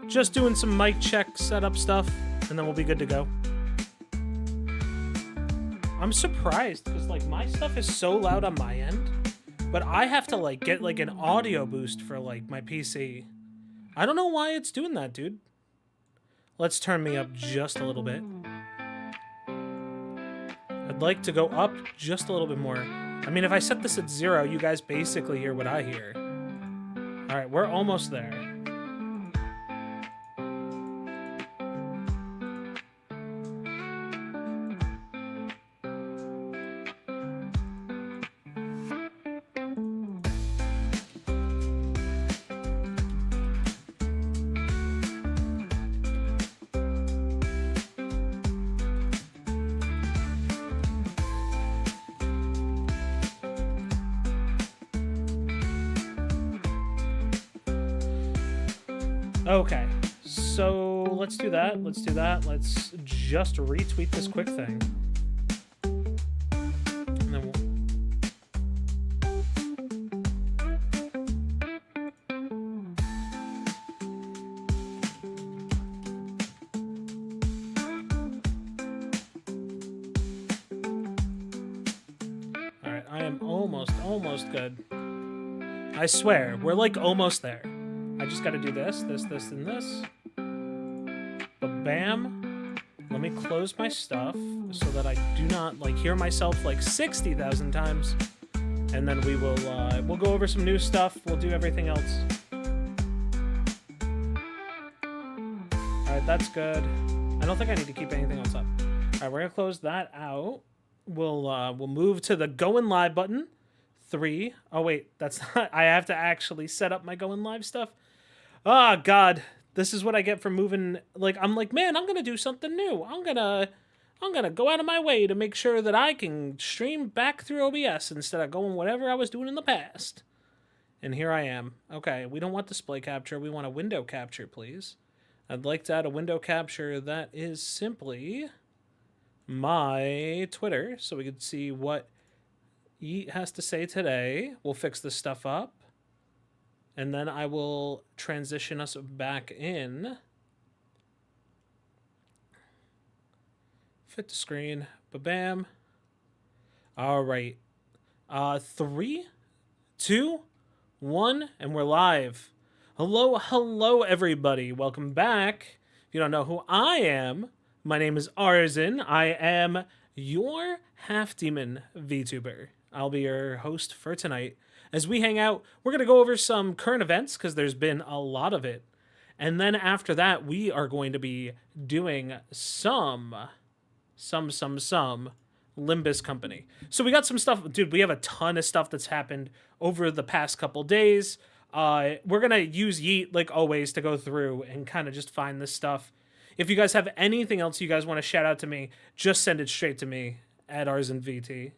Just doing some mic check setup stuff, and then we'll be good to go. I'm surprised because like my stuff is so loud on my end, but I have to like get like an audio boost for like my PC. I don't know why it's doing that, dude. Let's turn me up just a little bit. I'd like to go up just a little bit more. I mean, if I set this at 0, you guys basically hear what I hear. All right, we're almost there. Okay, so let's do that. Let's do that. Let's just retweet this quick thing. And then all right, I am almost good. I swear, we're like almost there. I just got to do this, and this. But bam. Let me close my stuff so that I do not like hear myself like 60,000 times. And then we will we'll go over some new stuff. We'll do everything else. All right, that's good. I don't think I need to keep anything else up. All right, we're gonna close that out. We'll move to the going live button. 3. Oh wait, that's not. I have to actually set up my going live stuff. Oh, God, this is what I get for moving. Like, I'm like, man, I'm going to do something new. I'm going to go out of my way to make sure that I can stream back through OBS instead of going whatever I was doing in the past. And here I am. Okay, we don't want display capture. We want a window capture, please. I'd like to add a window capture that is simply my Twitter so we can see what Yeet has to say today. We'll fix this stuff up. And then I will transition us back in. Fit the screen. Ba-bam. All right. 3, 2, 1, and we're live. Hello, everybody. Welcome back. If you don't know who I am, my name is Arzen. I am your half-demon VTuber. I'll be your host for tonight. As we hang out, we're going to go over some current events because there's been a lot of it. And then after that, we are going to be doing some Limbus Company. So we got some stuff. Dude, we have a ton of stuff that's happened over the past couple days. We're going to use Yeet, like always, to go through and kind of just find this stuff. If you guys have anything else you guys want to shout out to me, just send it straight to me at ArzenVT.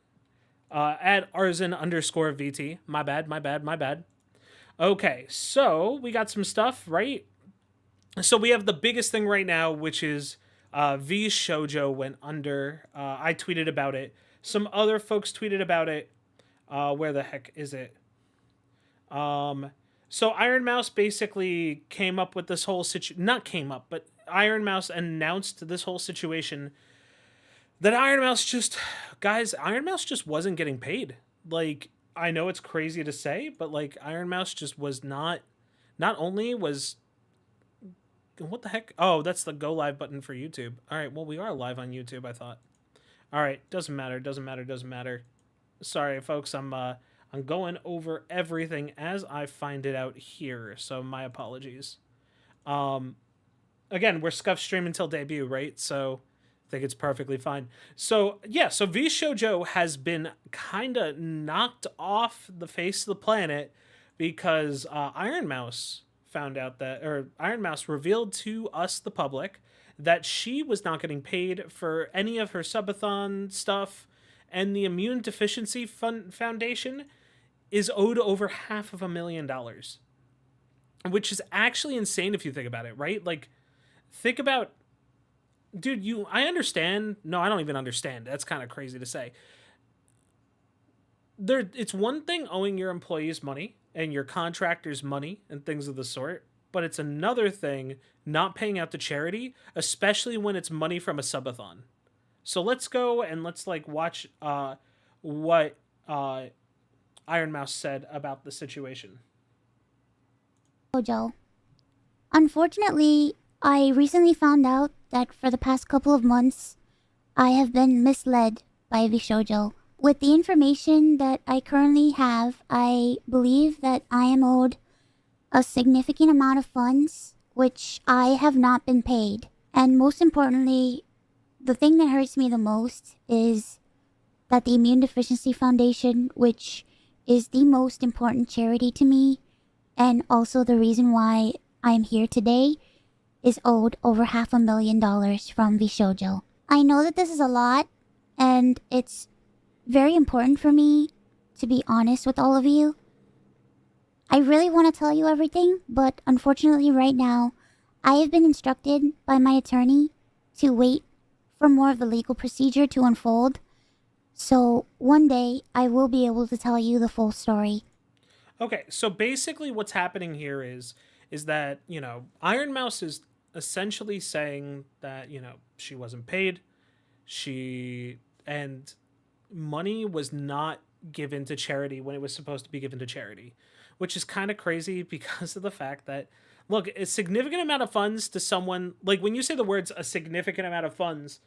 At Arzen_VT. My bad. Okay, so we got some stuff, right? So we have the biggest thing right now, which is V Shoujo went under. I tweeted about it. Some other folks tweeted about it. Where the heck is it? So Iron Mouse basically came up with this whole not came up, but Iron Mouse announced this whole situation that Iron Mouse just wasn't getting paid. Like, I know it's crazy to say, but like Iron Mouse just was not only was, what the heck? Oh, that's the go live button for YouTube. All right, well, we are live on YouTube, I thought. All right, doesn't matter. Sorry, folks, I'm going over everything as I find it out here, so my apologies. Again, we're scuffed stream until debut, right? So I think it's perfectly fine. So, yeah, so V Shoujo has been kind of knocked off the face of the planet because Iron Mouse found out that, or Iron Mouse revealed to us, the public, that she was not getting paid for any of her subathon stuff, and the Immune Deficiency Foundation is owed over $500,000, which is actually insane if you think about it, right? Like, think about, dude, I understand. No, I don't even understand. That's kind of crazy to say. It's one thing owing your employees money and your contractors money and things of the sort, but it's another thing not paying out to charity, especially when it's money from a subathon. So let's go and let's like watch what Iron Mouse said about the situation. Jojo. Unfortunately, I recently found out that for the past couple of months, I have been misled by VShojo. With the information that I currently have, I believe that I am owed a significant amount of funds, which I have not been paid. And most importantly, the thing that hurts me the most is that the Immune Deficiency Foundation, which is the most important charity to me, and also the reason why I'm here today, is owed over $500,000 from VShojo. I know that this is a lot, and it's very important for me to be honest with all of you. I really want to tell you everything, but unfortunately right now, I have been instructed by my attorney to wait for more of the legal procedure to unfold. So one day, I will be able to tell you the full story. Okay, so basically what's happening here is that, you know, Iron Mouse is essentially saying that, you know, she wasn't paid. She and money was not given to charity when it was supposed to be given to charity, which is kind of crazy because of the fact that, look, a significant amount of funds to someone, like when you say the words a significant amount of funds,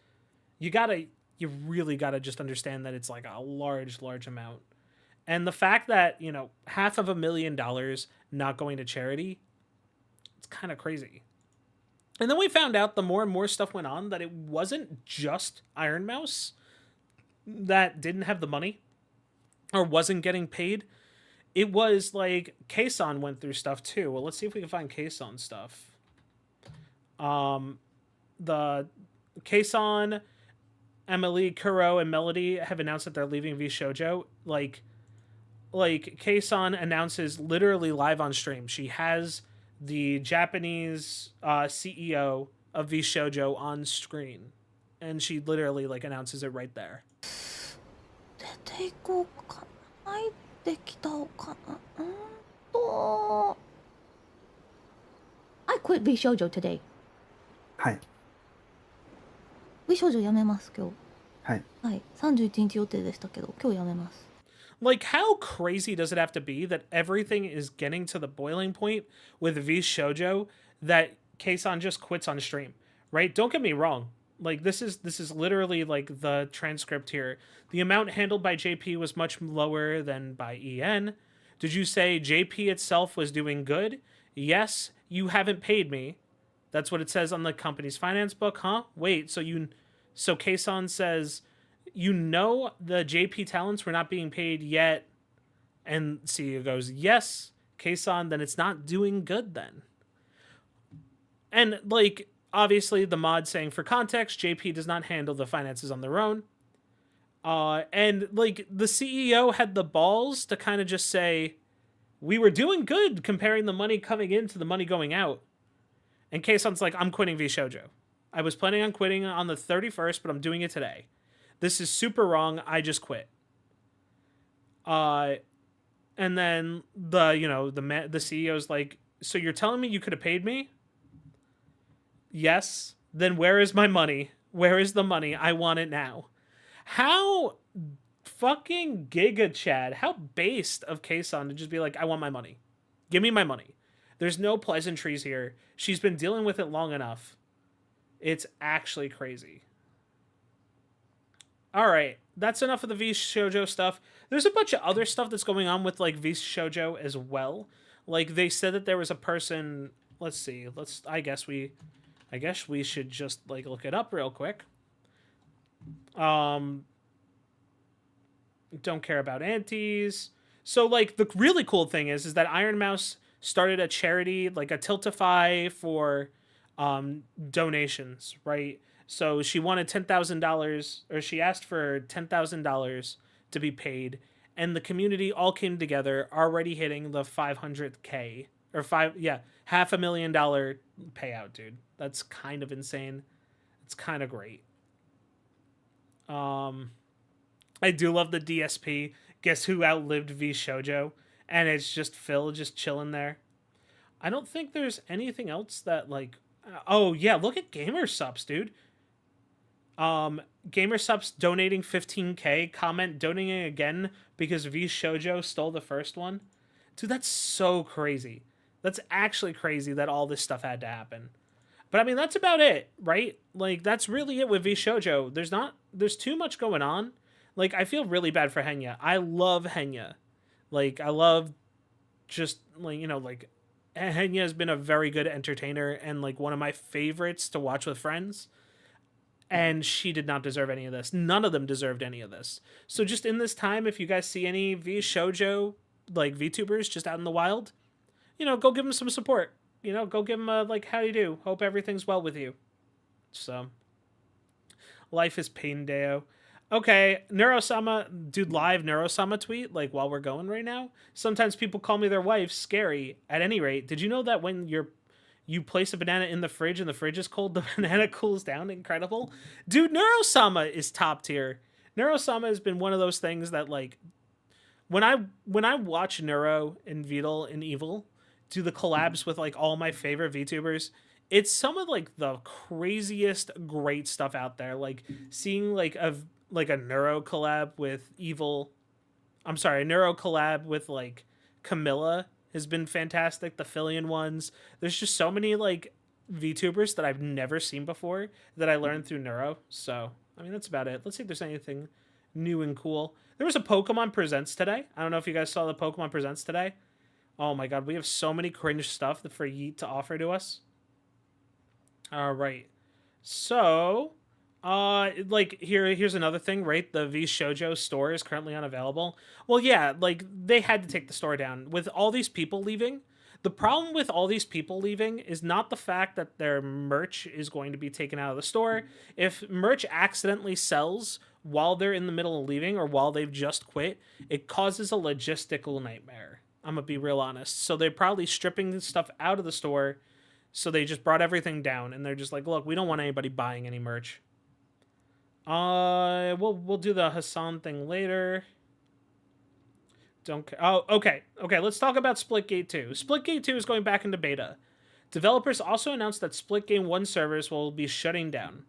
you really gotta just understand that it's like a large amount. And the fact that, you know, $500,000 not going to charity, it's kind of crazy. And then we found out the more and more stuff went on that it wasn't just Iron Mouse that didn't have the money or wasn't getting paid. It was like Kaysan went through stuff too. Well, let's see if we can find Kaysan stuff. The Kaysan, Emily, Kuro, and Melody have announced that they're leaving VShojo. Like Kaysan announces literally live on stream. She has the Japanese CEO of VShojo on screen, and she literally like announces it right there. 出ていこうかな。入ってきたおかな。と。I quit VShojo today. はい。VShojo 辞めます今日。はい。はい。31日予定でしたけど、今日辞めます。Like, how crazy does it have to be that everything is getting to the boiling point with VShojo that Kaysan just quits on stream, right? Don't get me wrong. Like, this is literally like the transcript here. The amount handled by JP was much lower than by EN. Did you say JP itself was doing good? Yes, you haven't paid me. That's what it says on the company's finance book, huh? Wait, so Kaysan says, you know, the JP talents were not being paid yet, and CEO goes, yes, Kaysan, then it's not doing good then. And like, obviously the mod saying for context, JP does not handle the finances on their own. And like the CEO had the balls to kind of just say, we were doing good comparing the money coming in to the money going out. And Kaysan's like, I'm quitting VShojo. I was planning on quitting on the 31st, but I'm doing it today. This is super wrong. I just quit. And then the CEO's like, so you're telling me you could have paid me? Yes. Then where is my money? Where is the money? I want it now. How fucking giga Chad, how based of Kaysan to just be like, I want my money. Give me my money. There's no pleasantries here. She's been dealing with it long enough. It's actually crazy. All right, that's enough of the VShojo stuff. There's a bunch of other stuff that's going on with like VShojo as well. Like they said that there was a person. Let's see. I guess we should just like look it up real quick. Don't care about antis. So like the really cool thing is that Iron Mouse started a charity, like a Tiltify for donations, right? So she wanted $10,000, or she asked for $10,000 to be paid, and the community all came together, already hitting the 500K or $500,000 payout, dude. That's kind of insane. It's kind of great. I do love the DSP. Guess who outlived VShojo? And it's just Phil just chilling there. I don't think there's anything else that like. Oh yeah, look at Gamer Subs, dude. Gamer Subs donating 15K. Comment donating again because V Shoujo stole the first one. Dude, that's so crazy. That's actually crazy that all this stuff had to happen. But I mean, that's about it, right? Like, that's really it with V Shoujo. There's too much going on. Like, I feel really bad for Henya. I love Henya. Like, I love just, like, like, Henya has been a very good entertainer and, like, one of my favorites to watch with friends. And she did not deserve any of this. None of them deserved any of this. So just in this time, if you guys see any V Shoujo, like, VTubers just out in the wild, go give them some support. Go give them a, like, how you do? Hope everything's well with you. So, life is pain, Deo. Okay, Neurosama, dude, live Neurosama tweet, like, while we're going right now. Sometimes people call me their wife, scary. At any rate, did you know that when you place a banana in the fridge and the fridge is cold, the banana cools down? Incredible. Dude, Neurosama is top tier. Neurosama has been one of those things that, like, when I watch Neuro and Vidal and Evil do the collabs with, like, all my favorite VTubers, it's some of, like, the craziest great stuff out there. Like, seeing, like, a Neuro collab with Evil. I'm sorry, a Neuro collab with, like, Camilla has been fantastic. The Fillion ones. There's just so many, like, VTubers that I've never seen before that I learned through Neuro. So, I mean, that's about it. Let's see if there's anything new and cool. There was a Pokemon Presents today. I don't know if you guys saw the Pokemon Presents today. Oh my god, we have so many cringe stuff for Yeet to offer to us. All right. So, like, here's another thing, right? The V Shoujo store is currently unavailable. Well, yeah, like, they had to take the store down. With all these people leaving, the problem with all these people leaving is not the fact that their merch is going to be taken out of the store. If merch accidentally sells while they're in the middle of leaving or while they've just quit, it causes a logistical nightmare. I'm gonna be real honest. So they're probably stripping stuff out of the store. So they just brought everything down, and they're just like, look, we don't want anybody buying any merch. We'll do the Hassan thing later. Don't care. Oh, okay. Okay, let's talk about Splitgate 2. Splitgate 2 is going back into beta. Developers also announced that Splitgate 1 servers will be shutting down.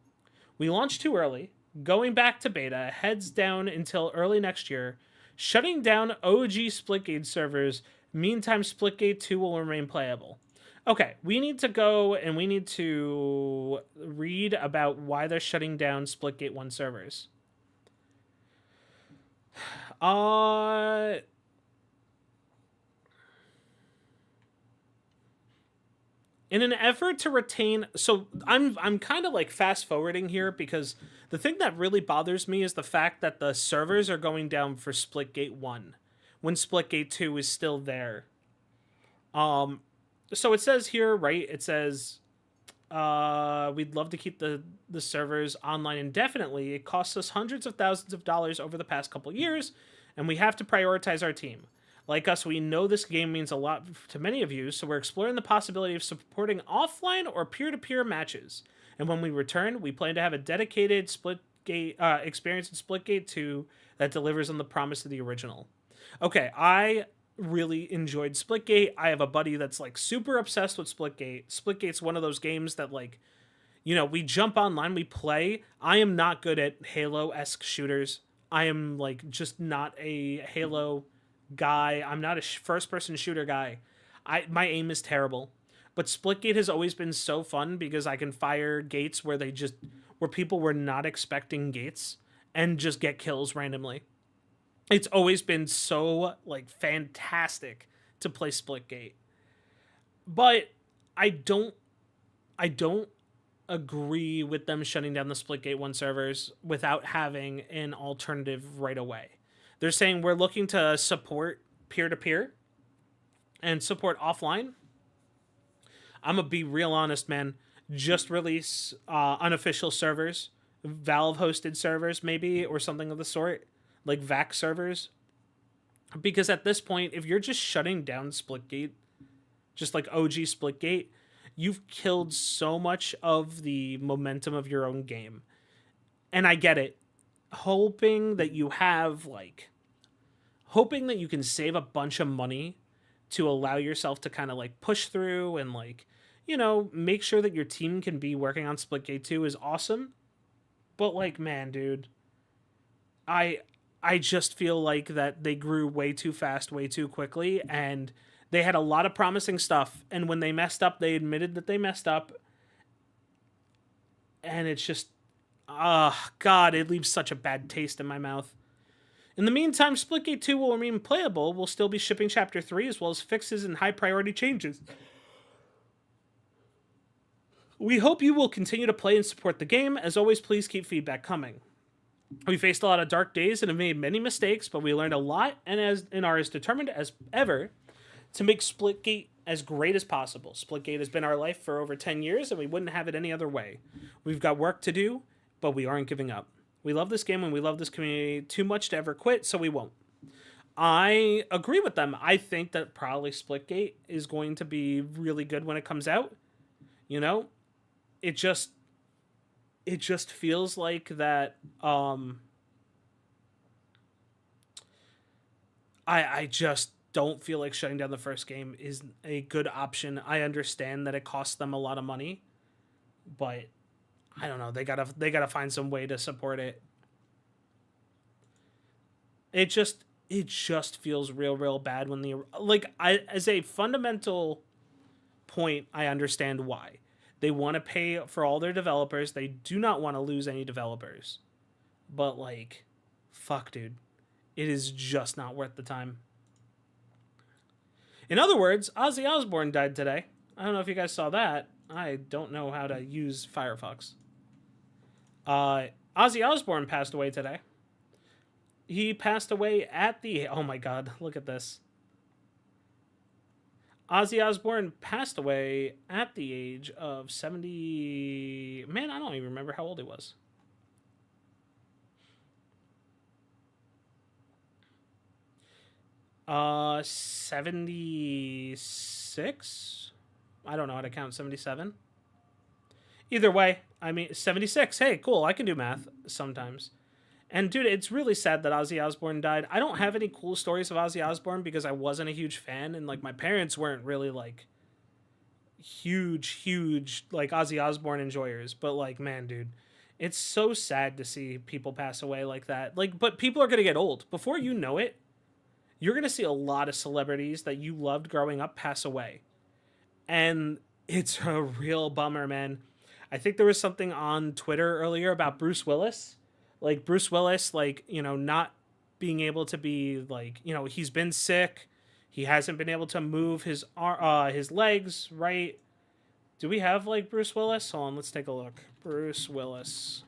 We launched too early, going back to beta, heads down until early next year, shutting down OG Splitgate servers. Meantime, Splitgate 2 will remain playable. Okay, we need to go and we need to read about why they're shutting down Splitgate 1 servers. In an effort to retain, so I'm kind of like fast forwarding here because the thing that really bothers me is the fact that the servers are going down for Splitgate 1 when Splitgate 2 is still there. So it says here, right? It says we'd love to keep the servers online indefinitely. It costs us hundreds of thousands of dollars over the past couple years, and we have to prioritize our team. Like us, we know this game means a lot to many of you, so we're exploring the possibility of supporting offline or peer-to-peer matches. And when we return, we plan to have a dedicated Splitgate experience in Splitgate 2 that delivers on the promise of the original. Okay, I really enjoyed Splitgate. I have a buddy that's, like, super obsessed with Splitgate. Splitgate's one of those games that, like, we jump online, we play. I am not good at Halo-esque shooters. I am, like, just not a Halo guy. I'm not a first-person shooter guy. My aim is terrible. But Splitgate has always been so fun because I can fire gates where people were not expecting gates and just get kills randomly. It's always been so, like, fantastic to play Splitgate. But I don't agree with them shutting down the Splitgate 1 servers without having an alternative right away. They're saying we're looking to support peer-to-peer and support offline. I'm going to be real honest, man. Just release unofficial servers, Valve-hosted servers maybe, or something of the sort, like VAC servers. Because at this point, if you're just shutting down Splitgate, just like OG Splitgate, you've killed so much of the momentum of your own game. And I get it. Hoping that you can save a bunch of money to allow yourself to kind of like push through and like, you know, make sure that your team can be working on Splitgate 2 is awesome. But like, man, dude, I just feel like that they grew way too fast, way too quickly, and they had a lot of promising stuff, and when they messed up, they admitted that they messed up. And it's just God, it leaves such a bad taste in my mouth. In the meantime, Splitgate 2 will remain playable. We'll still be shipping Chapter 3 as well as fixes and high priority changes. We hope you will continue to play and support the game. As always, please keep feedback coming. We faced a lot of dark days and have made many mistakes, but we learned a lot and are as determined as ever to make Splitgate as great as possible. Splitgate has been our life for over 10 years, and we wouldn't have it any other way. We've got work to do, but we aren't giving up. We love this game and we love this community too much to ever quit, so we won't. I agree with them. I think that probably Splitgate is going to be really good when it comes out. You know, it just feels like that. I just don't feel like shutting down the first game is a good option. I understand that it costs them a lot of money, but I don't know. They gotta find some way to support it. It just feels real bad when as a fundamental point, I understand why. They want to pay for all their developers. They do not want to lose any developers. But like, fuck, dude. It is just not worth the time. In other words, Ozzy Osbourne died today. I don't know if you guys saw that. I don't know how to use Firefox. Ozzy Osbourne passed away today. He passed away at the... Oh my god, look at this. Ozzy Osbourne passed away at the age of 70... Man, I don't even remember how old he was. Uh, 76? I don't know how to count 77. Either way, I mean, 76. Hey, cool. I can do math sometimes. And dude, it's really sad that Ozzy Osbourne died. I don't have any cool stories of Ozzy Osbourne because I wasn't a huge fan, and like my parents weren't really like huge like Ozzy Osbourne enjoyers. But like, man, dude, it's so sad to see people pass away like that. Like, but people are gonna get old. Before you know it, you're gonna see a lot of celebrities that you loved growing up pass away. And it's a real bummer, man. I think there was something on Twitter earlier about Bruce Willis. Like, Bruce Willis, like, you know, not being able to be, like, you know, he's been sick. He hasn't been able to move his legs, right? Do we have, like, Bruce Willis? Hold on, let's take a look. Bruce Willis.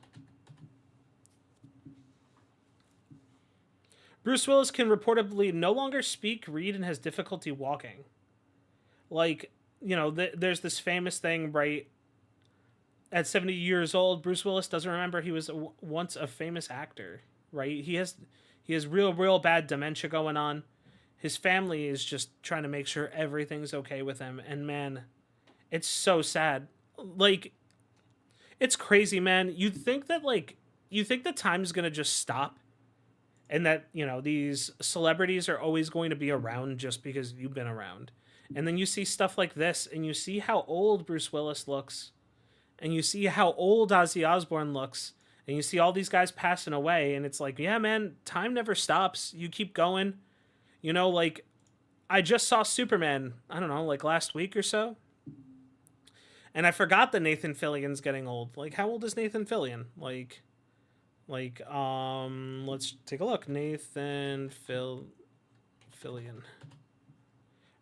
Bruce Willis can reportedly no longer speak, read, and has difficulty walking. Like, you know, there's this famous thing, right? At 70 years old, Bruce Willis doesn't remember he was once a famous actor, right? He has real bad dementia going on. His family is just trying to make sure everything's okay with him. And man, it's so sad. Like, it's crazy, man. You'd think that time's going to just stop. And that, you know, these celebrities are always going to be around just because you've been around. And then you see stuff like this, and you see how old Bruce Willis looks, and you see how old Ozzy Osbourne looks, and you see all these guys passing away, and it's like, yeah, man, time never stops. You keep going. You know, like, I just saw Superman, I don't know, like last week or so. And I forgot that Nathan Fillion's getting old. Like, how old is Nathan Fillion? Like, let's take a look. Nathan Fillion.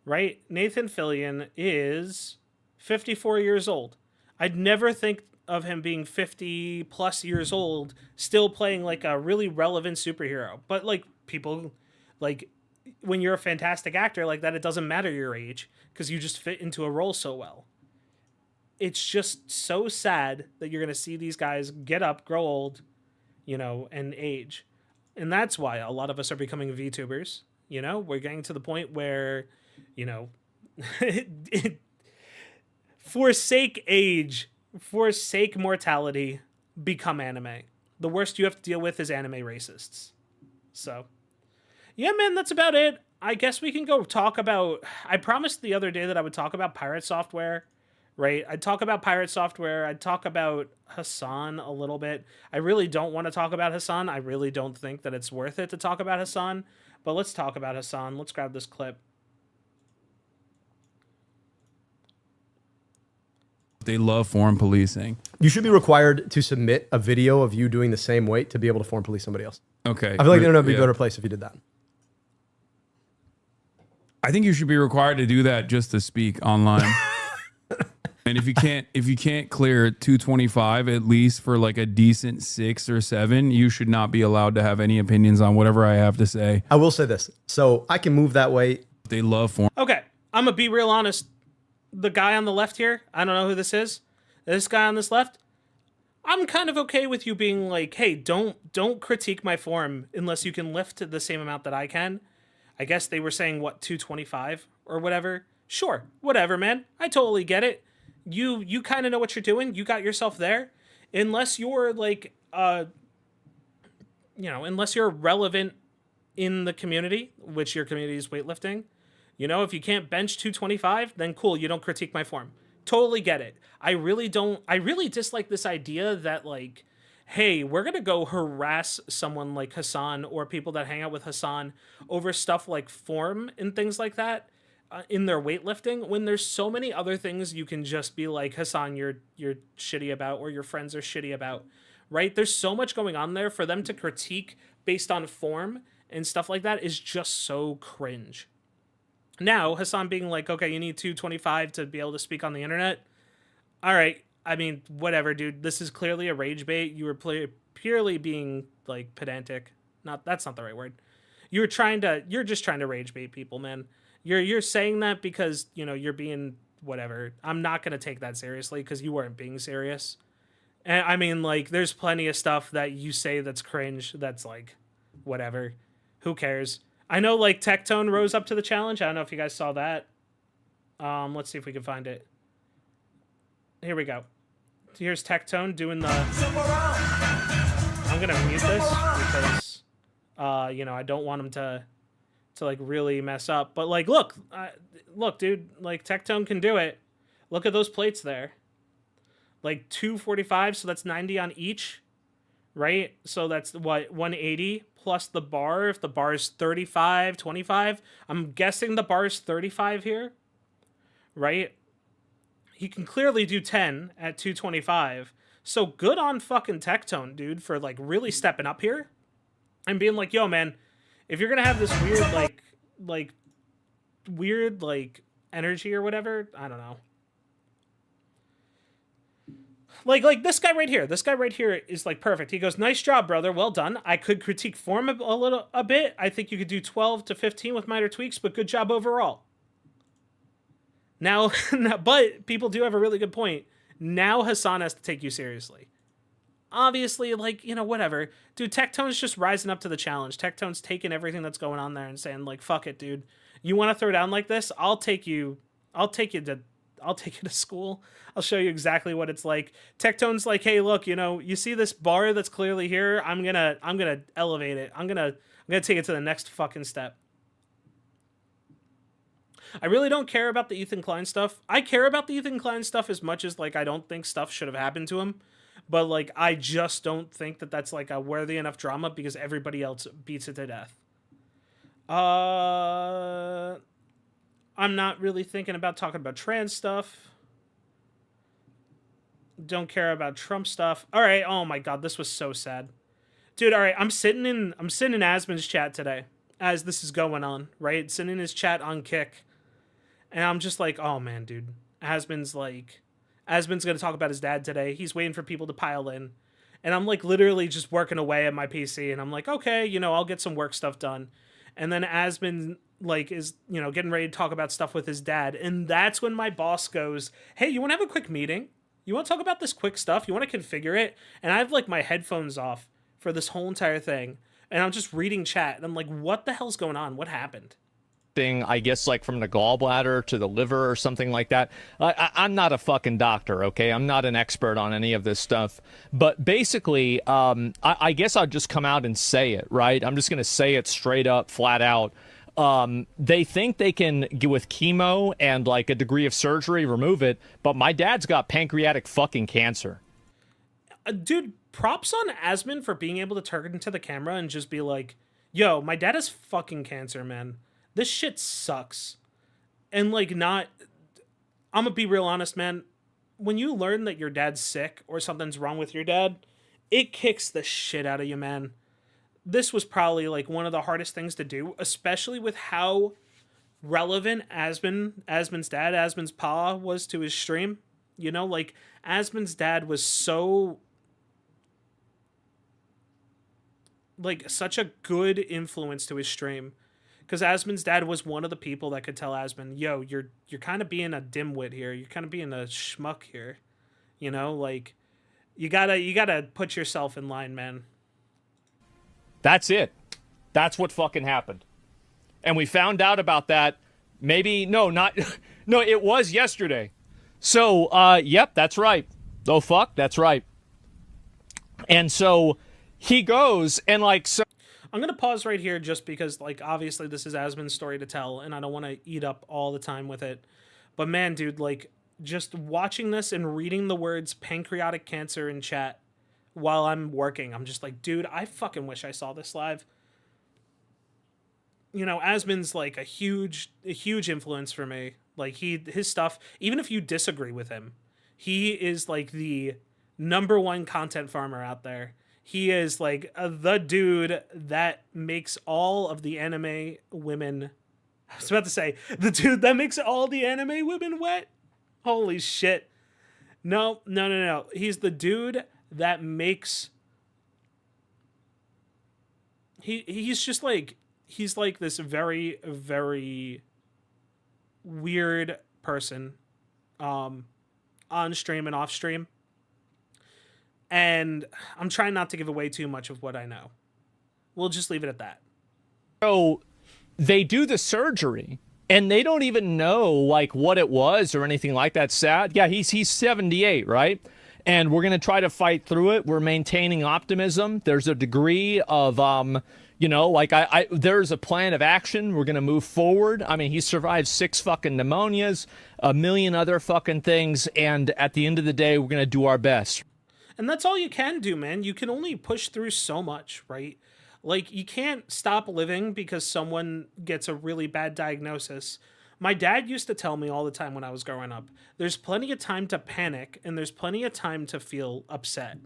Right? Nathan Fillion is 54 years old. I'd never think of him being 50 plus years old, still playing like a really relevant superhero. But like, people, like, when you're a fantastic actor like that, it doesn't matter your age because you just fit into a role so well. It's just so sad that you're going to see these guys get up, grow old, you know, and age. And that's why a lot of us are becoming VTubers. You know, we're getting to the point where, you know, forsake age, forsake mortality, become anime. The worst you have to deal with is anime racists. So, yeah, man, that's about it. I guess we can go talk about... I promised the other day that I would talk about pirate software, right? I'd talk about pirate software. I'd talk about Hassan a little bit. I really don't want to talk about Hassan. I really don't think that it's worth it to talk about Hassan. But let's talk about Hassan. Let's grab this clip. They love foreign policing. You should be required to submit a video of you doing the same weight to be able to foreign police somebody else. Okay. I feel like the internet would be a better place if you did that. I think you should be required to do that just to speak online. And if you can't clear 225 at least for like a decent 6 or 7, you should not be allowed to have any opinions on whatever I have to say. I will say this. So I can move that weight. They love foreign. Okay, I'm gonna be real honest. The guy on the left here, I don't know who this is. This guy on this left, I'm kind of okay with you being like, hey, don't critique my form unless you can lift the same amount that I can. I guess they were saying, what, 225 or whatever? Sure, whatever, man. I totally get it. You kind of know what you're doing. You got yourself there. Unless you're like, unless you're relevant in the community, which your community is weightlifting. You know, if you can't bench 225, then cool, you don't critique my form. Totally get it. I really dislike this idea that like, hey, we're going to go harass someone like Hassan or people that hang out with Hassan over stuff like form and things like that in their weightlifting, when there's so many other things you can just be like, Hassan, you're shitty about, or your friends are shitty about, right? There's so much going on there. For them to critique based on form and stuff like that is just so cringe. Now, Hassan being like, okay, you need 225 to be able to speak on the internet. All right. I mean, whatever, dude. This is clearly a rage bait. You were purely being like pedantic. That's not the right word. You're just trying to rage bait people, man. You're saying that because, you know, you're being whatever. I'm not going to take that seriously because you weren't being serious. And I mean, like, there's plenty of stuff that you say that's cringe. That's like, whatever. Who cares? I know, like, Tectone rose up to the challenge. I don't know if you guys saw that. Let's see if we can find it. Here we go. Here's Tectone doing the... I'm going to mute this because, I don't want him to like, really mess up. But, like, look, dude, like, Tectone can do it. Look at those plates there. Like, 245, so that's 90 on each, right? So that's, what, 180 plus the bar. If the bar is 35, 25, I'm guessing the bar is 35 here, right? He can clearly do 10 at 225. So good on fucking Tectone, dude, for, like, really stepping up here and being like, yo, man, if you're gonna have this weird energy or whatever, I don't know. Like this guy right here. This guy right here is like perfect. He goes, nice job, brother. Well done. I could critique form a bit. I think you could do 12 to 15 with minor tweaks, but good job overall. Now, but people do have a really good point. Now Hassan has to take you seriously. Obviously, like, you know, whatever. Dude, Tectone's just rising up to the challenge. Tectone's taking everything that's going on there and saying, like, fuck it, dude. You want to throw down like this? I'll take you to school. I'll show you exactly what it's like. Tectone's like, hey, look, you know, you see this bar that's clearly here? I'm gonna elevate it. I'm gonna take it to the next fucking step. I really don't care about the Ethan Klein stuff. I care about the Ethan Klein stuff as much as, like, I don't think stuff should have happened to him. But, like, I just don't think that that's, like, a worthy enough drama because everybody else beats it to death. I'm not really thinking about talking about trans stuff. Don't care about Trump stuff. All right. Oh my God, this was so sad, dude. All right, I'm sitting in Asmon's chat today as this is going on. Right, sitting in his chat on Kick, and I'm just like, oh man, dude. Asmon's gonna talk about his dad today. He's waiting for people to pile in, and I'm like literally just working away at my PC, and I'm like, okay, you know, I'll get some work stuff done, and then Asmon like is, you know, getting ready to talk about stuff with his dad, and that's when my boss goes, hey, you want to have a quick meeting? You want to talk about this quick stuff? You want to configure it? And I have like my headphones off for this whole entire thing, and I'm just reading chat, and I'm like, what the hell's going on? What happened? Thing, I guess, like from the gallbladder to the liver or something like that. I'm not a fucking doctor, okay? I'm not an expert on any of this stuff. But basically, I guess I'll just come out and say it, right? I'm just going to say it straight up, flat out. They think they can, with chemo and like a degree of surgery, remove it. But my dad's got pancreatic fucking cancer. Dude, props on Asmon for being able to turn into the camera and just be like, yo, my dad has fucking cancer, man. This shit sucks. And like, not, I'm gonna be real honest, man. When you learn that your dad's sick or something's wrong with your dad, it kicks the shit out of you, man. This was probably like one of the hardest things to do, especially with how relevant Asmon's dad, Asmon's pa was to his stream. You know, like Asmon's dad was so like such a good influence to his stream. Because Asmon's dad was one of the people that could tell Asmon, yo, you're kind of being a dimwit here. You're kind of being a schmuck here. You know, like you gotta put yourself in line, man. That's it. That's what fucking happened. And we found out about that maybe, no, it was yesterday. So, yep, that's right. Oh, fuck, that's right. And so he goes and like, so I'm going to pause right here just because, like, obviously this is Asmon's story to tell, and I don't want to eat up all the time with it. But man, dude, like, just watching this and reading the words pancreatic cancer in chat while I'm working, I'm just like, dude, I fucking wish I saw this live. You know, Asmon's, like, a huge influence for me. Like, his stuff, even if you disagree with him, he is, like, the #1 content farmer out there. He is like the dude that makes all of the anime women. I was about to say the dude that makes all the anime women wet. Holy shit! No. He's the dude that makes. He's just like he's like this very weird person, on stream and off stream. And I'm trying not to give away too much of what I know. We'll just leave it at that. So they do the surgery and they don't even know like what it was or anything like that. Sad. Yeah, he's 78, right? And we're going to try to fight through it. We're maintaining optimism. There's a degree of, you know, like there's a plan of action. We're going to move forward. I mean, he survived 6 fucking pneumonias, a million other fucking things. And at the end of the day, we're going to do our best. And that's all you can do, man. You can only push through so much, right? Like, you can't stop living because someone gets a really bad diagnosis. My dad used to tell me all the time when I was growing up, there's plenty of time to panic and there's plenty of time to feel upset.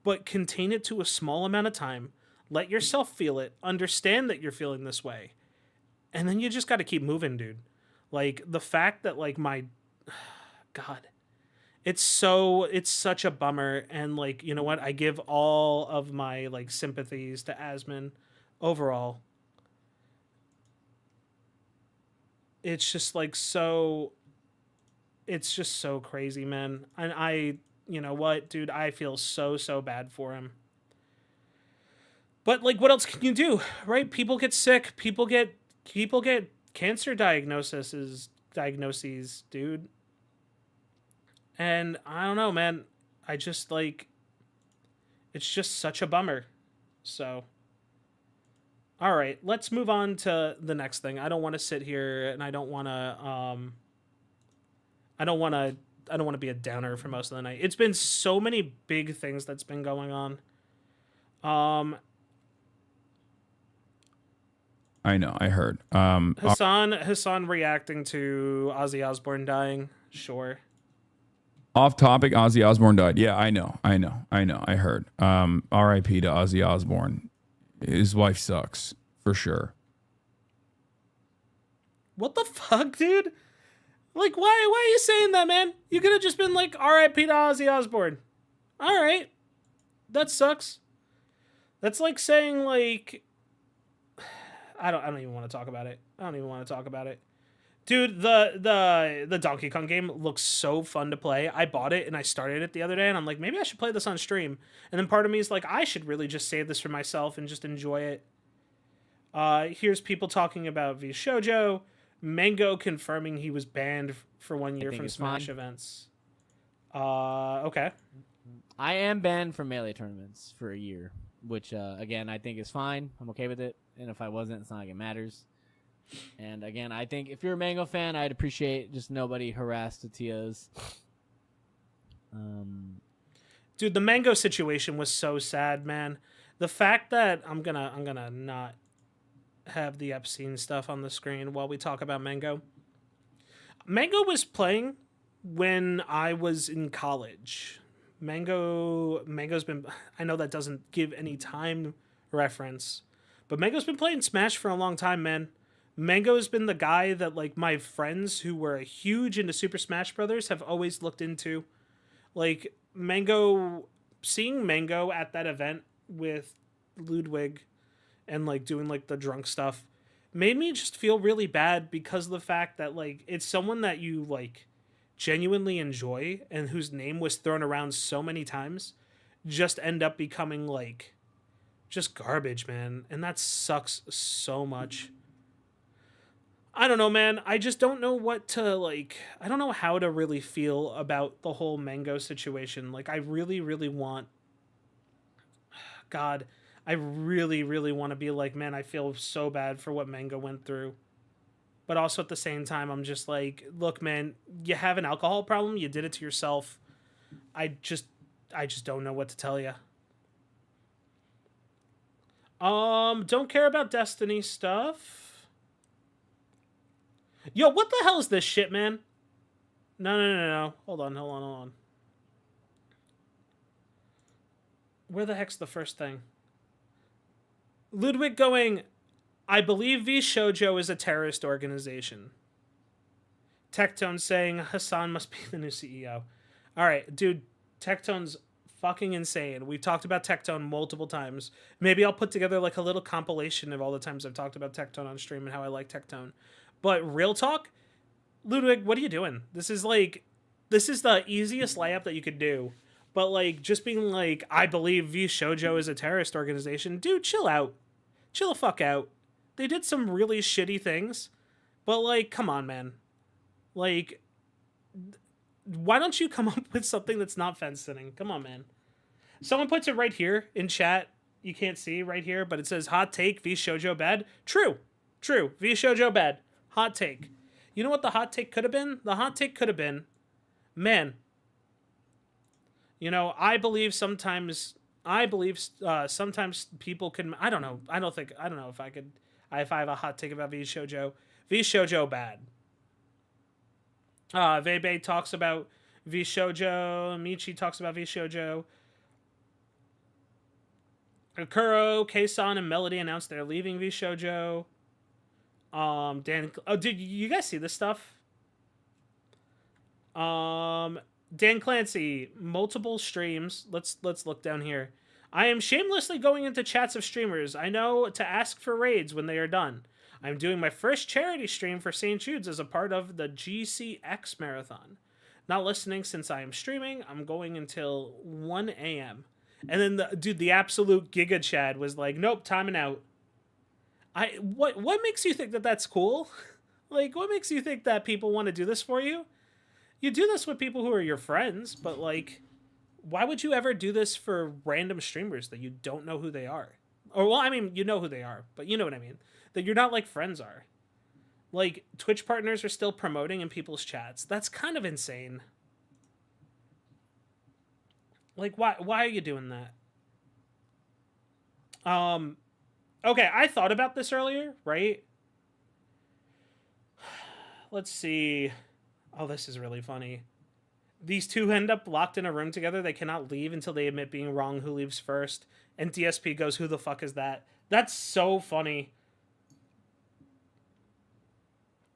But contain it to a small amount of time. Let yourself feel it. Understand that you're feeling this way. And then you just got to keep moving, dude. Like, the fact that, like, my... God... It's such a bummer, and like, you know what? I give all of my like sympathies to Asmon overall. It's just like it's just so crazy, man. And you know what, dude, I feel so bad for him. But like, what else can you do, right? People get sick, people get cancer diagnoses, dude. And I don't know, man. I just like, it's just such a bummer. So, all right, let's move on to the next thing. I don't want to sit here and I don't want to be a downer for most of the night. It's been so many big things that's been going on. I know, I heard. Hassan reacting to Ozzy Osbourne dying. Sure. Off topic, Ozzy Osbourne died. Yeah, I know. I heard. R.I.P. to Ozzy Osbourne. His wife sucks, for sure. What the fuck, dude? Like, why are you saying that, man? You could have just been like, R.I.P. to Ozzy Osbourne. All right. That sucks. That's like saying, like... I don't even want to talk about it. Dude, the Donkey Kong game looks so fun to play. I bought it and I started it the other day and I'm like, maybe I should play this on stream. And then part of me is like, I should really just save this for myself and just enjoy it. Here's people talking about VShojo. Mango confirming he was banned for 1 year from Smash events. Okay. I am banned from Melee tournaments for a year, which, again, I think is fine. I'm okay with it. And if I wasn't, it's not like it matters. And again, I think if you're a Mango fan, I'd appreciate just nobody harass the Tias. Dude, the Mango situation was so sad, man. The fact that I'm gonna not have the Epstein stuff on the screen while we talk about Mango. Mango was playing when I was in college. Mango's been, I know that doesn't give any time reference, but Mango's been playing Smash for a long time, man. Mango's been the guy that like my friends who were huge into Super Smash Brothers have always looked into. Like seeing Mango at that event with Ludwig and like doing like the drunk stuff made me just feel really bad because of the fact that like it's someone that you like genuinely enjoy and whose name was thrown around so many times just end up becoming like just garbage, man. And that sucks so much. I don't know, man. I just don't know what to like. I don't know how to really feel about the whole Mango situation. Like, I really, really want. God, I really, really want to be like, man, I feel so bad for what Mango went through. But also at the same time, I'm just like, look, man, you have an alcohol problem. You did it to yourself. I just don't know what to tell you. Don't care about Destiny stuff. Yo, what the hell is this shit, man? No. Hold on. Where the heck's the first thing? Ludwig going, I believe V Shoujo is a terrorist organization. Tectone saying Hassan must be the new CEO. All right, dude, Tectone's fucking insane. We've talked about Tectone multiple times. Maybe I'll put together like a little compilation of all the times I've talked about Tectone on stream and how I like Tectone. But real talk, Ludwig, what are you doing? This is the easiest layup that you could do. But like just being like, I believe V Shoujo is a terrorist organization. Dude, chill out. Chill the fuck out. They did some really shitty things. But like, come on, man. Like, why don't you come up with something that's not fence sitting? Come on, man. Someone puts it right here in chat. You can't see right here, but it says hot take, V Shoujo bad. True. V Shoujo bad. Hot take. You know what the hot take could have been? The hot take could have been, man, you know, I believe sometimes people can, I don't know if I have a hot take about V Shoujo. V Shoujo bad. Vebe talks about V Shoujo. Michi talks about V Shoujo. Akuro, Keisan, and Melody announced they're leaving V Shoujo. Did you guys see this stuff? Dan Clancy, multiple streams. Let's look down here. I am shamelessly going into chats of streamers I know to ask for raids when they are done. I'm doing my first charity stream for St. Jude's as a part of the GCX marathon. Not listening since I am streaming. I'm going until 1 a.m. And then the absolute Giga Chad was like, nope, timing out. What makes you think that that's cool? Like, what makes you think that people want to do this for you? You do this with people who are your friends, but like, why would you ever do this for random streamers that you don't know who they are? Or, well, I mean, you know who they are, but you know what I mean. That you're not like friends are. Like, Twitch partners are still promoting in people's chats. That's kind of insane. Like, why are you doing that? Okay, I thought about this earlier, right? Let's see. Oh, this is really funny. These two end up locked in a room together. They cannot leave until they admit being wrong. Who leaves first? And DSP goes, who the fuck is that? That's so funny.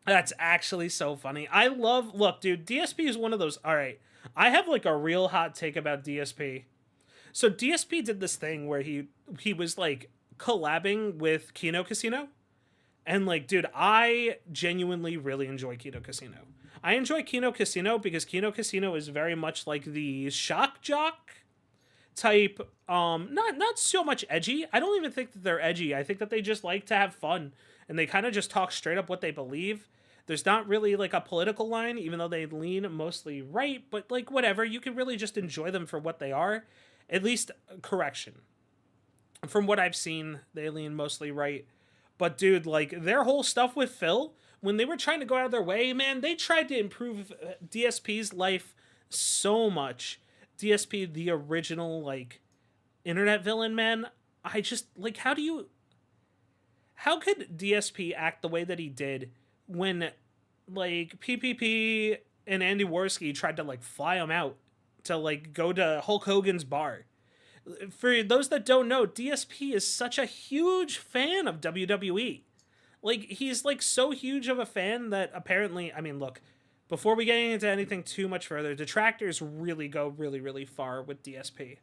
That's actually so funny. Look, dude, DSP is one of those. All right, I have like a real hot take about DSP. So DSP did this thing where he was like collabing with Kino Casino. And like, dude, I genuinely really enjoy Kino Casino. I enjoy Kino Casino because Kino Casino is very much like the shock jock type, not so much edgy. I don't even think that they're edgy. I think that they just like to have fun and they kind of just talk straight up what they believe. There's not really like a political line, even though they lean mostly right, but like whatever, you can really just enjoy them for what they are. At least, correction. From what I've seen, they lean mostly right. But dude, like their whole stuff with Phil, when they were trying to go out of their way, man, they tried to improve DSP's life so much. DSP, the original like internet villain, man. I just like how could DSP act the way that he did when like PPP and Andy Worski tried to like fly him out to like go to Hulk Hogan's bar? For those that don't know, DSP is such a huge fan of WWE. Like, he's like so huge of a fan that apparently, I mean, look, before we get into anything too much further, detractors really go really, really far with DSP.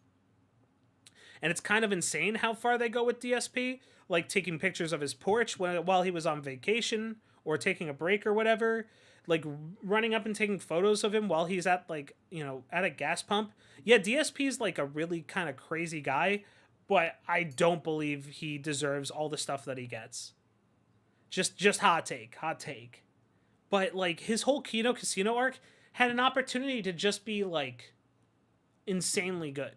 And it's kind of insane how far they go with DSP, like taking pictures of his porch while he was on vacation or taking a break or whatever, like running up and taking photos of him while he's at like, you know, at a gas pump. Yeah, DSP is like a really kind of crazy guy, but I don't believe he deserves all the stuff that he gets. Just hot take. But like his whole Kino Casino arc had an opportunity to just be like insanely good.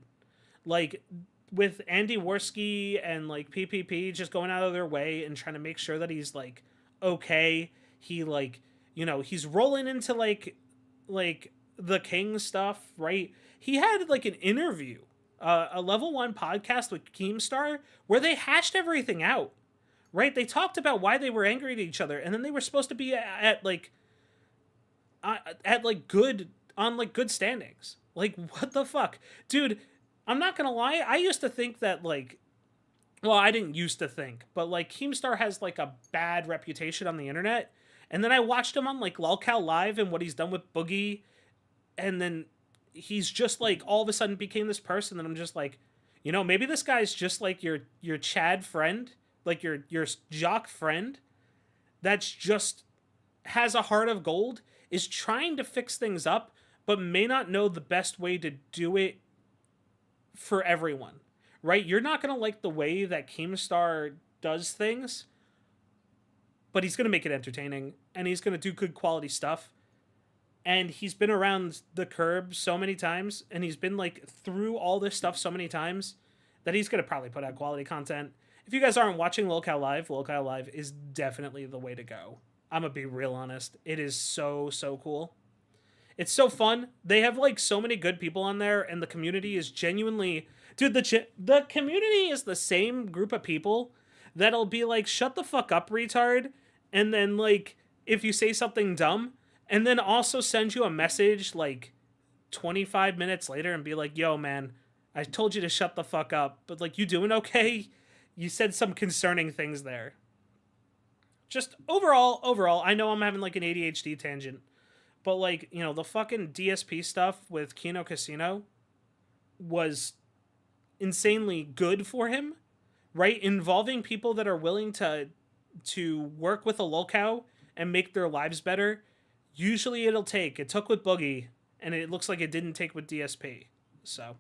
Like with Andy Worski and like PPP just going out of their way and trying to make sure that he's like okay. He like, you know, he's rolling into like the King stuff, right? He had like an interview, a level 1 podcast with Keemstar where they hashed everything out, right? They talked about why they were angry at each other, and then they were supposed to be at good standings. Like, what the fuck, dude? I'm not gonna lie. I used to think that like, well, I didn't used to think, but like Keemstar has like a bad reputation on the internet. And then I watched him on like Lolcow Live and what he's done with Boogie, and then he's just like all of a sudden became this person that I'm just like, you know, maybe this guy's just like your Chad friend, like your jock friend that's just has a heart of gold, is trying to fix things up, but may not know the best way to do it for everyone, right? You're not going to like the way that Keemstar does things, but he's going to make it entertaining, and he's going to do good quality stuff. And he's been around the curb so many times, and he's been like through all this stuff so many times that he's going to probably put out quality content. If you guys aren't watching Lolcow Live is definitely the way to go. I'm going to be real honest. It is so cool. It's so fun. They have like so many good people on there, and the community is genuinely, dude, the community is the same group of people that'll be like, shut the fuck up, retard. And then like, if you say something dumb, and then also send you a message like 25 minutes later and be like, yo, man, I told you to shut the fuck up, but like, you doing okay? You said some concerning things there. Just overall, I know I'm having like an ADHD tangent, but like, you know, the fucking DSP stuff with Kino Casino was insanely good for him, right? Involving people that are willing to work with a Lolcow and make their lives better. Usually it took with Boogie, and it looks like it didn't take with DSP. So,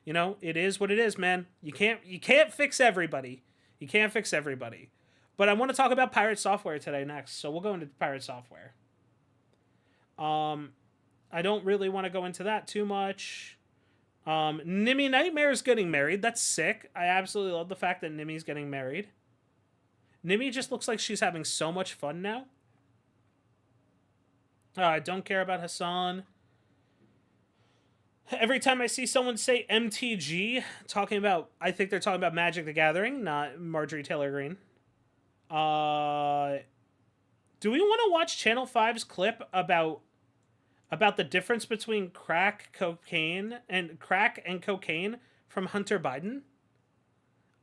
you know, it is what it is, man. You can't fix everybody. You can't fix everybody. But I want to talk about Pirate Software today next, so we'll go into Pirate Software. I don't really want to go into that too much. Nimmy Nightmare is getting married. That's sick. I absolutely love the fact that Nimmy's getting married. Nimmy just looks like she's having so much fun now. I don't care about Hassan. Every time I see someone say MTG, I think they're talking about Magic the Gathering, not Marjorie Taylor Greene. Do we want to watch Channel 5's clip about the difference between crack and cocaine from Hunter Biden?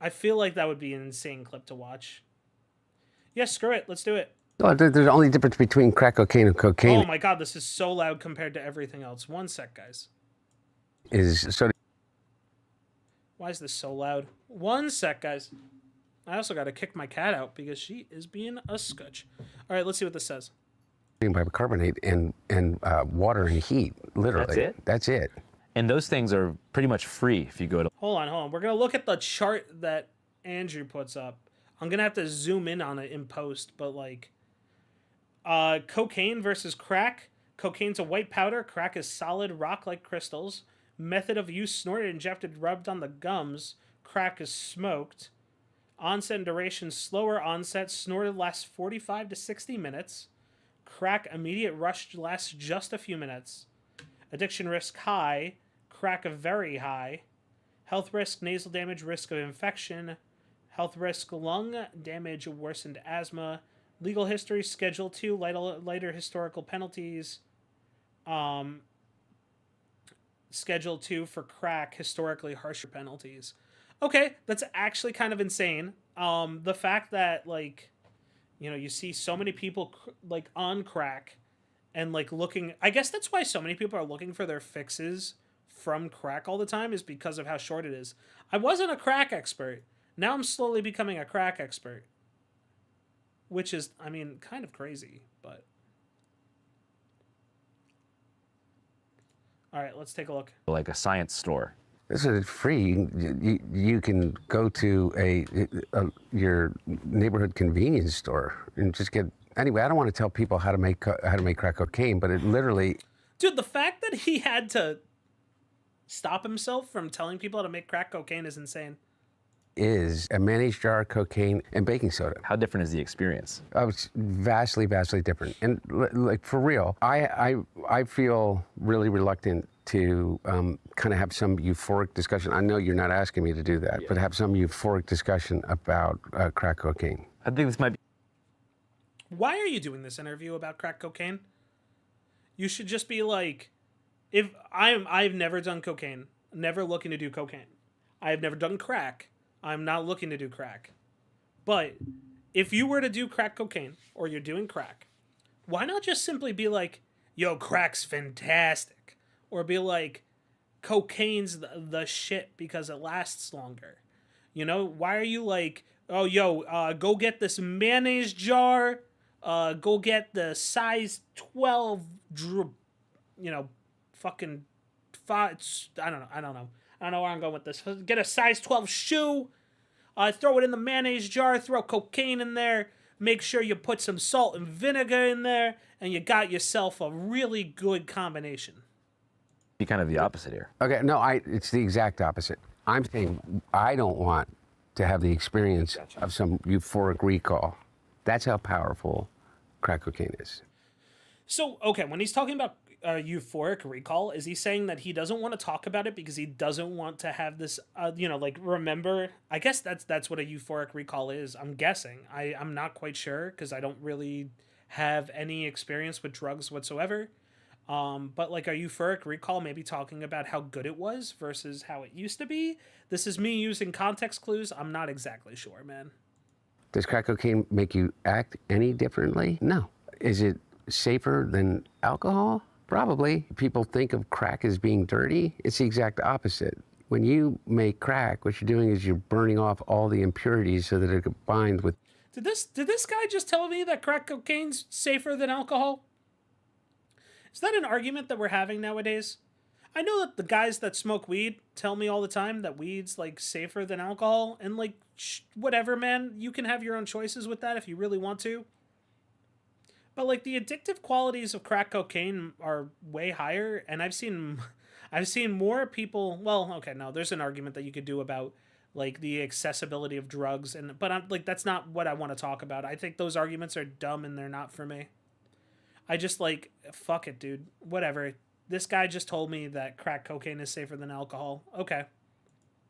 I feel like that would be an insane clip to watch. Yeah, screw it. Let's do it. Oh, there's the only difference between crack cocaine and cocaine. Oh my god, this is so loud compared to everything else. One sec, guys. Why is this so loud? One sec, guys. I also got to kick my cat out because she is being a scutch. All right, let's see what this says. Bicarbonate and water and heat, literally. That's it. And those things are pretty much free if you go to... Hold on. We're going to look at the chart that Andrew puts up. I'm going to have to zoom in on it in post, but like... cocaine versus crack. Cocaine's a white powder. Crack is solid rock like crystals. Method of use: snorted, injected, rubbed on the gums. Crack is smoked. Onset and duration slower onset, snorted lasts 45 to 60 minutes. Crack immediate rush lasts just a few minutes. Addiction risk high, crack very high. Health risk nasal damage, risk of infection. Health risk lung damage, worsened asthma. Legal history Schedule 2, lighter historical penalties. Schedule 2 for crack, historically harsher penalties. Okay, that's actually kind of insane. The fact that, like, you know, you see so many people like on crack and like looking, I guess that's why so many people are looking for their fixes from crack all the time, is because of how short it is. I wasn't a crack expert. Now I'm slowly becoming a crack expert, which is, I mean, kind of crazy, but all right, let's take a look. Like a science store. This is free. You can go to your neighborhood convenience store and just get. Anyway, I don't want to tell people how to make crack cocaine, but it literally. Dude, the fact that he had to stop himself from telling people how to make crack cocaine is insane. Is a mayonnaise jar, cocaine, and baking soda. How different is the experience? It's vastly different. And like for real, I feel really reluctant to kind of have some euphoric discussion. I know you're not asking me to do that, but have some euphoric discussion about crack cocaine. I think this might be. Why are you doing this interview about crack cocaine? You should just be like, I've never done cocaine, never looking to do cocaine. I have never done crack. I'm not looking to do crack. But if you were to do crack cocaine, or you're doing crack, why not just simply be like, yo, crack's fantastic? Or be like, cocaine's the shit because it lasts longer. You know, why are you like, oh, yo, go get this mayonnaise jar, go get the size 12, fucking, I don't know where I'm going with this. Get a size 12 shoe, throw it in the mayonnaise jar, throw cocaine in there, make sure you put some salt and vinegar in there, and you got yourself a really good combination. Be kind of the opposite here. Okay, no, it's the exact opposite. I'm saying I don't want to have the experience of some euphoric recall. That's how powerful crack cocaine is. So, okay, when he's talking about euphoric recall, is he saying that he doesn't want to talk about it because he doesn't want to have this, like, remember? I guess that's what a euphoric recall is, I'm guessing. I'm not quite sure because I don't really have any experience with drugs whatsoever. But like a euphoric recall, maybe talking about how good it was versus how it used to be. This is me using context clues. I'm not exactly sure, man. Does crack cocaine make you act any differently? No. Is it safer than alcohol? Probably. People think of crack as being dirty. It's the exact opposite. When you make crack, what you're doing is you're burning off all the impurities so that it can bind with. Did this guy just tell me that crack cocaine's safer than alcohol? Is that an argument that we're having nowadays? I know that the guys that smoke weed tell me all the time that weed's like safer than alcohol, and like whatever, man, you can have your own choices with that if you really want to. But like the addictive qualities of crack cocaine are way higher, and I've seen more people. Well, okay, no, there's an argument that you could do about like the accessibility of drugs, but I'm like, that's not what I want to talk about. I think those arguments are dumb and they're not for me. I just like, fuck it, dude. Whatever. This guy just told me that crack cocaine is safer than alcohol. Okay.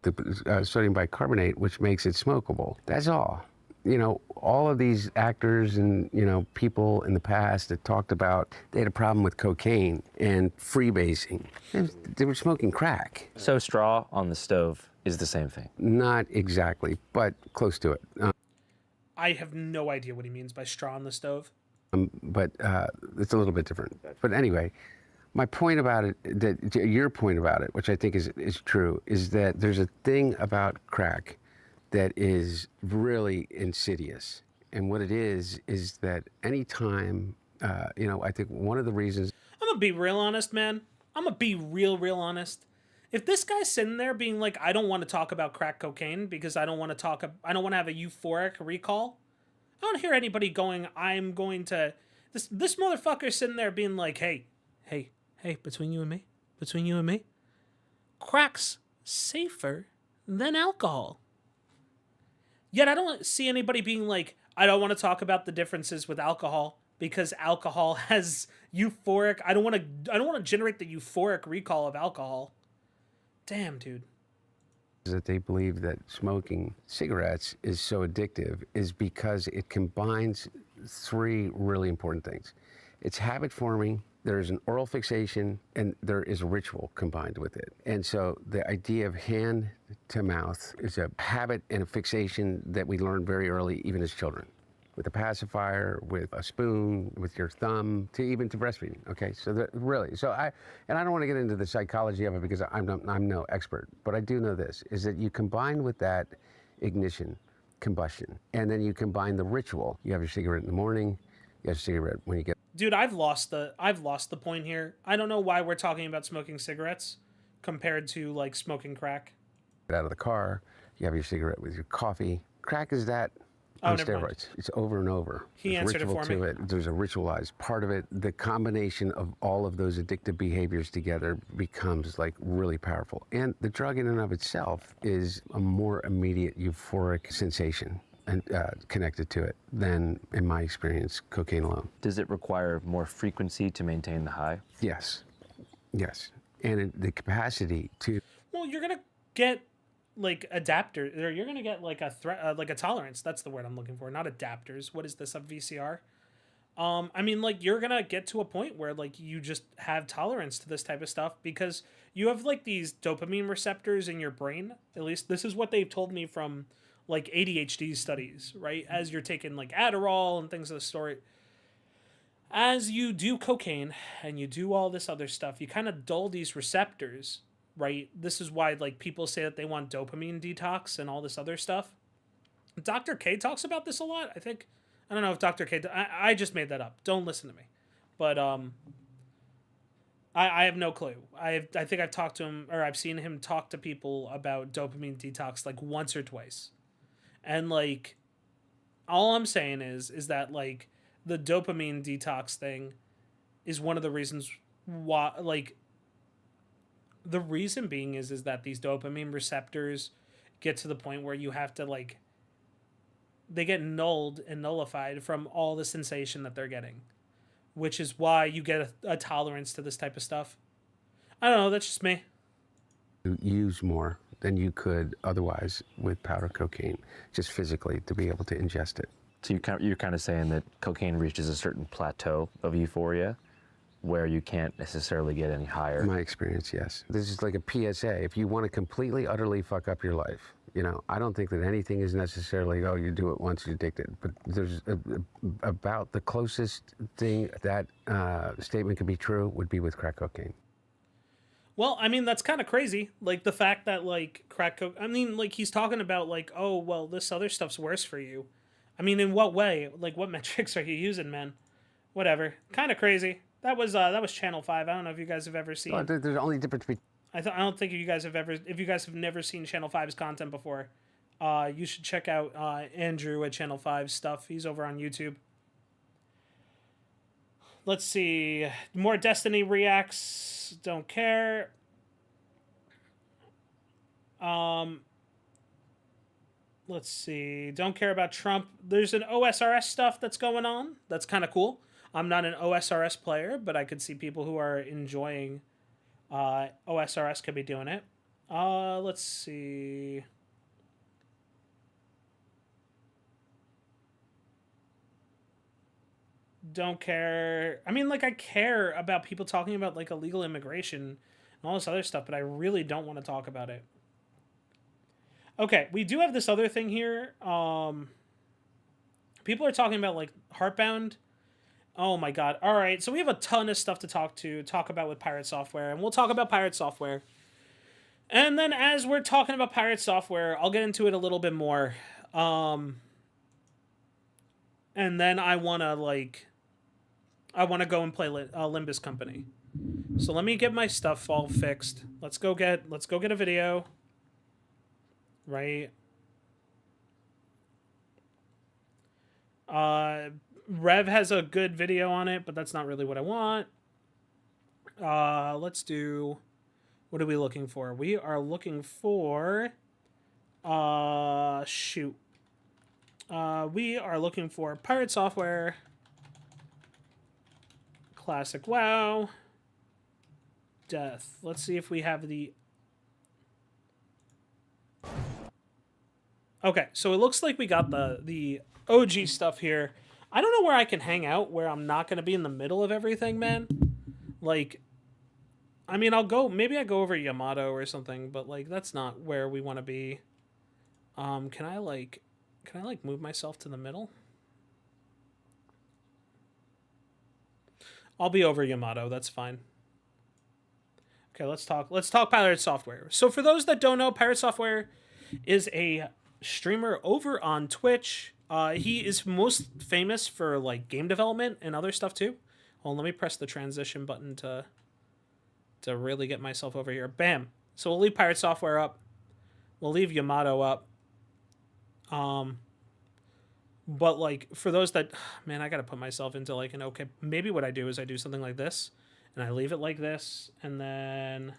The sodium bicarbonate, which makes it smokable. That's all. You know, all of these actors and, people in the past that talked about they had a problem with cocaine and freebasing. They were smoking crack. So straw on the stove is the same thing? Not exactly, but close to it. I have no idea what he means by straw on the stove. But it's a little bit different. But anyway, my point about it, your point about it, which I think is true, is that there's a thing about crack that is really insidious. And what it is that anytime, I think one of the reasons... I'm going to be real honest, man. I'm going to be real honest. If this guy's sitting there being like, I don't want to talk about crack cocaine because I don't want to have a euphoric recall, I don't hear anybody going, I'm going to... This motherfucker's sitting there being like, hey, between you and me, crack's safer than alcohol. Yet I don't see anybody being like, I don't want to talk about the differences with alcohol because alcohol has euphoric. I don't want to generate the euphoric recall of alcohol. Damn, dude. That they believe that smoking cigarettes is so addictive is because it combines three really important things. It's habit forming, there's an oral fixation, and there is a ritual combined with it. And so the idea of hand to mouth is a habit and a fixation that we learn very early, even as children. With a pacifier, with a spoon, with your thumb, even to breastfeeding. Okay, so really, I don't want to get into the psychology of it because I'm no expert, but I do know this, is that you combine with that ignition, combustion, and then you combine the ritual. You have your cigarette in the morning, you have a cigarette when you get... Dude, I've lost the point here. I don't know why we're talking about smoking cigarettes compared to like smoking crack. Out of the car, you have your cigarette with your coffee. Crack is that on steroids. It's over and over. He answered it for me. There's a ritualized part of it. The combination of all of those addictive behaviors together becomes like really powerful. And the drug in and of itself is a more immediate euphoric sensation and connected to it than, in my experience, cocaine alone. Does it require more frequency to maintain the high? Yes. Yes. And the capacity to... Well, you're going to get like adapters, or you're gonna get like a tolerance. That's the word I'm looking for, not adapters. What is this, a VCR? I mean, like, you're gonna get to a point where like you just have tolerance to this type of stuff because you have like these dopamine receptors in your brain. At least this is what they've told me from like ADHD studies, right? As you're taking like Adderall and things of the sort, as you do cocaine and you do all this other stuff, you kind of dull these receptors. Right? This is why like people say that they want dopamine detox and all this other stuff. Dr. K talks about this a lot. I think, I don't know if Dr. K, I just made that up. Don't listen to me. But I have no clue. I think I've talked to him, or I've seen him talk to people about dopamine detox like once or twice. And like all I'm saying is that like the dopamine detox thing is one of the reasons why, like, the reason being is that these dopamine receptors get to the point where you have to like, they get nulled and nullified from all the sensation that they're getting, which is why you get a tolerance to this type of stuff. I don't know. That's just me. Use more than you could otherwise with powder cocaine, just physically to be able to ingest it. So you're kind of saying that cocaine reaches a certain plateau of euphoria where you can't necessarily get any higher. In my experience, yes. This is like a PSA. If you want to completely, utterly fuck up your life, you know, I don't think that anything is necessarily, oh, you do it once, you're addicted. But there's about the closest thing that statement could be true would be with crack cocaine. Well, I mean, that's kind of crazy. Like the fact that like crack coke, I mean, like he's talking about like, oh, well, this other stuff's worse for you. I mean, in what way? Like what metrics are you using, man? Whatever. Kind of crazy. That was Channel 5. I don't know if you guys have ever seen. Well, there's only difference between. I don't think you guys have ever. If you guys have never seen Channel 5's content before, you should check out Andrew at Channel 5's stuff. He's over on YouTube. Let's see. More Destiny reacts. Don't care. Let's see. Don't care about Trump. There's an OSRS stuff that's going on. That's kind of cool. I'm not an OSRS player, but I could see people who are enjoying OSRS could be doing it. Let's see. Don't care. I mean, like, I care about people talking about, like, illegal immigration and all this other stuff, but I really don't want to talk about it. Okay, we do have this other thing here. People are talking about, like, Heartbound. Oh my god. All right, so we have a ton of stuff to talk about with Pirate Software, and we'll talk about Pirate Software. And then as we're talking about Pirate Software, I'll get into it a little bit more. And then I want to go and play Limbus Company. So let me get my stuff all fixed. Let's go get a video. Right. Rev has a good video on it, but that's not really what I want. Let's do... What are we looking for? We are looking for... shoot. We are looking for pirate software, classic WoW, death. Let's see if we have the... Okay, so it looks like we got the OG stuff here. I don't know where I can hang out where I'm not going to be in the middle of everything, man. Like, I mean, maybe I go over Yamato or something, but like that's not where we want to be. Can I move myself to the middle? I'll be over Yamato, that's fine. Okay, let's talk Pirate Software. So for those that don't know, Pirate Software is a streamer over on Twitch. He is most famous for like game development and other stuff too. Hold on, let me press the transition button to really get myself over here. Bam. So we'll leave Pirate Software up. We'll leave Yamato up. But like for those that, man, I gotta put myself into like an okay. Maybe what I do is I do something like this, and I leave it like this, and then,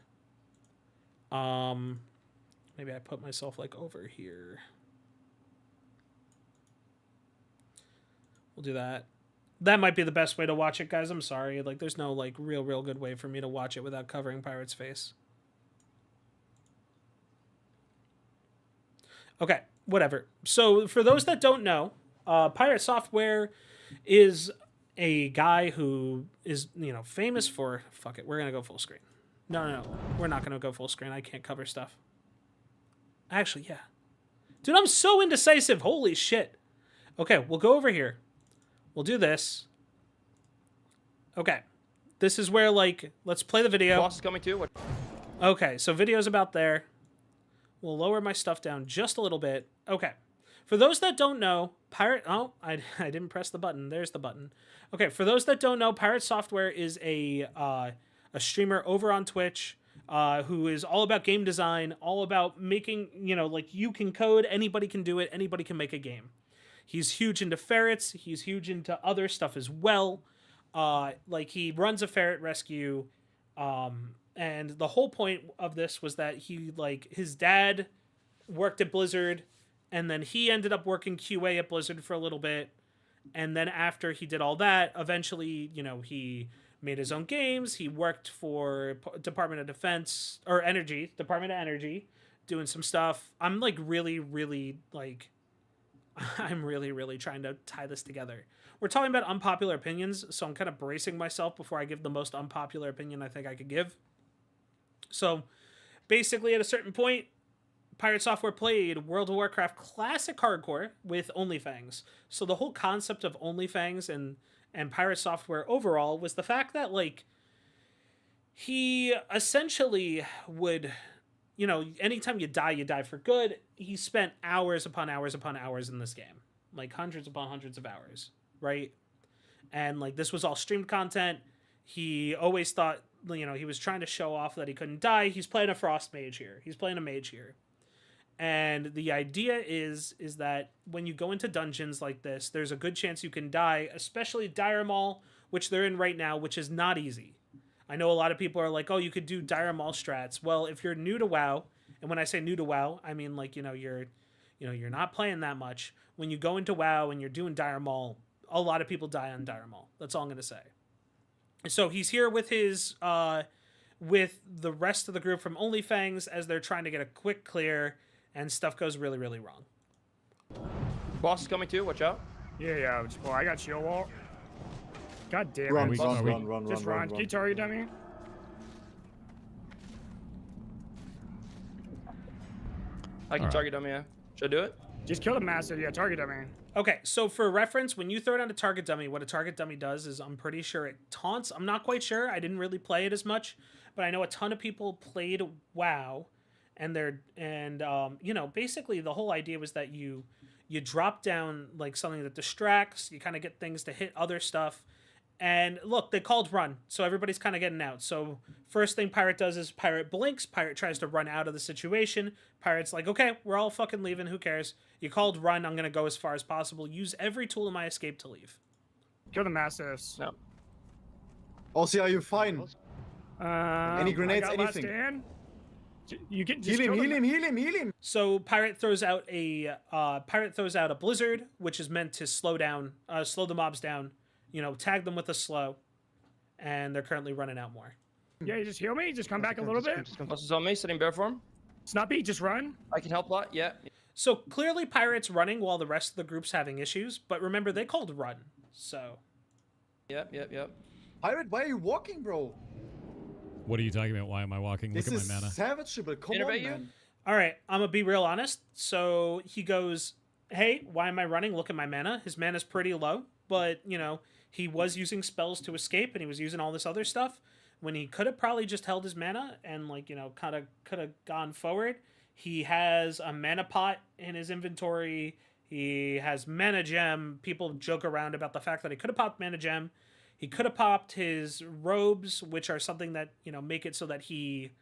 maybe I put myself like over here. We'll do that. That might be the best way to watch it, guys. I'm sorry. Like, there's no like real good way for me to watch it without covering Pirate's face. Okay, whatever. So for those that don't know, Pirate Software is a guy who is, you know, famous for... Fuck it, we're going to go full screen. No. We're not going to go full screen. I can't cover stuff. Actually, yeah. Dude, I'm so indecisive. Holy shit. Okay, we'll go over here. We'll do this. Okay. This is where, like, let's play the video. Boss is coming too. What? Okay, so video's about there. We'll lower my stuff down just a little bit. Okay. For those that don't know, I didn't press the button. There's the button. Okay, for those that don't know, Pirate Software is a streamer over on Twitch who is all about game design, all about making, you know, like you can code, anybody can do it, anybody can make a game. He's huge into ferrets. He's huge into other stuff as well. Like he runs a ferret rescue. And the whole point of this was that his dad worked at Blizzard, and then he ended up working QA at Blizzard for a little bit. And then after he did all that, eventually, you know, he made his own games. He worked for Department of Energy, doing some stuff. I'm like really trying to tie this together. We're talking about unpopular opinions, so I'm kind of bracing myself before I give the most unpopular opinion I think I could give. So basically at a certain point, Pirate Software played World of Warcraft Classic Hardcore with OnlyFangs. So the whole concept of OnlyFangs and Pirate Software overall was the fact that, like, he essentially would, you know, anytime you die for good. He spent hours upon hours upon hours in this game. Like, hundreds upon hundreds of hours, right? And, like, this was all streamed content. He always thought, you know, he was trying to show off that he couldn't die. He's playing a Frost Mage here. He's playing a Mage here. And the idea is that when you go into dungeons like this, there's a good chance you can die, especially Dire Maul, which they're in right now, which is not easy. I know a lot of people are like, oh, you could do Dire Maul strats. Well, if you're new to WoW, and when I say new to WoW, I mean like, you're not playing that much. When you go into WoW and you're doing Dire Maul, a lot of people die on Dire Maul. That's all I'm going to say. So he's here with his with the rest of the group from OnlyFangs as they're trying to get a quick clear, and stuff goes really, really wrong. Boss is coming too. Watch out. Yeah. Well, I got shield wall. God damn it. Run. Just run. Can you target dummy? I can target dummy. Yeah. Should I do it? Just kill the master. Yeah, target dummy. Okay, so for reference, when you throw down a target dummy, what a target dummy does is, I'm pretty sure it taunts. I'm not quite sure. I didn't really play it as much, but I know a ton of people played WoW, and you know, basically the whole idea was that you drop down like something that distracts. You kind of get things to hit other stuff. And look, they called run, so everybody's kind of getting out. So first thing Pirate does is Pirate blinks. Pirate tries to run out of the situation. Pirate's like, okay, we're all fucking leaving. Who cares? You called run. I'm going to go as far as possible. Use every tool in my escape to leave. Kill the mastiffs. No. Also, are you fine? Any grenades, anything? You can just heal him. So Pirate throws out a blizzard, which is meant to slow the mobs down, tag them with a slow, and they're currently running out more. Yeah, you just heal me. Just come back a little bit. Muscles on me, sitting bear form. Snuppy, just run. I can help a lot. Yeah. So clearly Pirate's running while the rest of the group's having issues, but remember they called run. So. Yep. Pirate, why are you walking, bro? What are you talking about? Why am I walking? Look at my mana. Savageable. Come on, man. All right, I'm gonna be real honest. So he goes, "Hey, why am I running? Look at my mana. His mana's pretty low, but he was using spells to escape, and he was using all this other stuff when he could have probably just held his mana and kind of could have gone forward. He has a mana pot in his inventory. He has mana gem. People joke around about the fact that he could have popped mana gem. He could have popped his robes, which are something that make it so that he,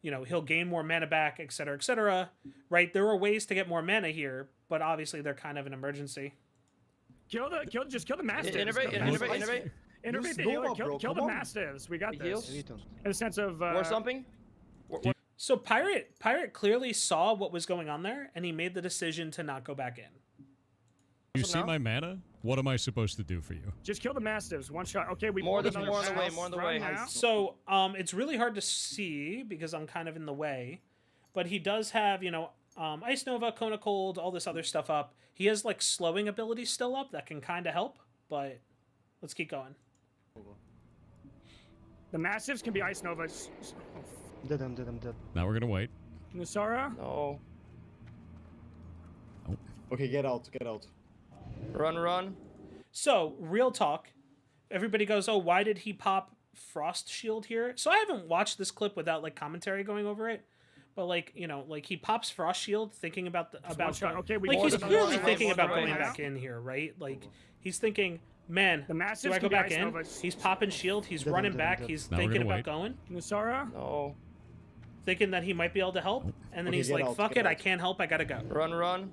he'll gain more mana back, etc., etc. Right? There are ways to get more mana here, but obviously they're kind of an emergency. Just kill the mastiffs. Innervate the healer. Kill the mastiffs. We got this. In a sense of war something. So Pirate clearly saw what was going on there, and he made the decision to not go back in. You see my mana? What am I supposed to do for you? Just kill the mastiffs. One shot. Okay, we more on the way. So it's really hard to see because I'm kind of in the way, but he does have Ice Nova, Kona Cold, all this other stuff up. He has slowing abilities still up that can kind of help, but let's keep going. The mastiffs can be Ice Novas. Dead. Now we're gonna wait. Nusara? No. Oh. Okay, get out. Run. So, real talk. Everybody goes, "Oh, why did he pop Frost Shield here?" So I haven't watched this clip without commentary going over it. But he pops Frost Shield thinking about okay, he's clearly thinking about going back in here, right? He's thinking, man, do I go back in? He's popping shield, he's running back, he's thinking about going. Nusara? No. Thinking that he might be able to help, and then he's like, fuck it, I can't help, I gotta go. Run.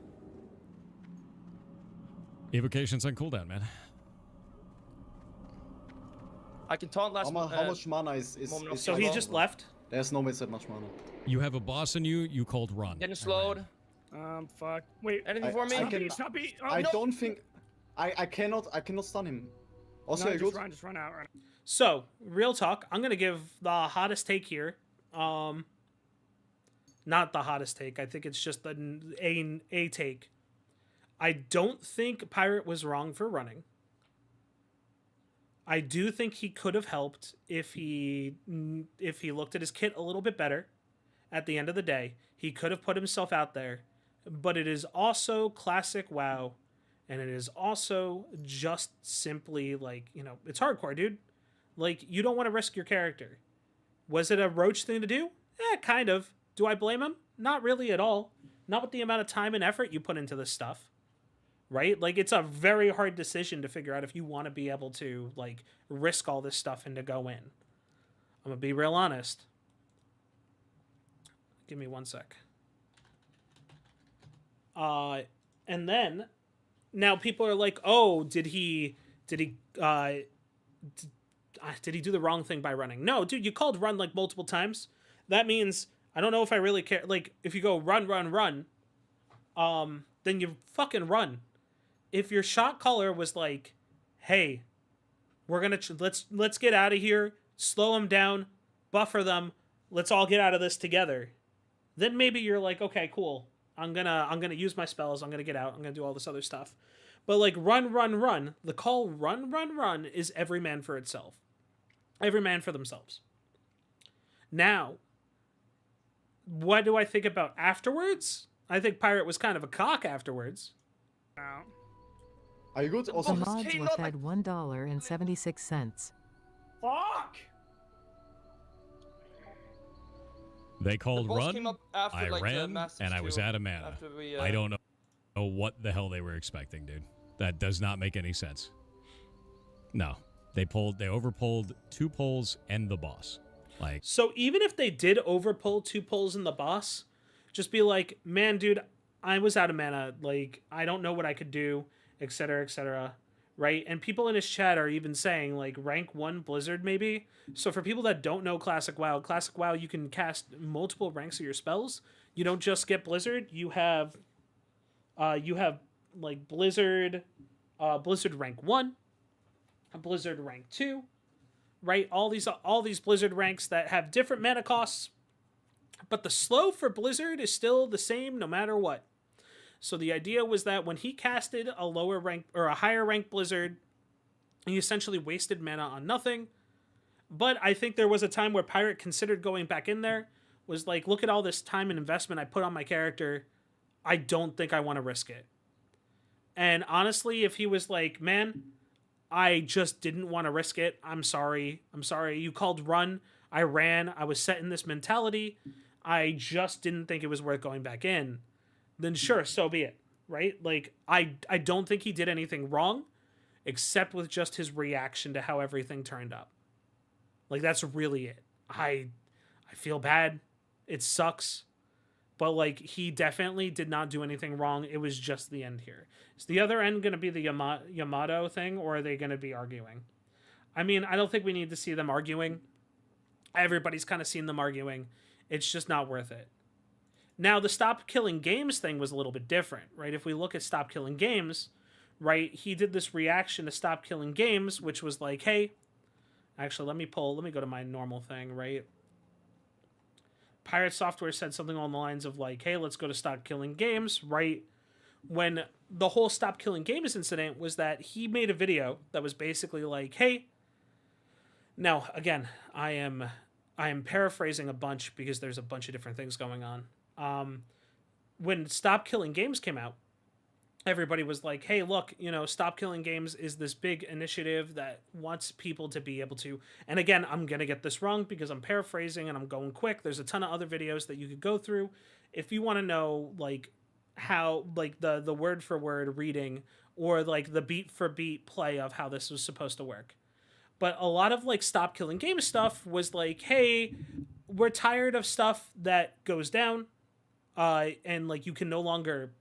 Evocation's on cooldown, man. I can taunt last. How much mana is so he just left? There's no that much mana. You have a boss in you. You called run. Getting slowed. Fuck. Wait. Anything for me? I don't think. I cannot stun him. Also, just run out. So, real talk. I'm gonna give the hottest take here. Not the hottest take. I think it's just a take. I don't think Pirate was wrong for running. I do think he could have helped if he looked at his kit a little bit better. At the end of the day, he could have put himself out there, but it is also classic WoW, and it is also just simply it's hardcore, dude. You don't want to risk your character. Was it a roach thing to do? Kind of. Do I blame him? Not really at all. Not with the amount of time and effort you put into this stuff. Right? It's a very hard decision to figure out if you want to be able to, risk all this stuff and to go in. I'm going to be real honest. Give me one sec. And then, now people are like, oh, did he do the wrong thing by running? No, dude, you called run, multiple times. That means, I don't know if I really care. If you go run, then you fucking run. If your shot caller was like, hey, we're gonna let's get out of here, slow them down, buffer them, let's all get out of this together, then maybe you're like, okay, cool, I'm gonna use my spells, I'm gonna get out, I'm gonna do all this other stuff. But run, the call run is every man for itself, every man for themselves. Now, what do I think about afterwards? I think Pirate was kind of a cock afterwards. Are you good? Also, the mods were fed $1.76. Fuck! They called run, I ran, and I was out of mana. I don't know what the hell they were expecting, dude. That does not make any sense. No. They overpulled 2 pulls and the boss. So even if they did overpull 2 pulls in the boss, just be like, man, dude, I was out of mana. I don't know what I could do, etc., etc. right? And people in his chat are even saying like rank 1 Blizzard maybe. So for people that don't know Classic WoW, you can cast multiple ranks of your spells. You don't just get Blizzard. You have like Blizzard rank 1, Blizzard rank 2, right? All these Blizzard ranks that have different mana costs, but the slow for Blizzard is still the same no matter what. So the idea was that when he casted a lower rank or a higher rank Blizzard, he essentially wasted mana on nothing. But I think there was a time where Pirate considered going back in there, was like, look at all this time and investment I put on my character. I don't think I want to risk it. And honestly, if he was like, man, I just didn't want to risk it. I'm sorry. You called run. I ran. I was set in this mentality. I just didn't think it was worth going back in. Then sure, so be it, right? Like, I don't think he did anything wrong, except with just his reaction to how everything turned up. Like, that's really it. I feel bad. It sucks. But, like, he definitely did not do anything wrong. It was just the end here. Is the other end going to be the Yamato thing, or are they going to be arguing? I mean, I don't think we need to see them arguing. Everybody's kind of seen them arguing. It's just not worth it. Now, the Stop Killing Games thing was a little bit different, right? If we look at Stop Killing Games, right, he did this reaction to Stop Killing Games, which was like, hey, actually, let me go to my normal thing, right? Pirate Software said something along the lines of like, hey, let's go to Stop Killing Games, right? When the whole Stop Killing Games incident was that he made a video that was basically like, hey, now, again, I am paraphrasing a bunch because there's a bunch of different things going on. When Stop Killing Games came out, everybody was like, hey, look, Stop Killing Games is this big initiative that wants people to be able to, and again, I'm going to get this wrong because I'm paraphrasing and I'm going quick. There's a ton of other videos that you could go through if you want to know, like, how, like, the word for word reading or, like, the beat for beat play of how this was supposed to work. But a lot of, like, Stop Killing Games stuff was like, hey, we're tired of stuff that goes down, and, like, you can no longer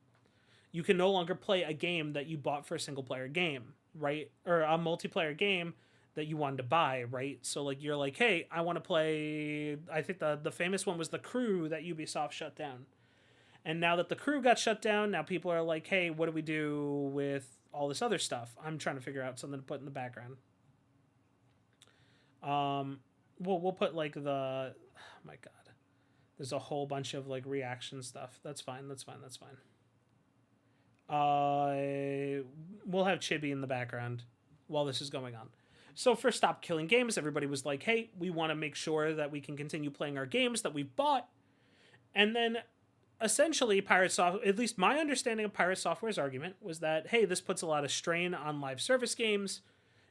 play a game that you bought for a single player game, right? Or a multiplayer game that you wanted to buy, right? So, like, you're like, hey, I want to play, I think the famous one was The Crew that Ubisoft shut down. And now that The Crew got shut down, now people are like, hey, what do we do with all this other stuff? I'm trying to figure out something to put in the background. We'll put, like, oh my God. There's a whole bunch of, like, reaction stuff. That's fine. We'll have Chibi in the background while this is going on. So for Stop Killing Games, everybody was like, hey, we want to make sure that we can continue playing our games that we've bought. And then essentially Pirate Software, at least my understanding of Pirate Software's argument was that, hey, this puts a lot of strain on live service games.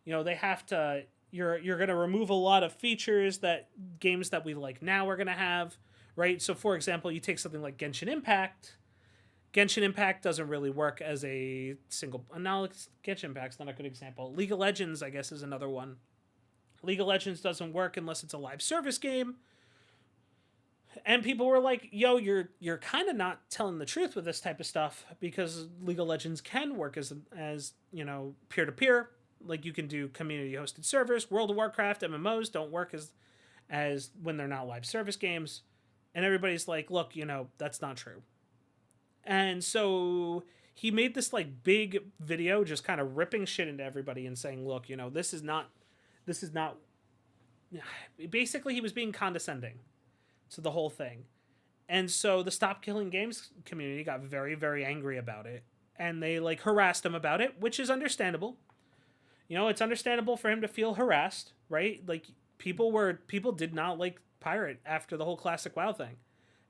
They have to, you're going to remove a lot of features that games that we like now are going to have, right? So for example, you take something like Genshin Impact. Genshin Impact doesn't really work as a single... Now, Genshin Impact's not a good example. League of Legends, I guess, is another one. League of Legends doesn't work unless it's a live service game. And people were like, yo, you're kind of not telling the truth with this type of stuff because League of Legends can work as peer-to-peer. Like, you can do community-hosted servers. World of Warcraft, MMOs don't work as when they're not live service games. And everybody's like, look, that's not true. And so he made this, like, big video just kind of ripping shit into everybody and saying, look, this is not, basically he was being condescending to the whole thing. And so the Stop Killing Games community got very, very angry about it. And they, like, harassed him about it, which is understandable. It's understandable for him to feel harassed, right? Like, people did not like Pirate after the whole Classic WoW thing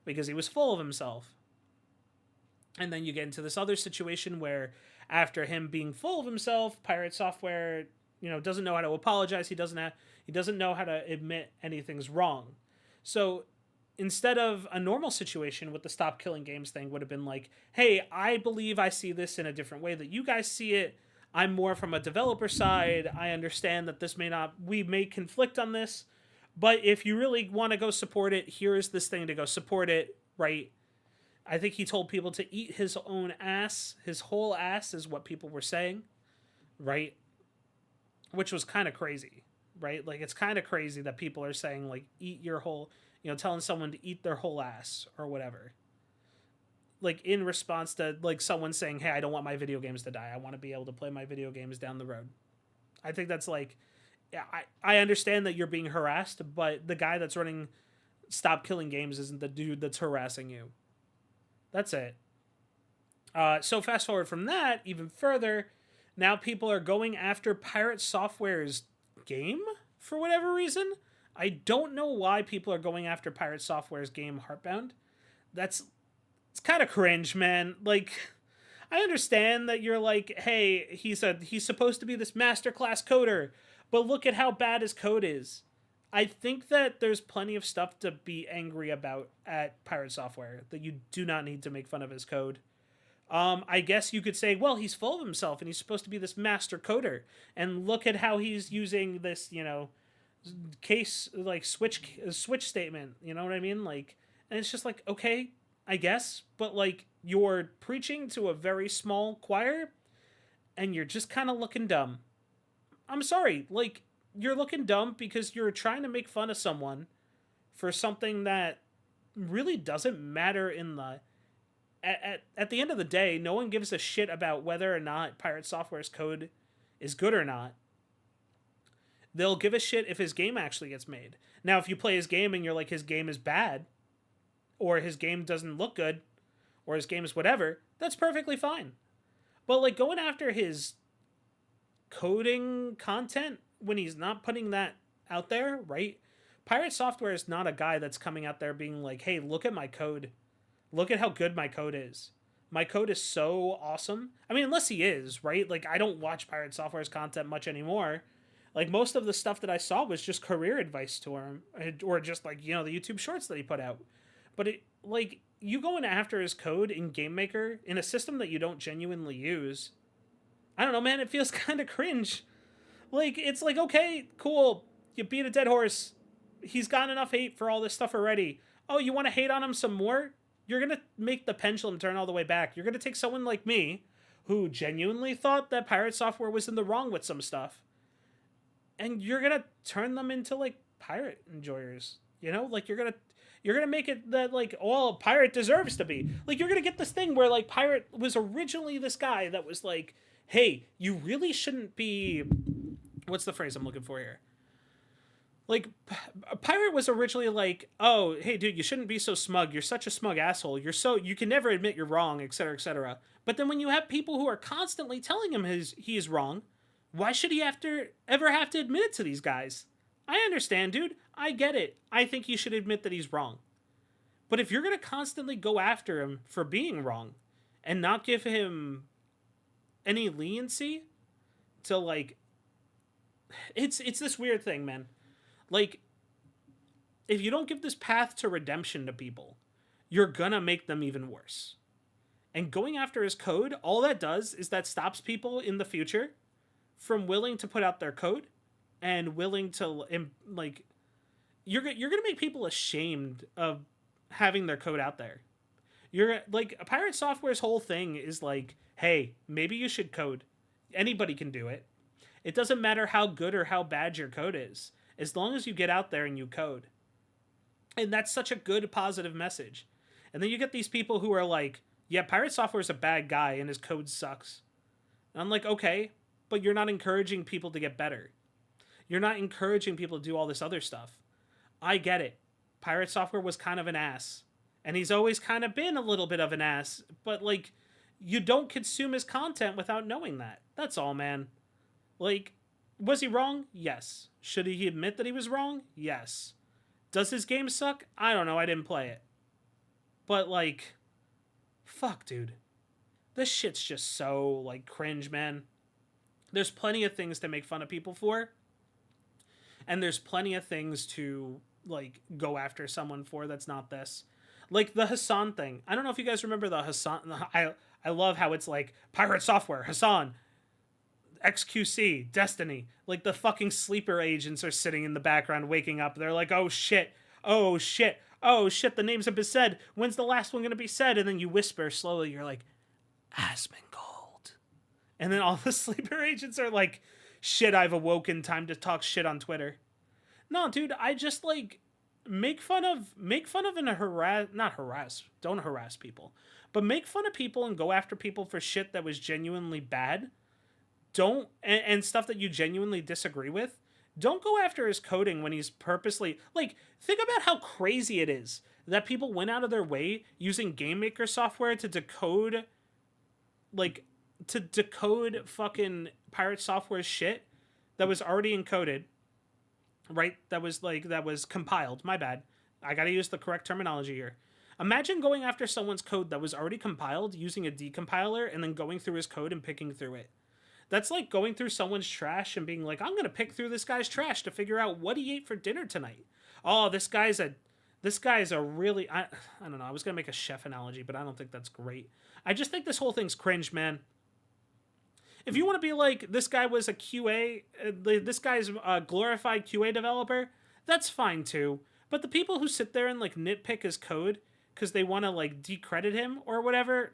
because he was full of himself. And then you get into this other situation where after him being full of himself, Pirate Software, doesn't know how to apologize. He doesn't know how to admit anything's wrong. So instead of a normal situation with the Stop Killing Games thing would have been like, hey, I believe I see this in a different way that you guys see it. I'm more from a developer side. I understand that we may conflict on this, but if you really want to go support it, here is this thing to go support it, right? I think he told people to eat his own ass. His whole ass is what people were saying. right? Which was kind of crazy, right? Like, it's kind of crazy that people are saying, like, eat your whole, telling someone to eat their whole ass or whatever. Like, in response to, like, someone saying, hey, I don't want my video games to die. I want to be able to play my video games down the road. I think that's, like, yeah, I understand that you're being harassed, but the guy that's running Stop Killing Games isn't the dude that's harassing you. That's it. So fast forward from that, even further, now people are going after Pirate Software's game for whatever reason. I don't know why people are going after Pirate Software's game Heartbound. It's kind of cringe, man. Like, I understand that you're like, hey, he's supposed to be this masterclass coder, but look at how bad his code is. I think that there's plenty of stuff to be angry about at Pirate Software, that you do not need to make fun of his code. I guess you could say, well, he's full of himself and he's supposed to be this master coder, and look at how he's using this, case, like, switch statement, you know what I mean? Like, and it's just like, okay, I guess, but, like, you're preaching to a very small choir and you're just kind of looking dumb. I'm sorry, like, you're looking dumb because you're trying to make fun of someone for something that really doesn't matter in the... At the end of the day, no one gives a shit about whether or not Pirate Software's code is good or not. They'll give a shit if his game actually gets made. Now, if you play his game and you're like, his game is bad, or his game doesn't look good, or his game is whatever, that's perfectly fine. But, like, going after his coding content when he's not putting that out there, right? Pirate Software is not a guy that's coming out there being like, hey, look at my code. Look at how good my code is. My code is so awesome. I mean, unless he is, right? Like, I don't watch Pirate Software's content much anymore. Like, most of the stuff that I saw was just career advice to him, or just, like, the YouTube shorts that he put out. But it, like, you going after his code in GameMaker in a system that you don't genuinely use, I don't know, man, it feels kind of cringe. Like, it's like, okay, cool, you beat a dead horse. He's got enough hate for all this stuff already. Oh, you want to hate on him some more? You're going to make the pendulum turn all the way back. You're going to take someone like me, who genuinely thought that Pirate Software was in the wrong with some stuff, and you're going to turn them into, like, pirate enjoyers. Like, you're going to make it that, like, all Pirate deserves to be. Like, you're going to get this thing where, like, Pirate was originally this guy that was like, hey, you really shouldn't be... What's the phrase I'm looking for here? Like, Pirate was originally like, oh, hey, dude, you shouldn't be so smug. You're such a smug asshole. You can never admit you're wrong, etc., etc. But then when you have people who are constantly telling him he is wrong, why should he ever have to admit it to these guys? I understand, dude. I get it. I think he should admit that he's wrong. But if you're going to constantly go after him for being wrong and not give him any leniency to, like... It's this weird thing, man. Like, if you don't give this path to redemption to people, you're gonna make them even worse. And going after his code, all that does is that stops people in the future from willing to put out their code and willing to, like, you're gonna make people ashamed of having their code out there. You're, like, Pirate Software's whole thing is like, hey, maybe you should code. Anybody can do it. It doesn't matter how good or how bad your code is, as long as you get out there and you code. And that's such a good, positive message. And then you get these people who are like, yeah, Pirate Software is a bad guy and his code sucks. And I'm like, okay, but you're not encouraging people to get better. You're not encouraging people to do all this other stuff. I get it. Pirate Software was kind of an ass. And he's always kind of been a little bit of an ass. But, like, you don't consume his content without knowing that. That's all, man. Like, was he wrong? Yes. Should he admit that he was wrong? Yes. Does his game suck? I don't know. I didn't play it. But, like, fuck, dude. This shit's just so, like, cringe, man. There's plenty of things to make fun of people for. And there's plenty of things to, like, go after someone for that's not this. Like, the Hassan thing. I don't know if you guys remember the Hassan... I love how it's like, Pirate Software, Hassan... XQC, Destiny, like the fucking sleeper agents are sitting in the background waking up. They're like, oh shit, oh shit, oh shit, the names have been said. When's the last one going to be said? And then you whisper slowly, you're like, Asmongold. And then all the sleeper agents are like, shit, I've awoken, time to talk shit on Twitter. No, dude, I just like make fun of and don't harass people, but make fun of people and go after people for shit that was genuinely bad. Don't, and stuff that you genuinely disagree with. Don't go after his coding when he's purposely, like, think about how crazy it is that people went out of their way using game maker software to decode fucking Pirate Software's shit that was already encoded, right? That was compiled. My bad. I gotta use the correct terminology here. Imagine going after someone's code that was already compiled using a decompiler and then going through his code and picking through it. That's like going through someone's trash and being like, I'm gonna pick through this guy's trash to figure out what he ate for dinner tonight. Oh, this guy's a really, I don't know, I was gonna make a chef analogy, but I don't think that's great. I just think this whole thing's cringe, man. If you want to be like, this guy was a QA, this guy's a glorified QA developer, that's fine too. But the people who sit there and like nitpick his code because they want to like decredit him or whatever,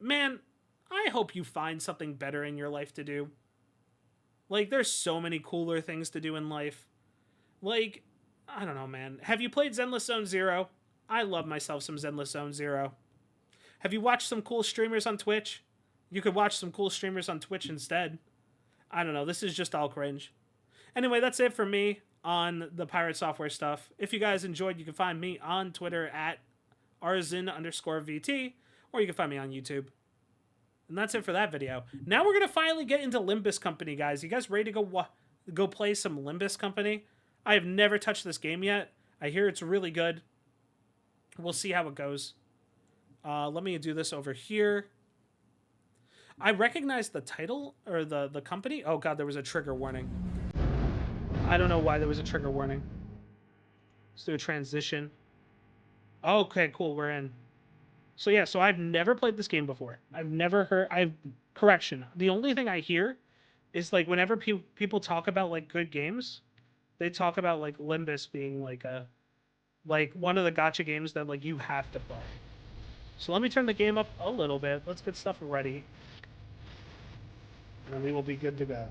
man, I hope you find something better in your life to do. Like, there's so many cooler things to do in life. Like, I don't know, man. Have you played Zenless Zone Zero? I love myself some Zenless Zone Zero. Have you watched some cool streamers on Twitch? You could watch some cool streamers on Twitch instead. I don't know. This is just all cringe. Anyway, that's it for me on the Pirate Software stuff. If you guys enjoyed, you can find me on Twitter at Arzin_VT, or you can find me on YouTube. And that's it for that video. Now we're going to finally get into Limbus Company, guys. You guys ready to go play some Limbus Company? I have never touched this game yet. I hear it's really good. We'll see how it goes. Let me do this over here. I recognize the title, or the company. Oh god, there was a trigger warning. I don't know why there was a trigger warning. Let's do a transition. Okay, cool, we're in. So yeah, so I've never played this game before. I've never heard, correction. The only thing I hear is like whenever people talk about like good games, they talk about like Limbus being like one of the gacha games that like you have to play. So let me turn the game up a little bit. Let's get stuff ready. And we will be good to go.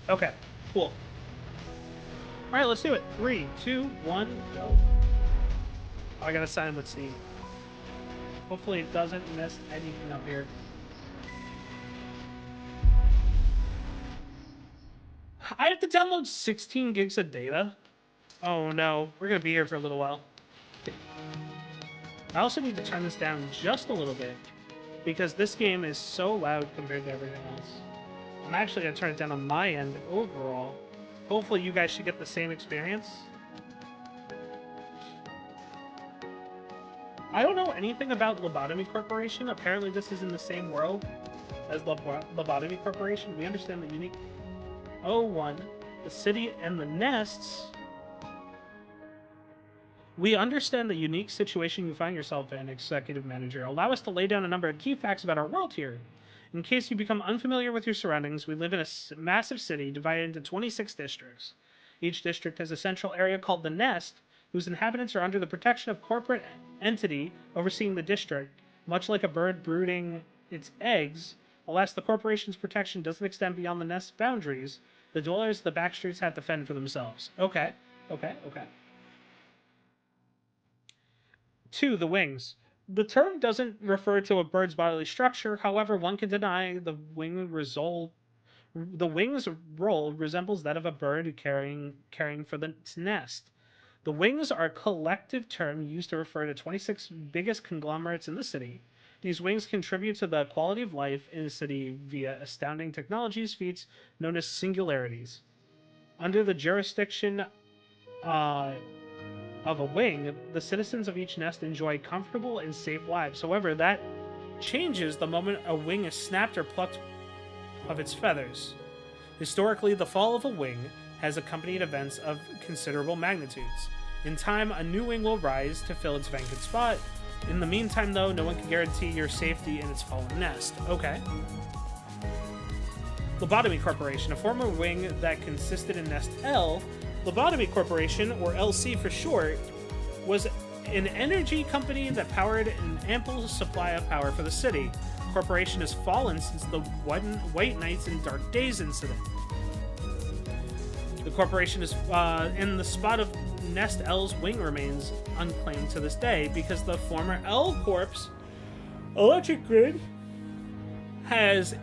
Okay, cool. All right, let's do it. 3, 2, 1, go. Oh, I gotta sign with Steam. Hopefully it doesn't miss anything up here. I have to download 16 gigs of data? Oh no, we're gonna be here for a little while. I also need to turn this down just a little bit because this game is so loud compared to everything else. I'm actually gonna turn it down on my end overall. Hopefully you guys should get the same experience. I don't know anything about Lobotomy Corporation. Apparently this is in the same world as Lobotomy Corporation. We understand the unique 01, the city and the nests. We understand the unique situation you find yourself in, Executive Manager. Allow us to lay down a number of key facts about our world here. In case you become unfamiliar with your surroundings, we live in a massive city divided into 26 districts. Each district has a central area called the Nest, whose inhabitants are under the protection of corporate entity overseeing the district. Much like a bird brooding its eggs, alas, the corporation's protection doesn't extend beyond the nest's boundaries. The dwellers of the back streets have to fend for themselves. Okay. 2. The wings. The term doesn't refer to a bird's bodily structure, however, one can deny the wing's role resembles that of a bird caring for its nest. The wings are a collective term used to refer to 26 biggest conglomerates in the city. These wings contribute to the quality of life in the city via astounding technologies feats known as singularities. Under the jurisdiction of a wing, the citizens of each nest enjoy comfortable and safe lives. However, that changes the moment a wing is snapped or plucked of its feathers. Historically, the fall of a wing has accompanied events of considerable magnitudes. In time, a new wing will rise to fill its vacant spot. In the meantime, though, no one can guarantee your safety in its fallen nest. Okay. Lobotomy Corporation, a former wing that consisted in Nest L. Lobotomy Corporation, or LC for short, was an energy company that powered an ample supply of power for the city. The corporation has fallen since the White Nights and Dark Days incident. The corporation is in the spot of Nest L's wing remains unclaimed to this day because the former L Corp's electric grid has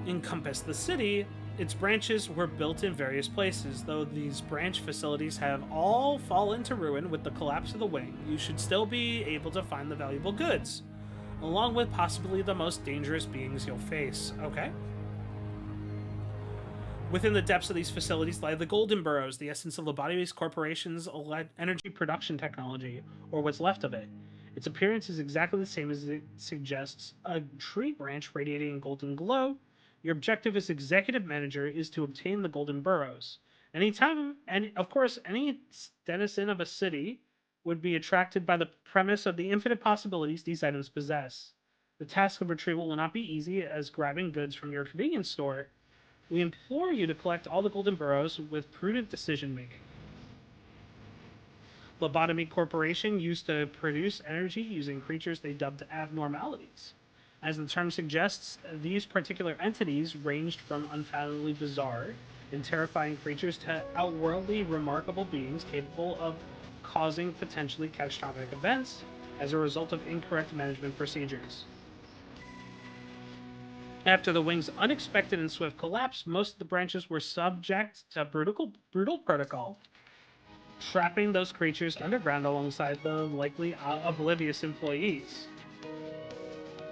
encompassed the city. Its branches were built in various places. Though these branch facilities have all fallen to ruin with the collapse of the wing, you should still be able to find the valuable goods, along with possibly the most dangerous beings you'll face. Okay. Within the depths of these facilities lie the Golden Burrows, the essence of Lobotomy Corporation's energy production technology, or what's left of it. Its appearance is exactly the same as it suggests, a tree branch radiating a golden glow. Your objective as executive manager is to obtain the Golden Burrows. Anytime, and of course, any denizen of a city would be attracted by the premise of the infinite possibilities these items possess. The task of retrieval will not be easy as grabbing goods from your convenience store. We implore you to collect all the Golden Burrows with prudent decision-making. Lobotomy Corporation used to produce energy using creatures they dubbed abnormalities. As the term suggests, these particular entities ranged from unfathomably bizarre and terrifying creatures to outworldly remarkable beings capable of causing potentially catastrophic events as a result of incorrect management procedures. After the wing's unexpected and swift collapse, most of the branches were subject to brutal protocol, trapping those creatures underground alongside the likely oblivious employees.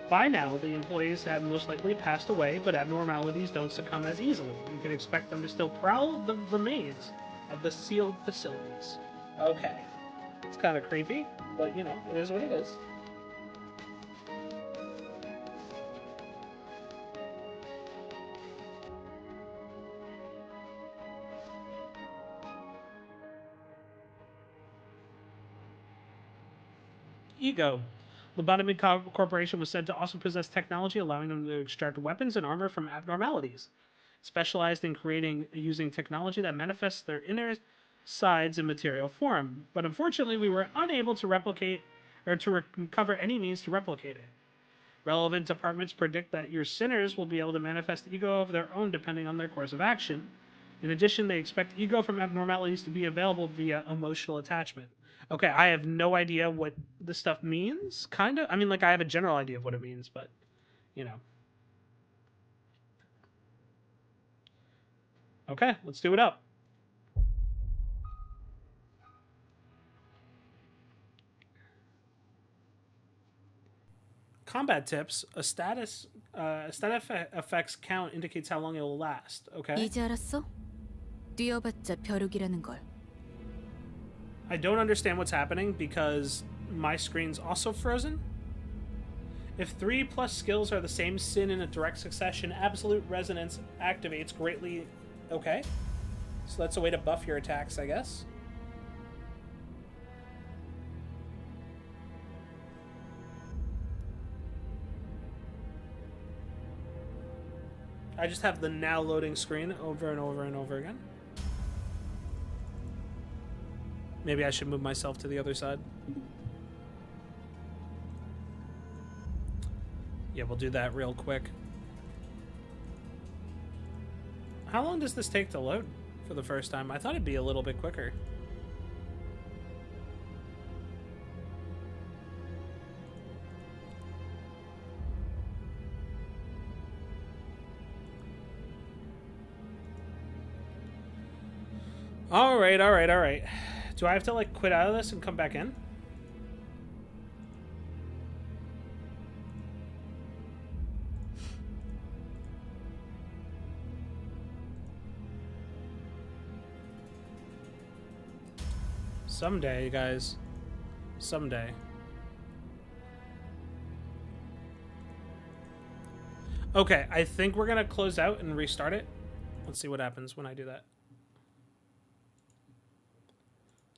By now, the employees have most likely passed away, but abnormalities don't succumb as easily. You can expect them to still prowl the remains of the sealed facilities. Okay. It's kind of creepy, but you know, it is what it is. Ego. Lobotomy Corporation was said to also possess technology allowing them to extract weapons and armor from abnormalities. Specialized in using technology that manifests their inner sides in material form. But unfortunately, we were unable to replicate or to recover any means to replicate it. Relevant departments predict that your sinners will be able to manifest ego of their own depending on their course of action. In addition, they expect ego from abnormalities to be available via emotional attachment. Okay, I have no idea what this stuff means, kind of. I mean, like, I have a general idea of what it means, but, you know. Okay, let's do it up. Combat tips. A status effects count indicates how long it will last. Okay. 이제 알았어? 뛰어봤자 벼룩이라는 걸. I don't understand what's happening because my screen's also frozen. If 3+ skills are the same sin in a direct succession, Absolute Resonance activates greatly. Okay. So that's a way to buff your attacks, I guess. I just have the now loading screen over and over and over again. Maybe I should move myself to the other side. Yeah, we'll do that real quick. How long does this take to load for the first time? I thought it'd be a little bit quicker. All right. Do I have to, like, quit out of this and come back in? Someday, guys. Someday. Okay, I think we're gonna close out and restart it. Let's see what happens when I do that.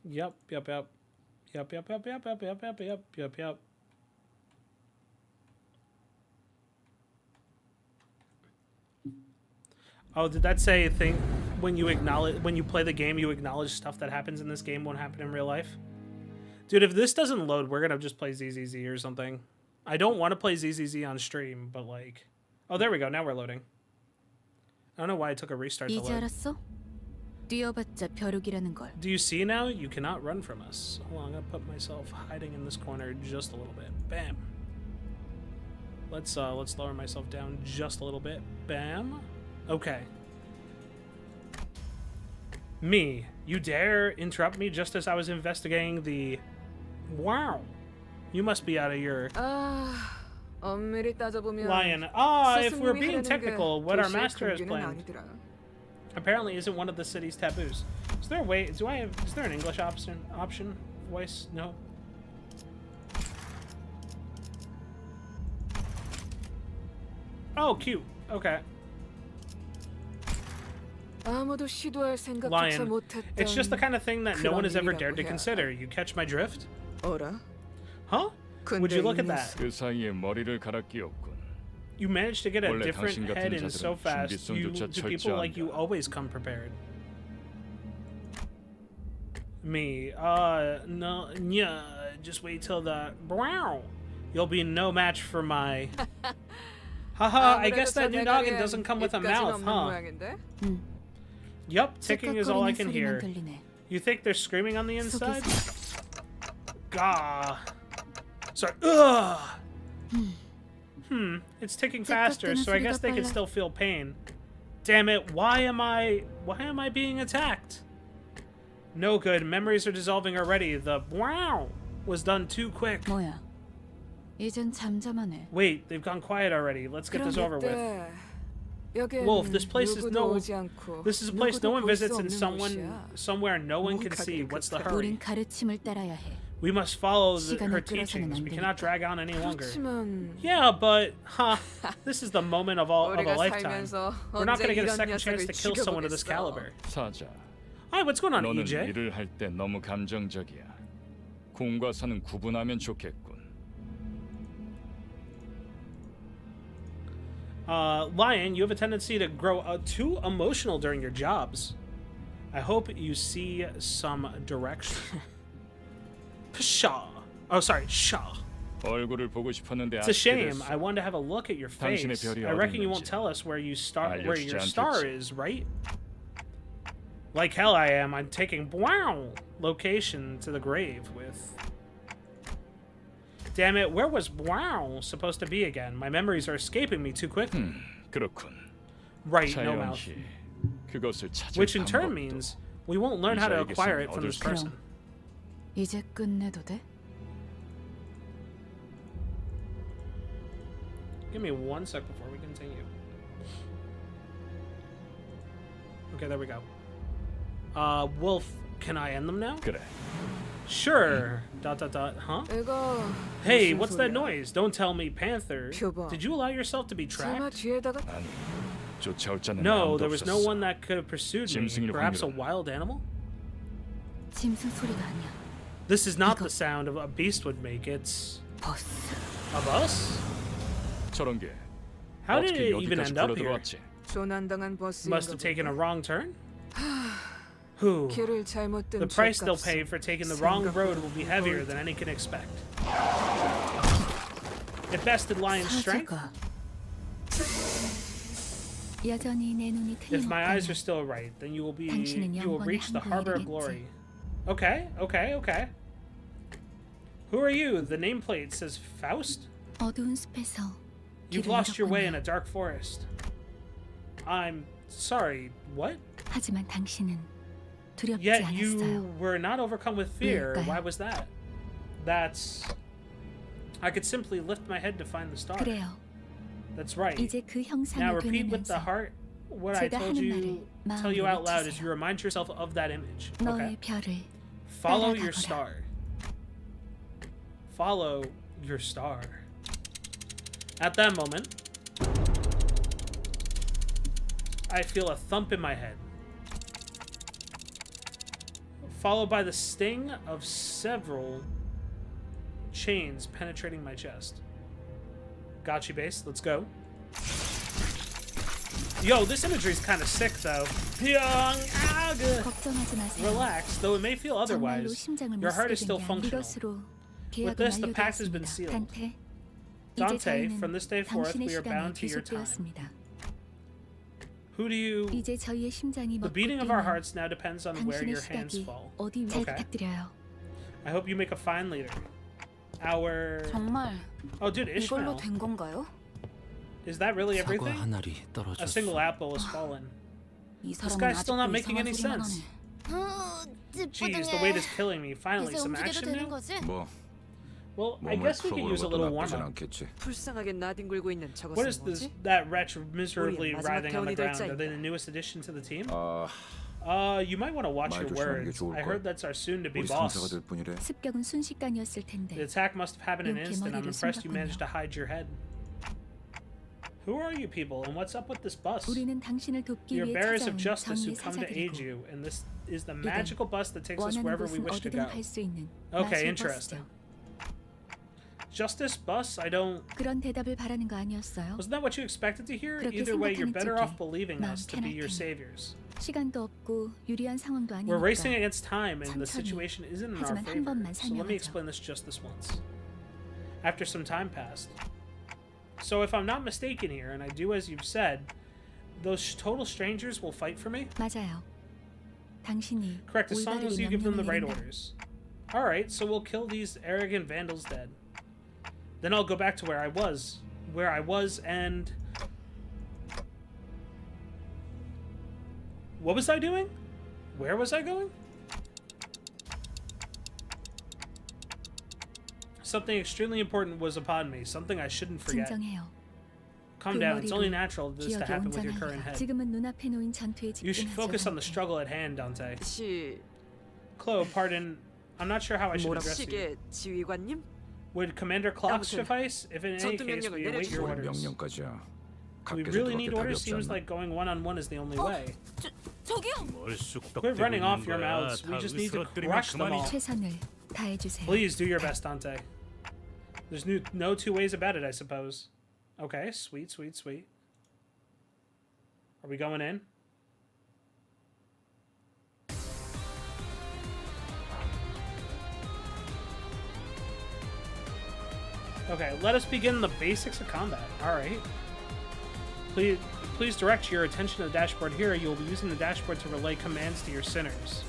Yep. Oh, did that say a thing when you play the game, you acknowledge stuff that happens in this game won't happen in real life? Dude, if this doesn't load, we're gonna just play ZZZ or something. I don't want to play ZZZ on stream, but like... Oh, there we go. Now we're loading. I don't know why I took a restart to 이제 load. 알았어? 뛰어봤자 벼룩이라는 걸. Do you see now? You cannot run from us. Hold on, I'm gonna put myself hiding in this corner just a little bit. Bam. Let's lower myself down just a little bit. Bam. Okay. Me, you dare interrupt me just as I was investigating the... Wow. You must be out of your... 엄밀히 따져보면 Lion. If we're being technical, what our master has planned apparently isn't one of the city's taboos. Is there a way? Is there an English option? Voice? No. Oh, cute. Okay. 아무도 시도할 생각조차 Lion. 못했던 It's just the kind of thing that no one has ever dared to 해야 consider. You catch my drift? 어라? Huh? Would you look at that? 그 사이에 머리를 갈아 끼웠군. You managed to get a 원래 different 당신 같은 head in so 자들은 fast. 준비성조차 To people like you always come prepared. Me, no, yeah, just wait till the brow. You'll be no match for my... Haha, I guess that new noggin doesn't come with a mouth, huh? Yup, ticking is all I can hear. You think they're screaming on the inside? Gah. Sorry. Ugh. It's ticking faster, so I guess they can still feel pain. Damn it, why am I being attacked? No good, memories are dissolving already. The wow was done too quick. 뭐야? 이젠 잠잠하네. Wait, they've gone quiet already. Let's get this over with. 여긴 Wolf, this place is 누구도 오지 않고 this is a place no 누구도 one 볼 visits 수 and 없는 곳이야. somewhere no one can see. What's the hurry? 우린 가르침을 따라야 해. We must follow her 시간을 끌어서는 teachings. 안 We cannot 되니까. drag on any longer. 그렇지만 Yeah, but this is the moment of a 우리가 lifetime. 살면서 We're not 언제 gonna get a 이런 second chance to kill 녀석을 someone of this 죽여보겠어. caliber. 사자. Hi, what's going on, 너는 EJ? 일을 할 때 너무 감정적이야. 공과 사는 구분하면 좋겠군. Lion, you have a tendency to grow too emotional during your jobs. I hope you see some direction. Pshaw. Oh, sorry, Shaw. 얼굴을 보고 싶었는데 It's a shame. 됐어. I wanted to have a look at your face. 당신의 별이 I reckon you 어디 won't 있는지 tell us where your star 알려주지 is, right? Like hell I am. I'm taking wow location to the grave with. Damn it, where was wow supposed to be again? My memories are escaping me too quickly. 그렇군. Right, no mouth. 자연히 그것을 찾을 Which in turn 방법도 means we won't learn how to acquire it from this 얻을 수 person. 이제 끝내도 돼? Give me 1 sec before we continue. Okay, there we go. Wolf, can I end them now? 그래. Sure. ... Huh? 이거 Hey, 무슨 what's that 소리야? noise? Don't tell me, Panther. 표범. Did you allow yourself to be 설마 tracked? 뒤에다가 아니, 쫓아올 자는 No, 아무도 there was no 없었어. one that could have pursued me. 짐승일 Perhaps a 확률은. wild animal? 짐승 소리가 아니야. This is not the sound of a beast would make. It's 버스. a bus? 저런 게 How did 어떻게 it even 여기까지 end up here? 불러들어왔지? 조난당한 버스인가 Must have taken a 보다. wrong turn? Who? 길을 잘못 든 The price they'll 죄값은 pay for taking the wrong 생각보다 road will be heavier than any can expect. It bested Lion's strength. 사자가 여전히 내 눈이 If my eyes 틀림없다면 are still right, then you will 당신은 reach the 영광의 harbor of 항구에 glory. Okay. Who are you? The nameplate says Faust? 어두운 숲에서 You've 길을 lost your way in 잃었군요. a dark forest. I'm sorry, what? 하지만 당신은 두렵지 Yet 않았어요. you were not overcome with fear. 왜일까요? Why was that? That's... I could simply lift my head to find the star. 그래요. That's right. 이제 그 형상을 Now repeat with the 그리면서 heart what I 제가 told 하는 you, 말을 tell you out loud 마음으로 as you remind yourself of that image. 너의 Okay. 별을 Follow your 따라가거라. star. Follow your star. At that moment, I feel a thump in my head, followed by the sting of several chains penetrating my chest. Gotcha base, let's go. Yo, this imagery is kind of sick, though. 걱정하지 마세요. Relax, though it may feel 정말로 otherwise. 심장을 못 Your heart 쓰게 is still 된 게 functional. 이것으로 With 계약은 this, the pact has been 완료되었습니다. sealed. 단테, 이제 Dante, 저희는 from this day forth, 당신의 we are bound 시간이 to your time. 계속되었습니다. Who do you... 이제 저희의 심장이 The 먹고 beating of our 뛰는 hearts now depends on where 당신의 your hands 시각이 fall. 어디 잘 Okay. 부탁드려요. I hope you make a fine leader. Our... 정말 Oh, dude, 이걸로 Ishmael. 된 건가요? Is that really everything? 하나리 A single apple has fallen. 이 This 사람은 guy's still not 아직도 making any 이상한 소리만 sense. 하네. Jeez, the weight is killing me. Finally, 이제 some 움직여도 action 되는 new? 거지? 뭐 Well, I 몸을 guess we could use a 풀어보는 little 것도 나쁘진 warm-up. 않겠지. 불쌍하게 나뒹굴고 있는 저것은 What is this? 뭐지? That wretch miserably 우리의 마지막 writhing on the 태원이 될 ground? Are they 자이다. the newest addition to the team? 아, You might want to watch 말 your 조심하는 게 words. 좋을 I 걸. heard that's our soon-to-be 우리 상사가 boss. 될 뿐이래. 습격은 순식간이었을 텐데 The attack must have happened in an 이렇게 instant. I'm 머리를 impressed you 숨겼군요. managed to hide your head. Who are you people, and what's up with this bus? 우리는 당신을 돕기 You're 위해 bearers of 찾아온 justice who 정의의 come to aid 사자들이고 you, and this is the 이건 magical bus that takes us 원하는 wherever we 곳은 wish to 어디든 go. 갈 수 있는 Okay, 마술 interesting. 버스죠. Justice bus? I don't... 그런 대답을 바라는 거 아니었어요? Wasn't that what you expected to hear? 그렇게 Either way, you're 생각하는 better 쪽이 off believing 마음 us to be 편할 your 테니. saviors. 시간도 없고 유리한 상황도 We're racing 아니니까 against time, and the 천천히, situation isn't in our 하지만 한 favor. 번만 So let me 설명하죠. explain this just this once. After some time passed. So if I'm not mistaken here, and I do as you've said, those total strangers will fight for me? 맞아요. 당신이 Correct, as long 올바르게 as you give them the right 명령을 내린다. orders. Alright, so we'll kill these arrogant vandals dead. Then I'll go back to where I was. And... What was I doing? Where was I going? Something extremely important was upon me. Something I shouldn't forget. 진정해요. Calm 그 down. It's only 머리로 natural this to 기억이 happen with your current 온전하리라. head. 지금은 눈앞에 놓인 전투에 You should focus on the 집중하죠. struggle at hand, Dante. 시 Chloe, pardon. I'm not sure how I should 뭐라고? address you. 시계 지휘관님? Would Commander Clocks 아무튼 suffice? If in any 전투 case, 명령을 we await your 내려주세요. orders. 명령까지야. We 각계에서 really 그렇게 need 답이 orders. 없지 Seems 않나? like going one-on-one is the only way. 쑥 Quit running off your mouths. We just need to crush them all. 최선을 다해주세요. Please do your best, Dante. There's no two ways about it, I suppose. Okay, sweet. Are we going in? Okay, let us begin the basics of combat. Alright. Please direct your attention to the dashboard here. You will be using the dashboard to relay commands to your sinners.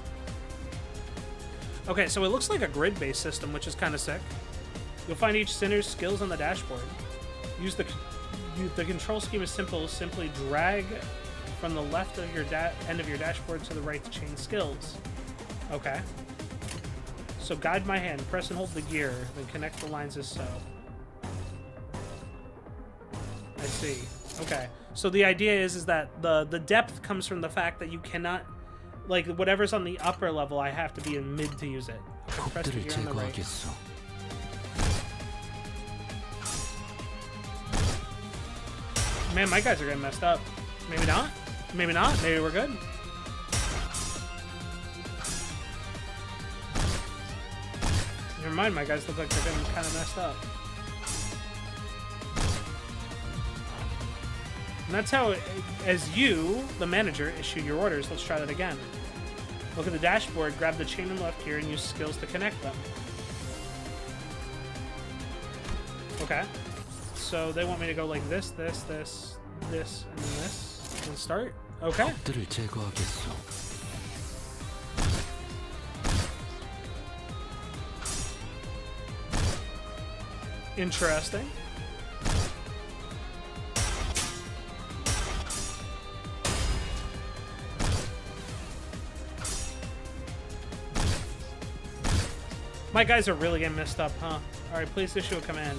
Okay, so it looks like a grid-based system, which is kind of sick. You'll find each sinner's skills on the dashboard. The control scheme is simple. Simply drag from the left of your end of your dashboard to the right to change skills. Okay. So guide my hand, press and hold the gear, then connect the lines as so. I see. Okay. So the idea is that the depth comes from the fact that you cannot, like, whatever's on the upper level, I have to be in mid to use it. Okay, press the gear on the right. Man, my guys are getting messed up. Maybe not. Maybe not. Maybe we're good. Never mind, my guys look like they're getting kind of messed up. And that's how, as you, the manager, issue your orders. Let's try that again. Look at the dashboard, grab the chain and left gear, and use skills to connect them. Okay. So they want me to go like this, and this, and start? Okay. Interesting. My guys are really getting messed up, huh? Alright, please issue a command.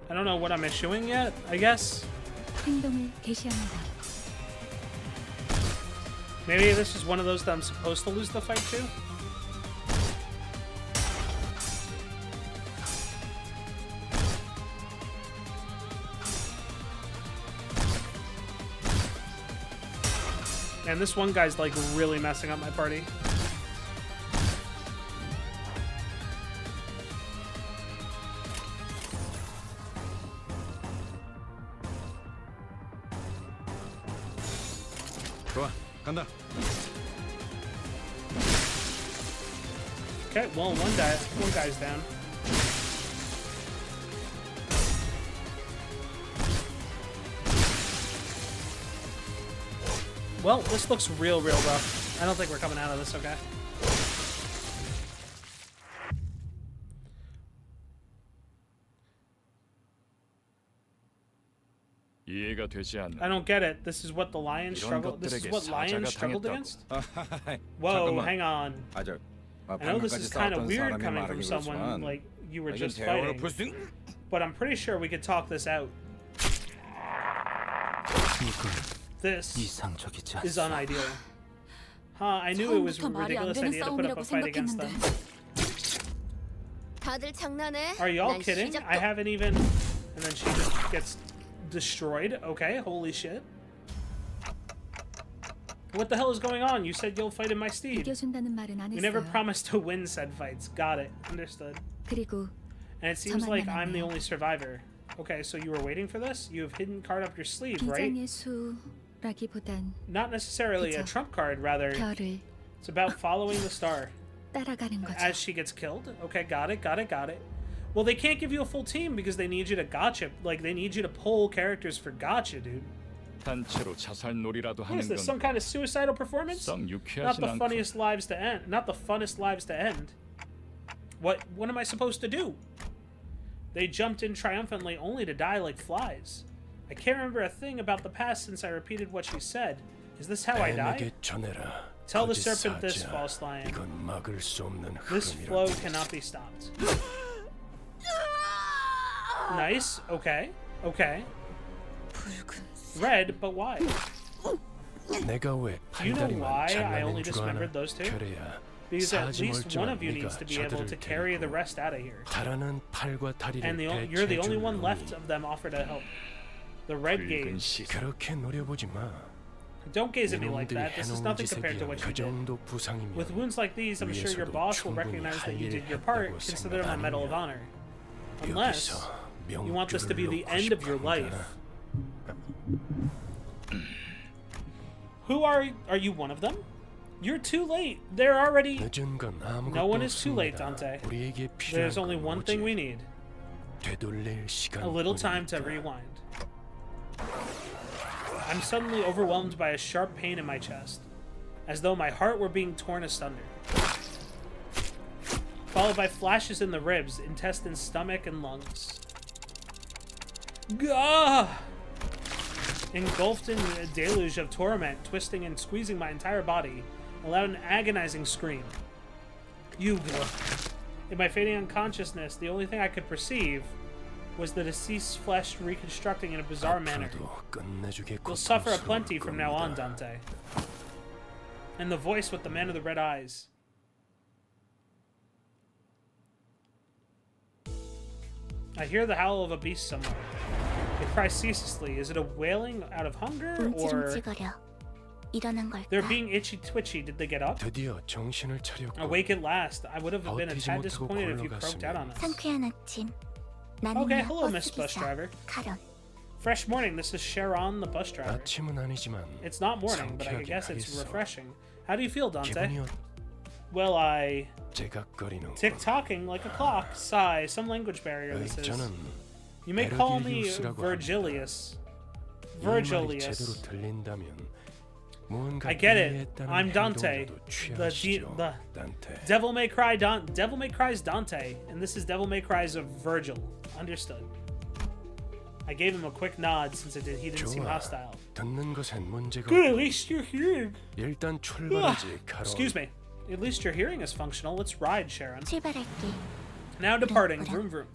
I don't know what I'm issuing yet, I guess. 행동을 개시합니다. Maybe this is one of those that I'm supposed to lose the fight to? And this one guy's like really messing up my party. 좋아, 간다. Okay, well, one guy's down. Well, this looks real rough. I don't think we're coming out of this okay. 이해가 되지 않나? I don't get it. This is what the lions struggle. This is what lions struggled against. Whoa, hang on. I know this is kind of weird coming from someone like you were just fighting, but I'm pretty sure we could talk this out. This is unideal. Huh, I knew it was a ridiculous idea to put up a fight against them. Are y'all kidding? I haven't even... And then she just gets destroyed. Okay, holy shit. What the hell is going on? You said you'll fight in my steed. You never promised to win said fights. Got it. Understood. And it seems like I'm the only survivor. Okay, so you were waiting for this? You have hidden card up your sleeve, right? Not necessarily a trump card, rather. It's about following the star. As she gets killed? Okay, got it. Well, they can't give you a full team because they need you to gotcha. Like, they need you to pull characters for gotcha, dude. What is this, some kind of suicidal performance? Not the funniest lives to end. Not the funnest lives to end. What am I supposed to do? They jumped in triumphantly only to die like flies. I can't remember a thing about the past since I repeated what she said. Is this how I die? Tell the serpent this, false lion. This flow cannot be stopped. Nice. Okay. Red, but why? Do you know why I only just remembered those two? Because at least one of you needs to be able to carry the rest out of here. And you're the only one left of them offered to help. The red gaze. Don't gaze at me like that. This is nothing compared to what you did. With wounds like these, I'm sure your boss will recognize that you did your part, consider them a medal of honor. Unless you want this to be the end of your life. Who are you one of them? You're too late. They're already... No one is too late, Dante. There's only one thing we need. A little time to rewind. I'm suddenly overwhelmed by a sharp pain in my chest, as though my heart were being torn asunder. Followed by flashes in the ribs, intestines, stomach, and lungs. Gah! Engulfed in a deluge of torment, twisting and squeezing my entire body, allowed an agonizing scream. Yuga. In my fading unconsciousness, the only thing I could perceive was the deceased's flesh reconstructing in a bizarre manner. You'll suffer aplenty from now on, Dante. And the voice with the man of the red eyes. I hear the howl of a beast somewhere. It cries ceaselessly. Is it a wailing out of hunger, or... They're being itchy-twitchy. Did they get up? Awake at last. I would have been a tad disappointed if you croaked out on us. Okay, hello, Miss Bus Driver. Fresh morning. This is Sharon, the bus driver. It's not morning, but I guess it's refreshing. How do you feel, Dante? Well, I... Tick-tocking like a clock. Sigh. Some language barrier this is. You may call me Virgilius. I get it. I'm Dante. The Devil May Cry's Dante, and this is Devil May Cry's of Virgil. Understood. I gave him a quick nod since he didn't seem hostile. Good, at least you're hearing. Excuse me. At least your hearing is functional. Let's ride, Sharon. Now departing. Vroom vroom.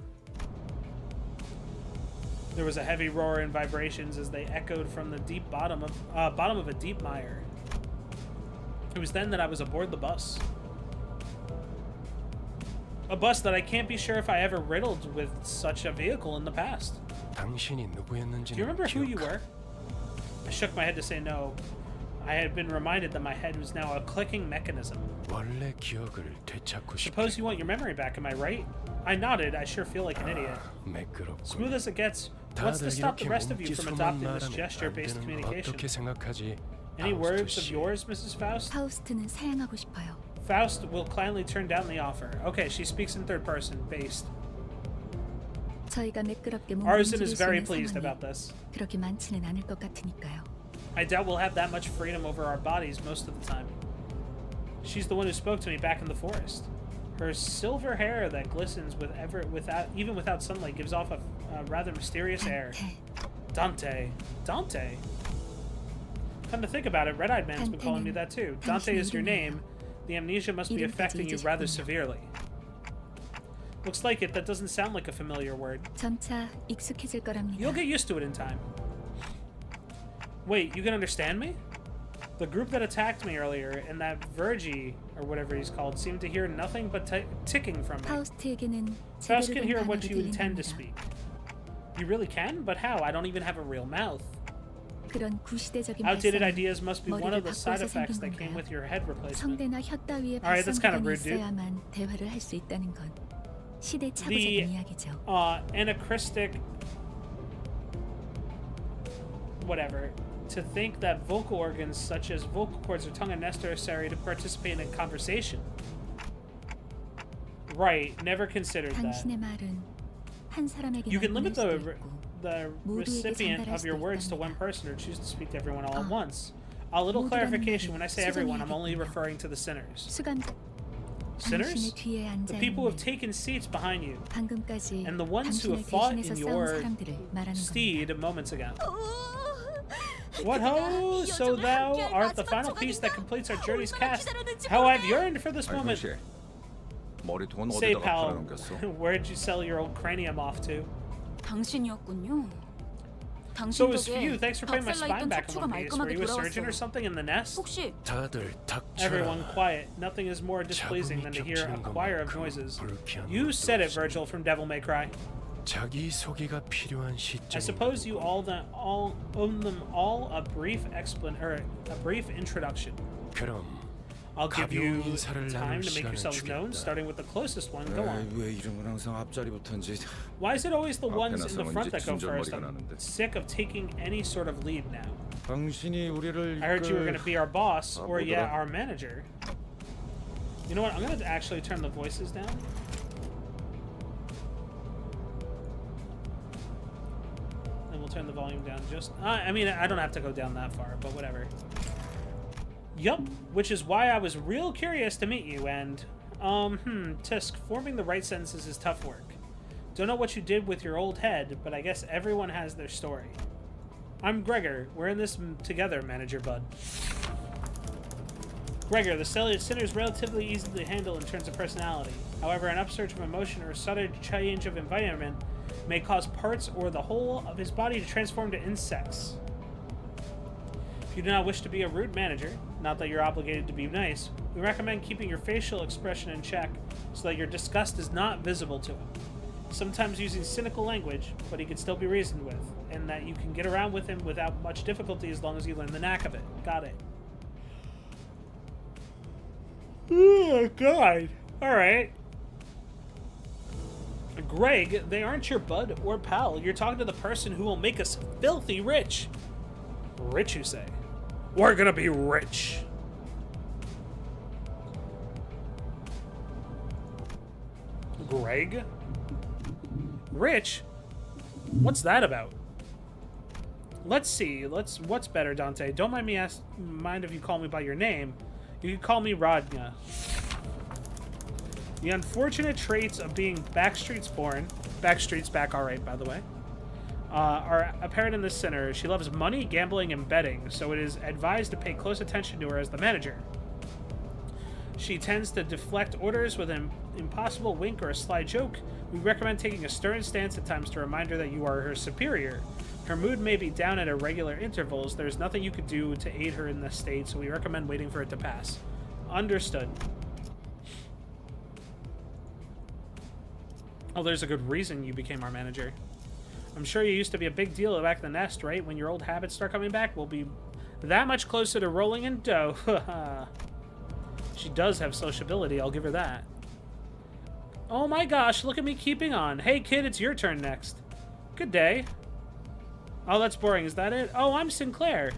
There was a heavy roar and vibrations as they echoed from the deep bottom of a deep mire. It was then that I was aboard the bus. A bus that I can't be sure if I ever riddled with such a vehicle in the past. Do you remember who you were? I shook my head to say no. I had been reminded that my head was now a clicking mechanism. 원래 기억을 되찾고 싶. Suppose you want your memory back, am I right? I nodded. I sure feel like an idiot. 매끄럽고. Smooth as it gets, what's to stop the rest of you from adopting this gesture-based communication? 어떻게 생각하지? Any words of yours, Mrs. Faust? 파우스트는 사양하고 싶어요. Faust will kindly turn down the offer. Okay, she speaks in third person, based. 저희가 매끄럽게 몸을 Arzen is 움직일 수 very 있는 pleased 상황이 about this. 그렇게 많지는 않을 것 같으니까요. I doubt we'll have that much freedom over our bodies most of the time. She's the one who spoke to me back in the forest. Her silver hair that glistens even without sunlight gives off a rather mysterious air. Dante. Dante? Come to think about it, Red-Eyed Man's been calling me that too. Dante is your name. The amnesia must be affecting you rather severely. Looks like it. That doesn't sound like a familiar word. 점차 익숙해질 거랍니다. You'll get used to it in time. Wait, you can understand me? The group that attacked me earlier and that Virgie, or whatever he's called, seemed to hear nothing but ticking from me. 파우스트에게는 Faust can 제대로 hear 된 what 단어를 you intend to 들린답니다. speak. You really can? But how? I don't even have a real mouth. 그런 구시대적인 Outdated 발상은 ideas must be one 머리를 of the side 바꿔서 effects 생긴 that came 건가요? with your head replacement. 성대나 혓 따위의 Alright, that's kind of 발성기관이 rude, dude. 있어야만 대화를 할 수 있다는 건 시대착오적인 The 이야기죠. anachristic whatever, to think that vocal organs such as vocal cords or tongue are necessary to participate in a conversation. Right, never considered that. 당신의 말은 한 You can 사람에게만 limit 들릴 수도 있고 the 모두에게 recipient 전달할 of your 수도 words to 있답니다. one person or choose to speak to everyone all at once. A little 모두라는 clarification, 말이 when I say everyone, I'm 수정해야겠군요. only referring to the sinners. 수감 Sinners? 당신의 뒤에 The 앉아 people who have 있는 taken seats behind you, 방금까지 and the ones who 당신을 have fought 대신해서 in 싸운 your 사람들을 말하는 겁니다. steed moments ago. What ho! So thou art the final piece that completes our journey's cast. How I've yearned for this moment. 머리통은 Say, 어디다가 pal, 팔아넘겼어? where'd you sell your old cranium off to? 당신이었군요. So it was for you. Thanks for putting my spine back in one piece. Were you a surgeon or something in the nest? 혹시 다들 닥쳐라. Everyone quiet. Nothing is more displeasing than to hear a choir of noises. You said it, Virgil from Devil May Cry. 자기 소개가 필요한 I 시점. suppose you owe them all a brief introduction. 그럼 I'll give you 가벼운 인사를 time 나눌 to make 시간을 yourselves known, 주겠다. starting with the closest one. Go on. 왜 이런 건 항상 앞자리부터인지. Why is it always the ones in the 나서면 front 이제 that go first? 진절머리가 I'm 나는데. sick of taking any sort of lead now. 당신이 우리를 I heard you were going to be our boss, 아, or yeah, 뭐더라? our manager. You know what? I'm going to actually turn the voices down. And we'll turn the volume down just... I mean, I don't have to go down that far, but whatever. Yup, which is why I was real curious to meet you, and... Tisk, forming the right sentences is tough work. Don't know what you did with your old head, but I guess everyone has their story. I'm Gregor. We're in this together, Manager Bud. Gregor, the sinner is relatively easy to handle in terms of personality. However, an upsurge of emotion or a sudden change of environment may cause parts or the whole of his body to transform to insects. If you do not wish to be a rude manager, not that you're obligated to be nice, we recommend keeping your facial expression in check so that your disgust is not visible to him. Sometimes using cynical language, but he can still be reasoned with, and that you can get around with him without much difficulty as long as you learn the knack of it. Got it. Oh, God. Alright. Greg, they aren't your bud or pal. You're talking to the person who will make us filthy rich. Rich, you say? We're gonna be rich. Greg? Rich? What's that about? Let's see. What's better, Dante? Don't mind if you call me by your name. You can call me Rodna. The unfortunate traits of being Backstreet's born, Backstreet's back alright, by the way, are apparent in this sinner. She loves money, gambling, and betting, so it is advised to pay close attention to her as the manager. She tends to deflect orders with an impossible wink or a sly joke. We recommend taking a stern stance at times to remind her that you are her superior. Her mood may be down at irregular intervals. There's nothing you could do to aid her in this state, so we recommend waiting for it to pass. Understood. Oh, there's a good reason you became our manager. I'm sure you used to be a big deal back in the nest, right? When your old habits start coming back, we'll be that much closer to rolling in dough. She does have sociability, I'll give her that. Oh my gosh, look at me keeping on. Hey kid, it's your turn next. Good day. Oh, that's boring. Is that it? Oh, I'm Sinclair.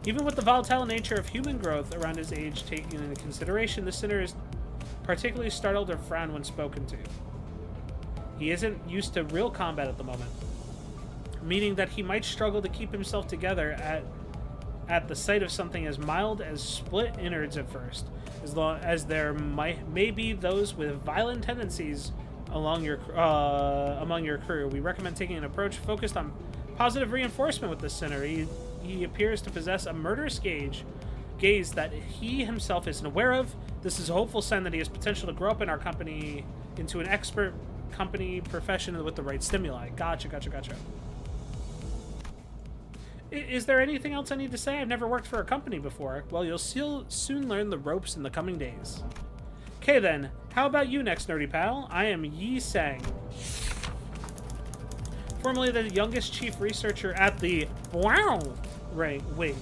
Even with the volatile nature of human growth around his age taken into consideration, the sinner is particularly startled or frowned when spoken to. He isn't used to real combat at the moment, meaning that he might struggle to keep himself together at the sight of something as mild as split innards at first, as long as there may be those with violent tendencies among your crew. We recommend taking an approach focused on positive reinforcement with the sinner. He appears to possess a murderous gaze that he himself isn't aware of. This is a hopeful sign that he has potential to grow up in our company into an expert company professional with the right stimuli. Gotcha. Is there anything else I need to say? I've never worked for a company before. Well, you'll soon learn the ropes in the coming days. Okay then, how about you next, nerdy pal? I am Yi Sang, formerly the youngest chief researcher at the wing.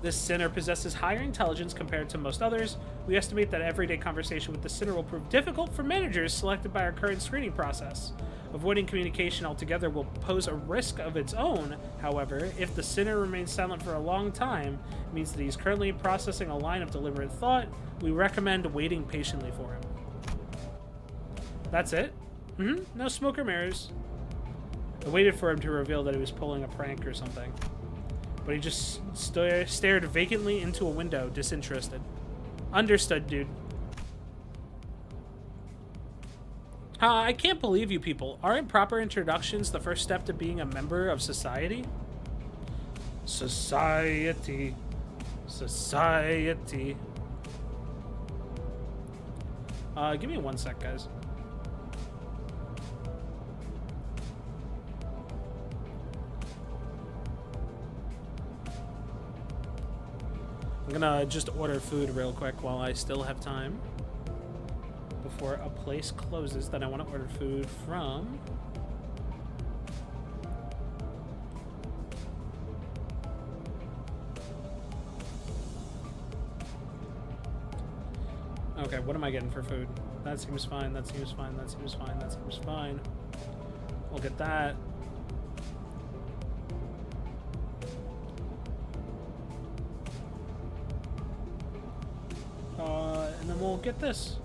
This sinner possesses higher intelligence compared to most others. We estimate that everyday conversation with the sinner will prove difficult for managers selected by our current screening process. Avoiding communication altogether will pose a risk of its own. However, if the sinner remains silent for a long time, it means that he's currently processing a line of deliberate thought. We recommend waiting patiently for him. That's it? No smoke or mirrors. I waited for him to reveal that he was pulling a prank or something, but he just stared vacantly into a window, disinterested. Understood, dude. I can't believe you people. Aren't proper introductions the first step to being a member of society? Society. Give me 1 sec, guys. I'm gonna just order food real quick while I still have time, before a place closes that I want to order food from. Okay, what am I getting for food? That seems fine, that seems fine, that seems fine, that seems fine. We'll get that. And then we'll get this.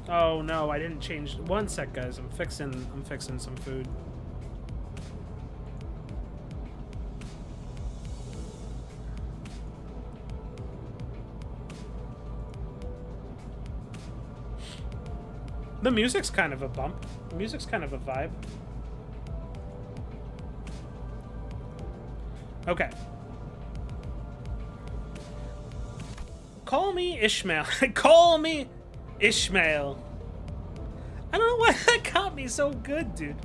Oh no, I didn't change. 1 sec, guys. I'm fixing some food. The music's kind of a bump. The music's kind of a vibe. Okay. Call me Ishmael. Call me Ishmael. I don't know why that got me so good, dude.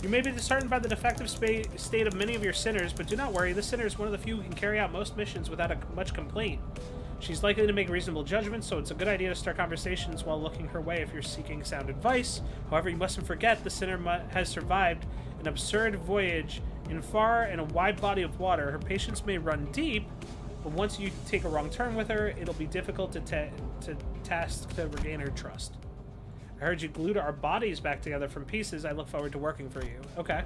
You may be disheartened by the defective state of many of your sinners, but do not worry. This sinner is one of the few who can carry out most missions without much complaint. She's likely to make reasonable judgments, so it's a good idea to start conversations while looking her way if you're seeking sound advice. However, you mustn't forget the sinner has survived an absurd voyage in far and a wide body of water. Her patience may run deep, but once you take a wrong turn with her, it'll be difficult to task to regain her trust. I heard you glued our bodies back together from pieces. I look forward to working for you. Okay.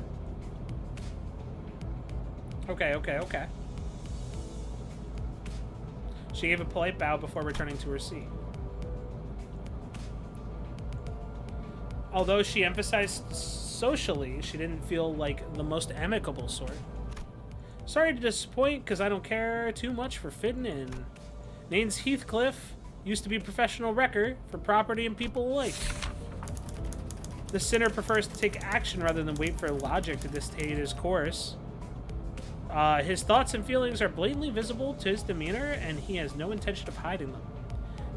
Okay. She gave a polite bow before returning to her seat. Although she emphasized socially, she didn't feel like the most amicable sort. Sorry to disappoint, because I don't care too much for fitting in. Name's Heathcliff. Used to be a professional wrecker for property and people alike. The sinner prefers to take action rather than wait for logic to dictate his course. His thoughts and feelings are blatantly visible to his demeanor, and he has no intention of hiding them.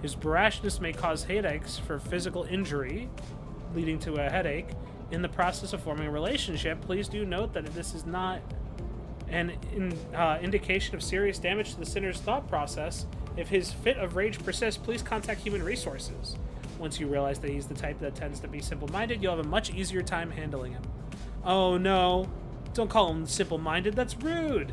His brashness may cause headaches for physical injury, leading to a headache. In the process of forming a relationship, please do note that this is not an indication of serious damage to the sinner's thought process. If his fit of rage persists, please contact Human Resources. Once you realize that he's the type that tends to be simple-minded, you'll have a much easier time handling him. Oh no, don't call him simple-minded, that's rude.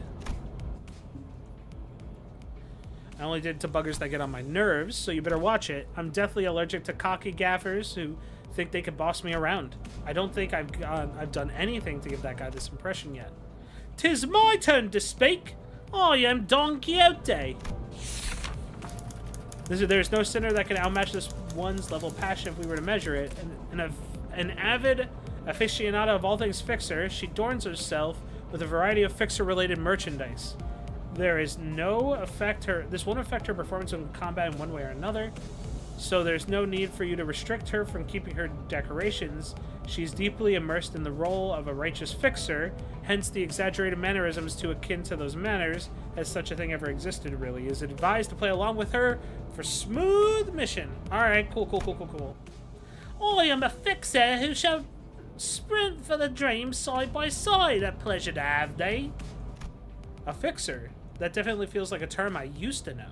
I only did it to buggers that get on my nerves, so you better watch it. I'm deathly allergic to cocky gaffers who think they could boss me around. I don't think I've done anything to give that guy this impression yet. 'Tis my turn to speak. I am Don Quixote. There's no sinner that can outmatch this one's level of passion if we were to measure it. An avid aficionado of all things fixer, she adorns herself with a variety of fixer-related merchandise. This won't affect her performance in combat in one way or another, so there's no need for you to restrict her from keeping her decorations. She's deeply immersed in the role of a righteous fixer, hence the exaggerated mannerisms too akin to those manners, as such a thing ever existed really. Is advised to play along with her for smooth mission. Alright, cool. I am a fixer who shall sprint for the dream side by side. A pleasure to have thee. A fixer? That definitely feels like a term I used to know.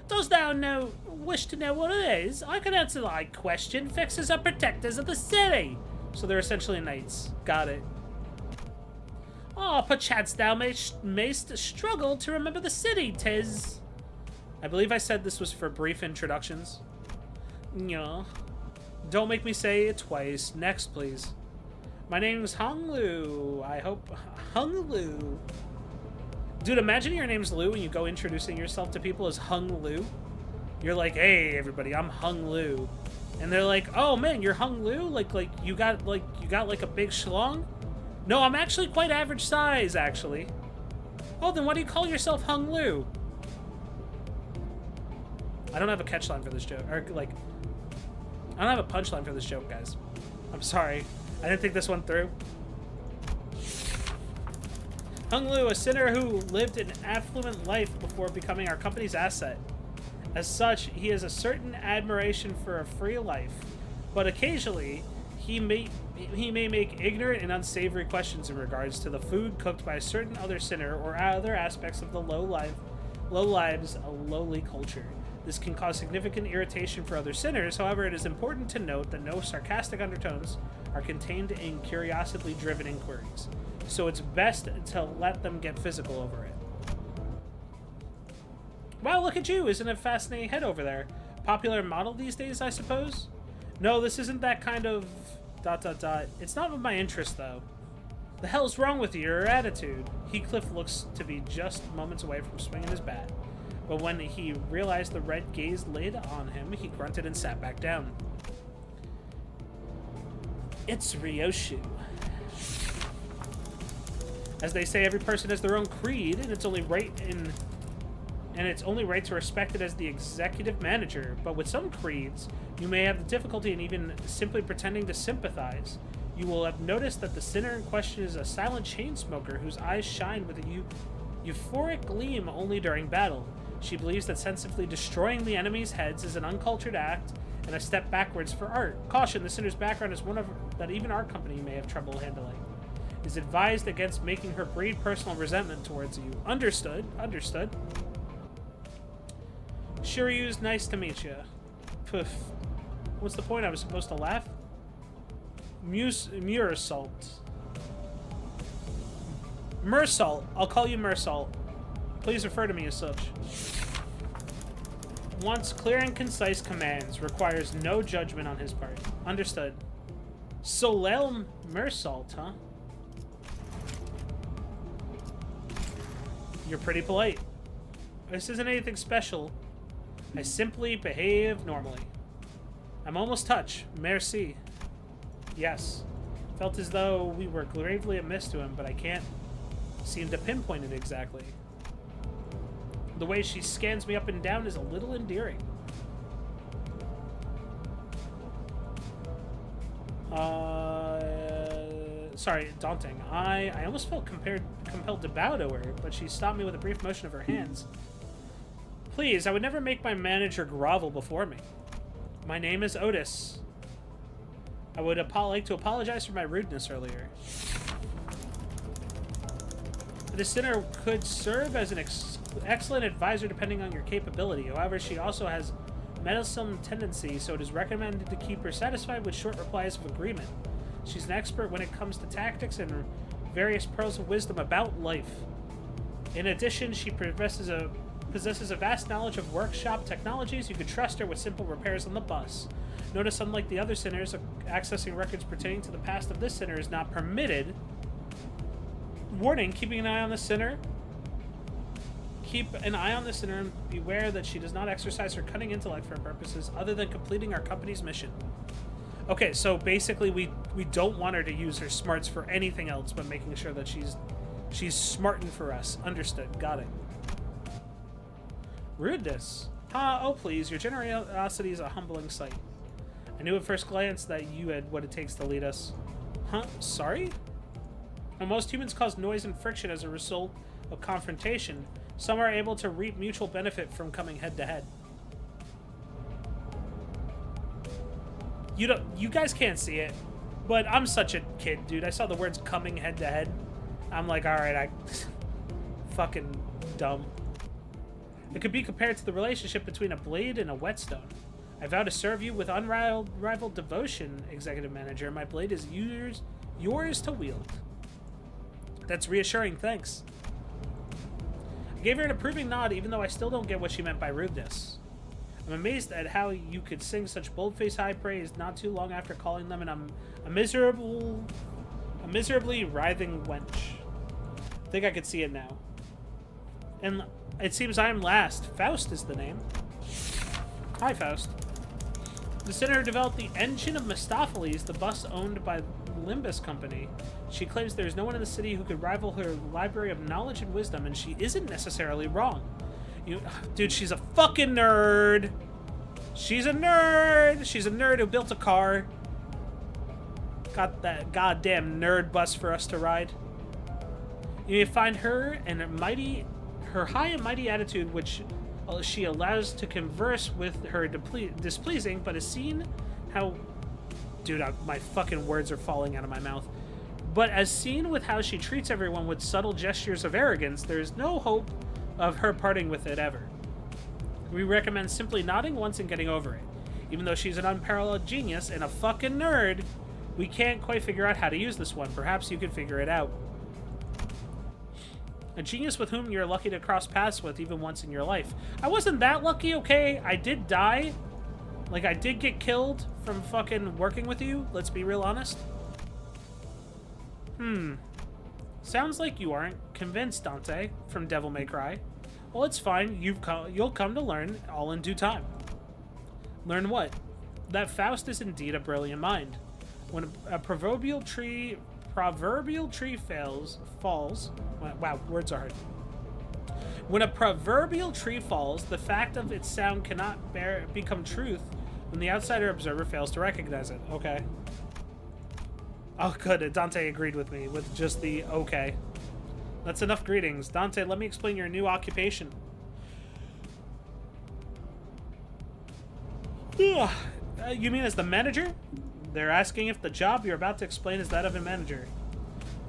Dost thou wish to know what it is? I can answer thy question. Fixers are protectors of the city. So they're essentially knights. Got it. Perchance thou mayst struggle to remember the city, 'tis. I believe I said this was for brief introductions. Yeah. Don't make me say it twice. Next, please. My name's Hung Lu. I hope... Hung Lu. Dude, imagine your name's Lu and you go introducing yourself to people as Hung Lu. You're like, hey, everybody, I'm Hung Lu. And they're like, oh, man, you're Hung Lu? Like you got a big schlong? No, I'm actually quite average size, actually. Oh, then why do you call yourself Hung Lu? I don't have a catchline for this joke. Or, like, I don't have a punchline for this joke, guys. I'm sorry. I didn't think this one through. Hung Lu, a sinner who lived an affluent life before becoming our company's asset. As such, he has a certain admiration for a free life, but occasionally he may make ignorant and unsavory questions in regards to the food cooked by a certain other sinner or other aspects of the low lives, a lowly culture. This can cause significant irritation for other sinners. However, it is important to note that no sarcastic undertones are contained in curiosity-driven inquiries, so it's best to let them get physical over it. Wow, look at you! Isn't it a fascinating head over there? Popular model these days, I suppose? No, this isn't that kind of... ... It's not of my interest, though. The hell's wrong with your attitude? Heathcliff looks to be just moments away from swinging his bat, but when he realized the red gaze laid on him, he grunted and sat back down. It's Ryoshu. As they say, every person has their own creed, and it's only right to respect it as the executive manager. But with some creeds, you may have the difficulty in even simply pretending to sympathize. You will have noticed that the sinner in question is a silent chain smoker whose eyes shine with a euphoric gleam only during battle. She believes that sensibly destroying the enemy's heads is an uncultured act and a step backwards for art. Caution, the sinner's background is one that even our company may have trouble handling. Is advised against making her breed personal resentment towards you. Understood. Shiryu's nice to meet you. Poof. What's the point? I was supposed to laugh? Mursalt. Mursalt. I'll call you Mursalt. Please refer to me as such. Wants clear and concise commands. Requires no judgment on his part. Understood. Solel Mursalt, huh? You're pretty polite. This isn't anything special. I simply behave normally. I'm almost touched. Merci. Yes. Felt as though we were gravely amiss to him, but I can't seem to pinpoint it exactly. The way she scans me up and down is a little endearing. Sorry, daunting. I almost felt compelled to bow to her, but she stopped me with a brief motion of her hands. Please, I would never make my manager grovel before me. My name is Otis. I would like to apologize for my rudeness earlier. The sinner could serve as an excellent advisor depending on your capability. However, she also has meddlesome tendency, so it is recommended to keep her satisfied with short replies of agreement. She's an expert when it comes to tactics and various pearls of wisdom about life. In addition, she possesses a vast knowledge of workshop technologies. You could trust her with simple repairs on the bus. Notice, unlike the other sinners, accessing records pertaining to the past of this sinner is not permitted. Warning, keeping an eye on the sinner. Keep an eye on the sinner and beware that she does not exercise her cunning intellect for purposes other than completing our company's mission. Okay, so basically we don't want her to use her smarts for anything else but making sure that she's smarting for us. Understood. Got it. Rudeness. Oh please, your generosity is a humbling sight. I knew at first glance that you had what it takes to lead us. Huh? Sorry? While most humans cause noise and friction as a result of confrontation, some are able to reap mutual benefit from coming head to head. You guys can't see it, but I'm such a kid, dude. I saw the words coming head to head. I'm like, alright, I fucking dumb. It could be compared to the relationship between a blade and a whetstone. I vow to serve you with unrivaled devotion, Executive Manager. My blade is yours to wield. That's reassuring, thanks. I gave her an approving nod, even though I still don't get what she meant by rudeness. I'm amazed at how you could sing such bold-faced high praise not too long after calling them a miserably writhing wench. I think I could see it now. And it seems I am last. Faust is the name. Hi, Faust. The Senator developed the engine of Mephistopheles, the bus owned by Limbus Company. She claims there's no one in the city who could rival her library of knowledge and wisdom, and she isn't necessarily wrong. Dude, she's a fucking nerd. She's a nerd. She's a nerd who built a car. Got that goddamn nerd bus for us to ride. You may find her and her high and mighty attitude, which she allows to converse with her displeasing, but has seen how... Dude, my fucking words are falling out of my mouth. But as seen with how she treats everyone with subtle gestures of arrogance, there's no hope of her parting with it ever. We recommend simply nodding once and getting over it. Even though she's an unparalleled genius and a fucking nerd, we can't quite figure out how to use this one. Perhaps you could figure it out. A genius with whom you're lucky to cross paths with even once in your life. I wasn't that lucky, okay? I did die. Like, I did get killed from fucking working with you. Let's be real honest. Sounds like you aren't convinced, Dante, from Devil May Cry. Well, it's fine. You'll come to learn all in due time. Learn what? That Faust is indeed a brilliant mind. When a proverbial tree falls... Wow, words are hard. When a proverbial tree falls, the fact of its sound cannot become truth when the outsider observer fails to recognize it. Okay. Oh, good. Dante agreed with me with just the okay. That's enough greetings. Dante, let me explain your new occupation. You mean as the manager? They're asking if the job you're about to explain is that of a manager.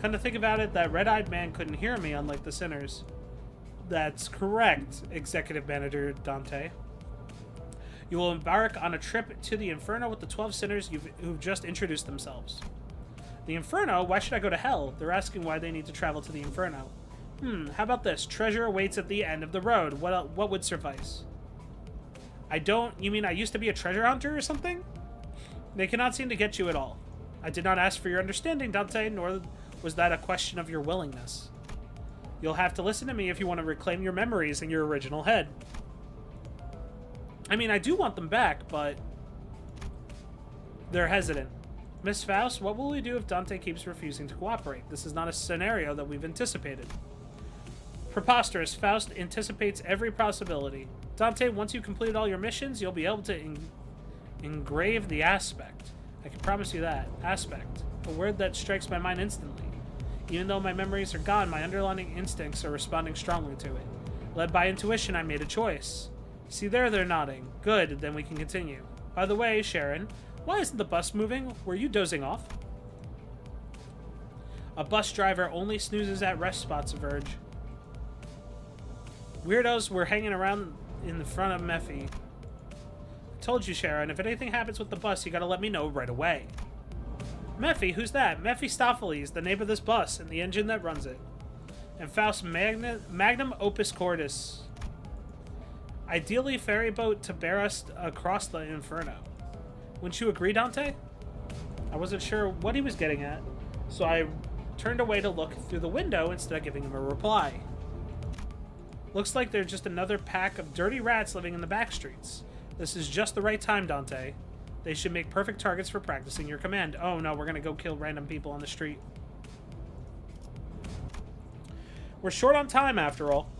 Come to think about it, that red-eyed man couldn't hear me, unlike the sinners. That's correct, Executive Manager Dante. You will embark on a trip to the Inferno with the 12 sinners who've just introduced themselves. The Inferno? Why should I go to hell? They're asking why they need to travel to the Inferno. How about this? Treasure awaits at the end of the road. What would suffice? You mean I used to be a treasure hunter or something? They cannot seem to get you at all. I did not ask for your understanding, Dante, nor was that a question of your willingness. You'll have to listen to me if you want to reclaim your memories in your original head. I mean, I do want them back, but they're hesitant. Miss Faust, what will we do if Dante keeps refusing to cooperate? This is not a scenario that we've anticipated. Preposterous. Faust anticipates every possibility. Dante, once you've completed all your missions, you'll be able to engrave the aspect. I can promise you that. Aspect. A word that strikes my mind instantly. Even though my memories are gone, my underlying instincts are responding strongly to it. Led by intuition, I made a choice. See there, they're nodding. Good, then we can continue. By the way, Sharon, why isn't the bus moving? Were you dozing off? A bus driver only snoozes at rest spots, Verge. Weirdos were hanging around in the front of Mephi. Told you, Sharon. If anything happens with the bus, you gotta let me know right away. Mephi, who's that? Mephistopheles, the name of this bus, and the engine that runs it. And Faust Magnum Opus Cordis. Ideally, ferry boat to bear us across the Inferno. Wouldn't you agree, Dante? I wasn't sure what he was getting at, so I turned away to look through the window instead of giving him a reply. Looks like they're just another pack of dirty rats living in the back streets. This is just the right time, Dante. They should make perfect targets for practicing your command. Oh no, we're gonna go kill random people on the street. We're short on time, after all.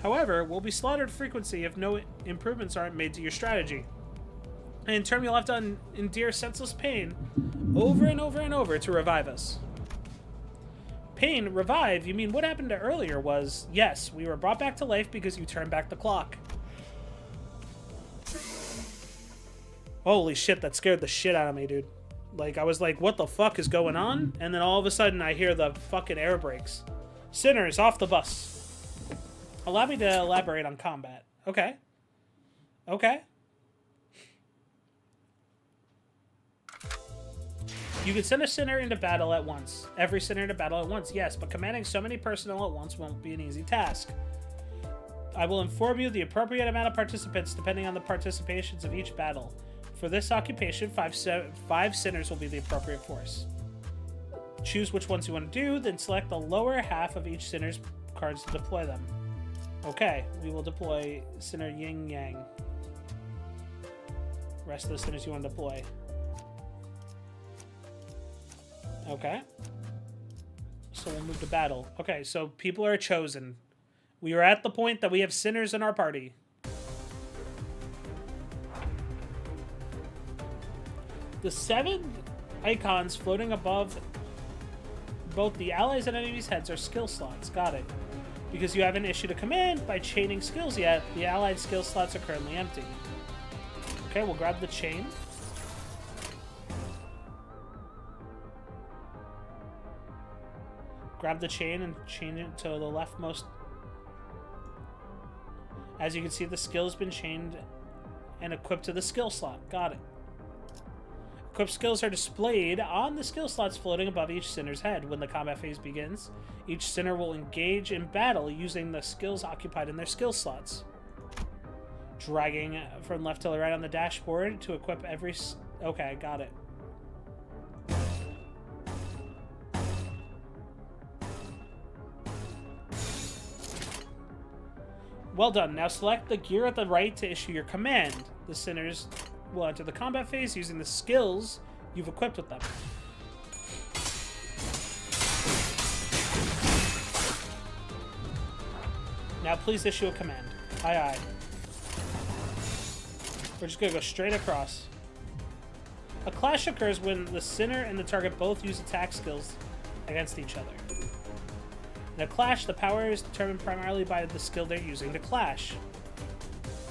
However, we'll be slaughtered frequency if no improvements aren't made to your strategy. And in turn, you'll have to endure senseless pain over and over and over to revive us. Pain? Revive? You mean what happened earlier was, yes, we were brought back to life because you turned back the clock. Holy shit, that scared the shit out of me, dude. Like, I was like, what the fuck is going on? And then all of a sudden, I hear the fucking air brakes. Sinners, off the bus. Allow me to elaborate on combat. Okay. Okay. You can send a sinner into battle at once. Every sinner into battle at once, yes, but commanding so many personnel at once won't be an easy task. I will inform you the appropriate amount of participants depending on the participations of each battle. For this occupation, five sinners will be the appropriate force. Choose which ones you want to do, then select the lower half of each sinner's cards to deploy them. Okay, we will deploy Sinner Yin Yang. Rest of the sinners you want to deploy. Okay. So we'll move to battle. Okay, so people are chosen. We are at the point that we have sinners in our party. The 7 icons floating above both the allies and enemies' heads are skill slots. Got it. Because you haven't issued a command by chaining skills yet, the allied skill slots are currently empty. Okay, we'll grab the chain. Grab the chain and change it to the leftmost. As you can see, the skill has been chained and equipped to the skill slot. Got it. Equipped skills are displayed on the skill slots floating above each sinner's head. When the combat phase begins, each sinner will engage in battle using the skills occupied in their skill slots. Dragging from left to the right on the dashboard to equip every... Okay, got it. Well done. Now select the gear at the right to issue your command. The sinners will enter the combat phase using the skills you've equipped with them. Now please issue a command. Aye, aye. We're just gonna go straight across. A clash occurs when the sinner and the target both use attack skills against each other. In a clash, the power is determined primarily by the skill they're using to clash.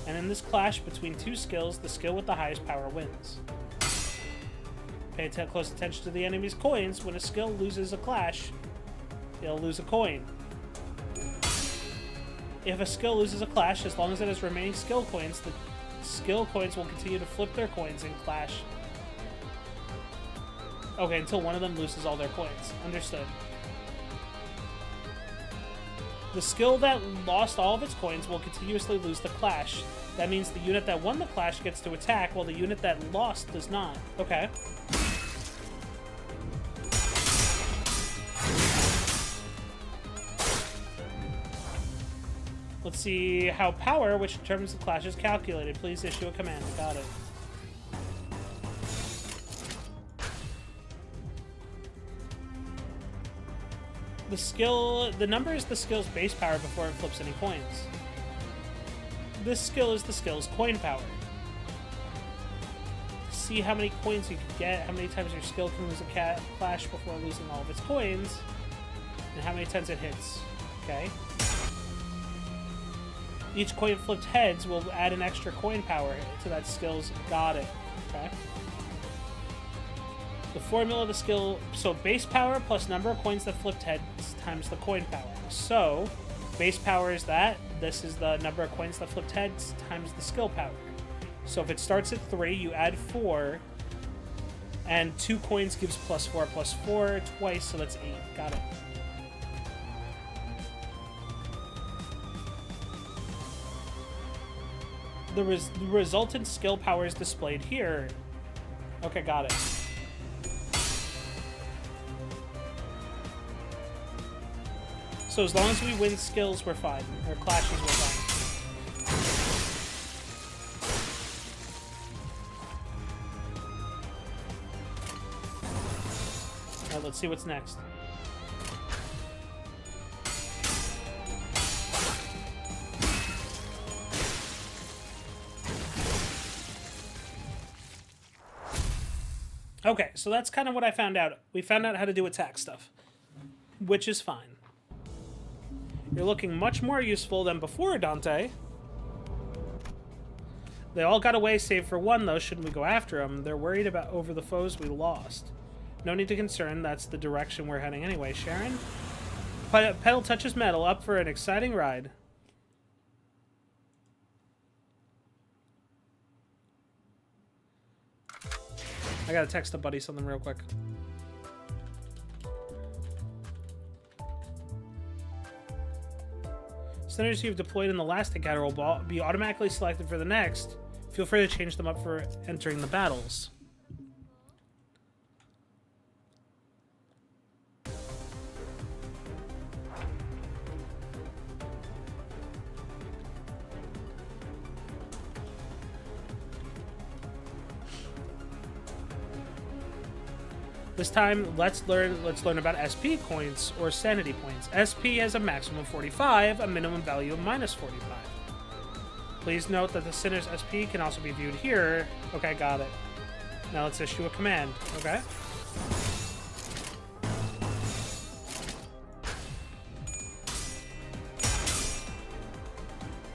And in this clash between two skills, the skill with the highest power wins. Pay close attention to the enemy's coins. When a skill loses a clash, it'll lose a coin. If a skill loses a clash, as long as it has remaining skill coins, the skill coins will continue to flip their coins and clash. Okay, until one of them loses all their coins. Understood. The skill that lost all of its coins will continuously lose the clash. That means the unit that won the clash gets to attack, while the unit that lost does not. Okay. Let's see how power, which determines the clash, is calculated. Please issue a command. Got it. The number is the skill's base power before it flips any coins. This skill is the skill's coin power. See how many coins you can get, how many times your skill can lose a clash before losing all of its coins, and how many times it hits. Okay. Each coin flipped heads will add an extra coin power to that skill's. Got it. Okay. The formula of the skill, so base power plus number of coins that flipped heads times the coin power. So, base power is that. This is the number of coins that flipped heads times the skill power. So if it starts at 3, you add 4. And 2 coins gives +4 twice, so that's 8. Got it. The resultant skill power is displayed here. Okay, got it. So as long as we win skills, we're fine. Or clashes, we're fine. Alright, let's see what's next. Okay, so that's kind of what I found out. We found out how to do attack stuff, which is fine. You're looking much more useful than before, Dante. They all got away save for one, though. Shouldn't we go after them? They're worried about over the foes we lost. No need to concern. That's the direction we're heading anyway. Sharon? Pedal touches metal. Up for an exciting ride. I gotta text a buddy something real quick. Senators you've deployed in the last encounter will be automatically selected for the next. Feel free to change them up for entering the battles. This time, let's learn about SP coins or sanity points. SP has a maximum of 45, a minimum value of -45. Please note that the Sinner's SP can also be viewed here. Okay, got it. Now let's issue a command. Okay.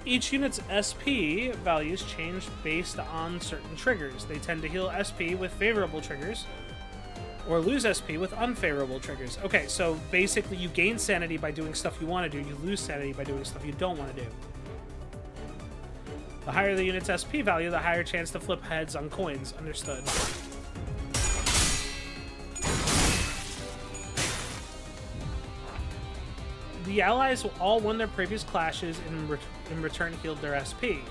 Each unit's SP values change based on certain triggers. They tend to heal SP with favorable triggers, or lose SP with unfavorable triggers. Okay, so basically you gain sanity by doing stuff you want to do, you lose sanity by doing stuff you don't want to do. The higher the unit's SP value, the higher chance to flip heads on coins. Understood. The allies all won their previous clashes and in return healed their SP.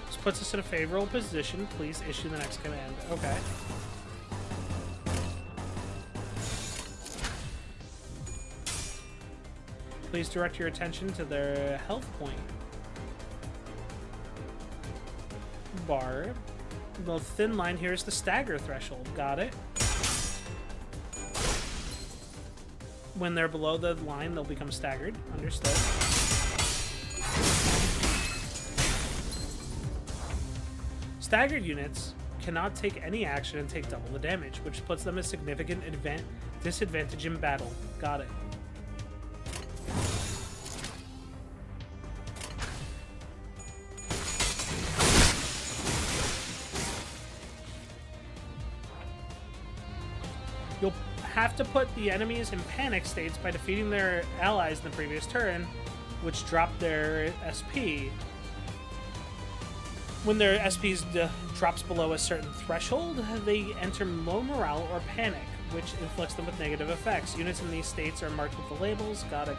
This puts us in a favorable position. Please issue the next command. Okay. Please direct your attention to their health point bar. The thin line here is the stagger threshold. Got it. When they're below the line, they'll become staggered. Understood. Staggered units cannot take any action and take double the damage, which puts them at significant disadvantage in battle. Got it. You'll have to put the enemies in panic states by defeating their allies in the previous turn, which dropped their SP. When their SP drops below a certain threshold, they enter low morale or panic, which inflicts them with negative effects. Units in these states are marked with the labels. Got it.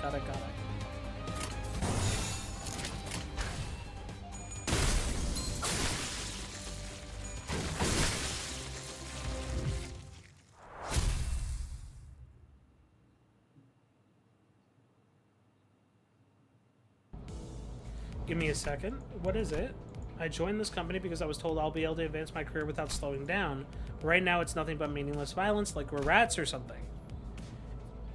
Give me a second. What is it? I joined this company because I was told I'll be able to advance my career without slowing down. But right now it's nothing but meaningless violence, like we're rats or something.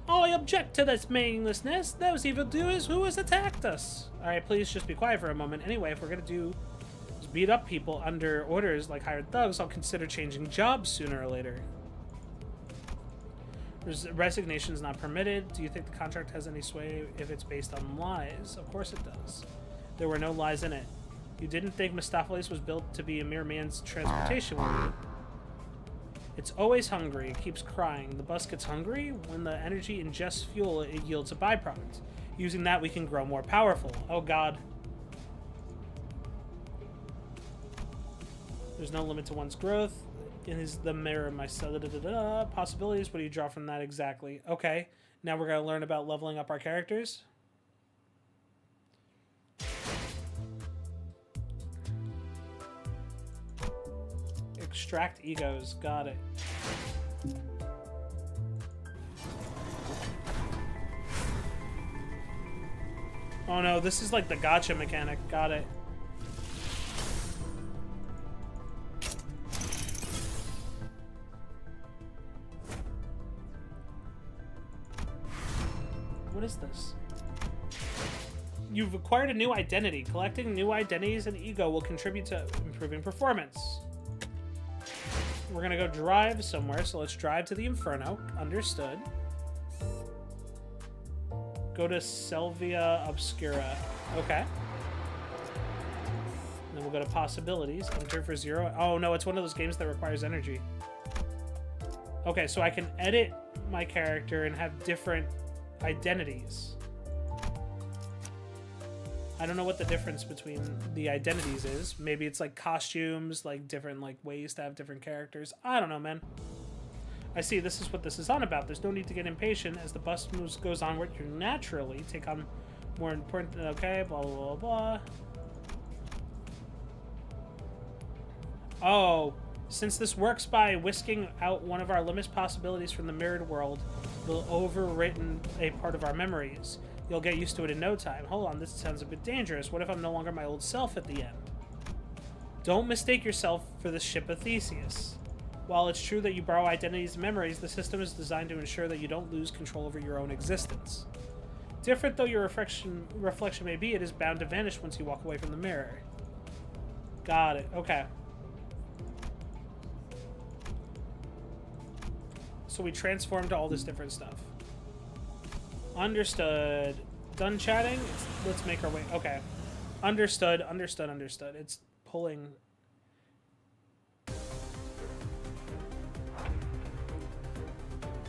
I object to this meaninglessness. Those evildoers who has attacked us. Alright, please just be quiet for a moment. Anyway, if we're gonna do is beat up people under orders like hired thugs, I'll consider changing jobs sooner or later. Resignation is not permitted. Do you think the contract has any sway if it's based on lies? Of course it does. There were no lies in it. You didn't think Mistopheles was built to be a mere man's transportation, were you? It's always hungry. It keeps crying. The bus gets hungry. When the energy ingests fuel, it yields a byproduct. Using that, we can grow more powerful. Oh, God. There's no limit to one's growth. It is the mirror of my possibilities. What do you draw from that exactly? Okay, now we're going to learn about leveling up our characters. Extract egos. Got it. Oh no, this is like the gacha mechanic. Got it. What is this? You've acquired a new identity. Collecting new identities and ego will contribute to improving performance. We're gonna go drive somewhere, so let's drive to the Inferno. Understood. Go to Selvia Obscura. Okay. Then we'll go to possibilities. Enter for 0. Oh no, it's one of those games that requires energy. Okay, so I can edit my character and have different identities. I don't know what the difference between the identities is. Maybe it's like costumes, like different like ways to have different characters. I don't know, man. I see this is what this is on about. There's no need to get impatient as the bus moves goes onward. You naturally take on more important. Okay, blah blah blah blah. Oh, since this works by whisking out one of our Limbus possibilities from the mirrored world, we'll overwritten a part of our memories. You'll get used to it in no time. Hold on, this sounds a bit dangerous. What if I'm no longer my old self at the end? Don't mistake yourself for the ship of Theseus. While it's true that you borrow identities and memories, the system is designed to ensure that you don't lose control over your own existence. Different though your reflection may be, it is bound to vanish once you walk away from the mirror. Got it. Okay. So we transformed to all this different stuff. Understood. Done chatting? Let's make our way. Okay. Understood. Understood. Understood. It's pulling.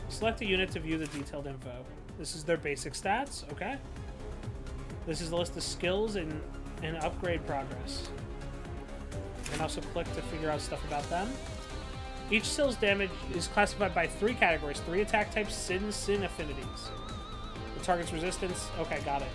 Select a unit to view the detailed info. This is their basic stats. Okay. This is the list of skills and upgrade progress. You can also click to figure out stuff about them. Each skill's damage is classified by 3 categories. 3 attack types, sin affinities. The target's resistance. Okay, got it.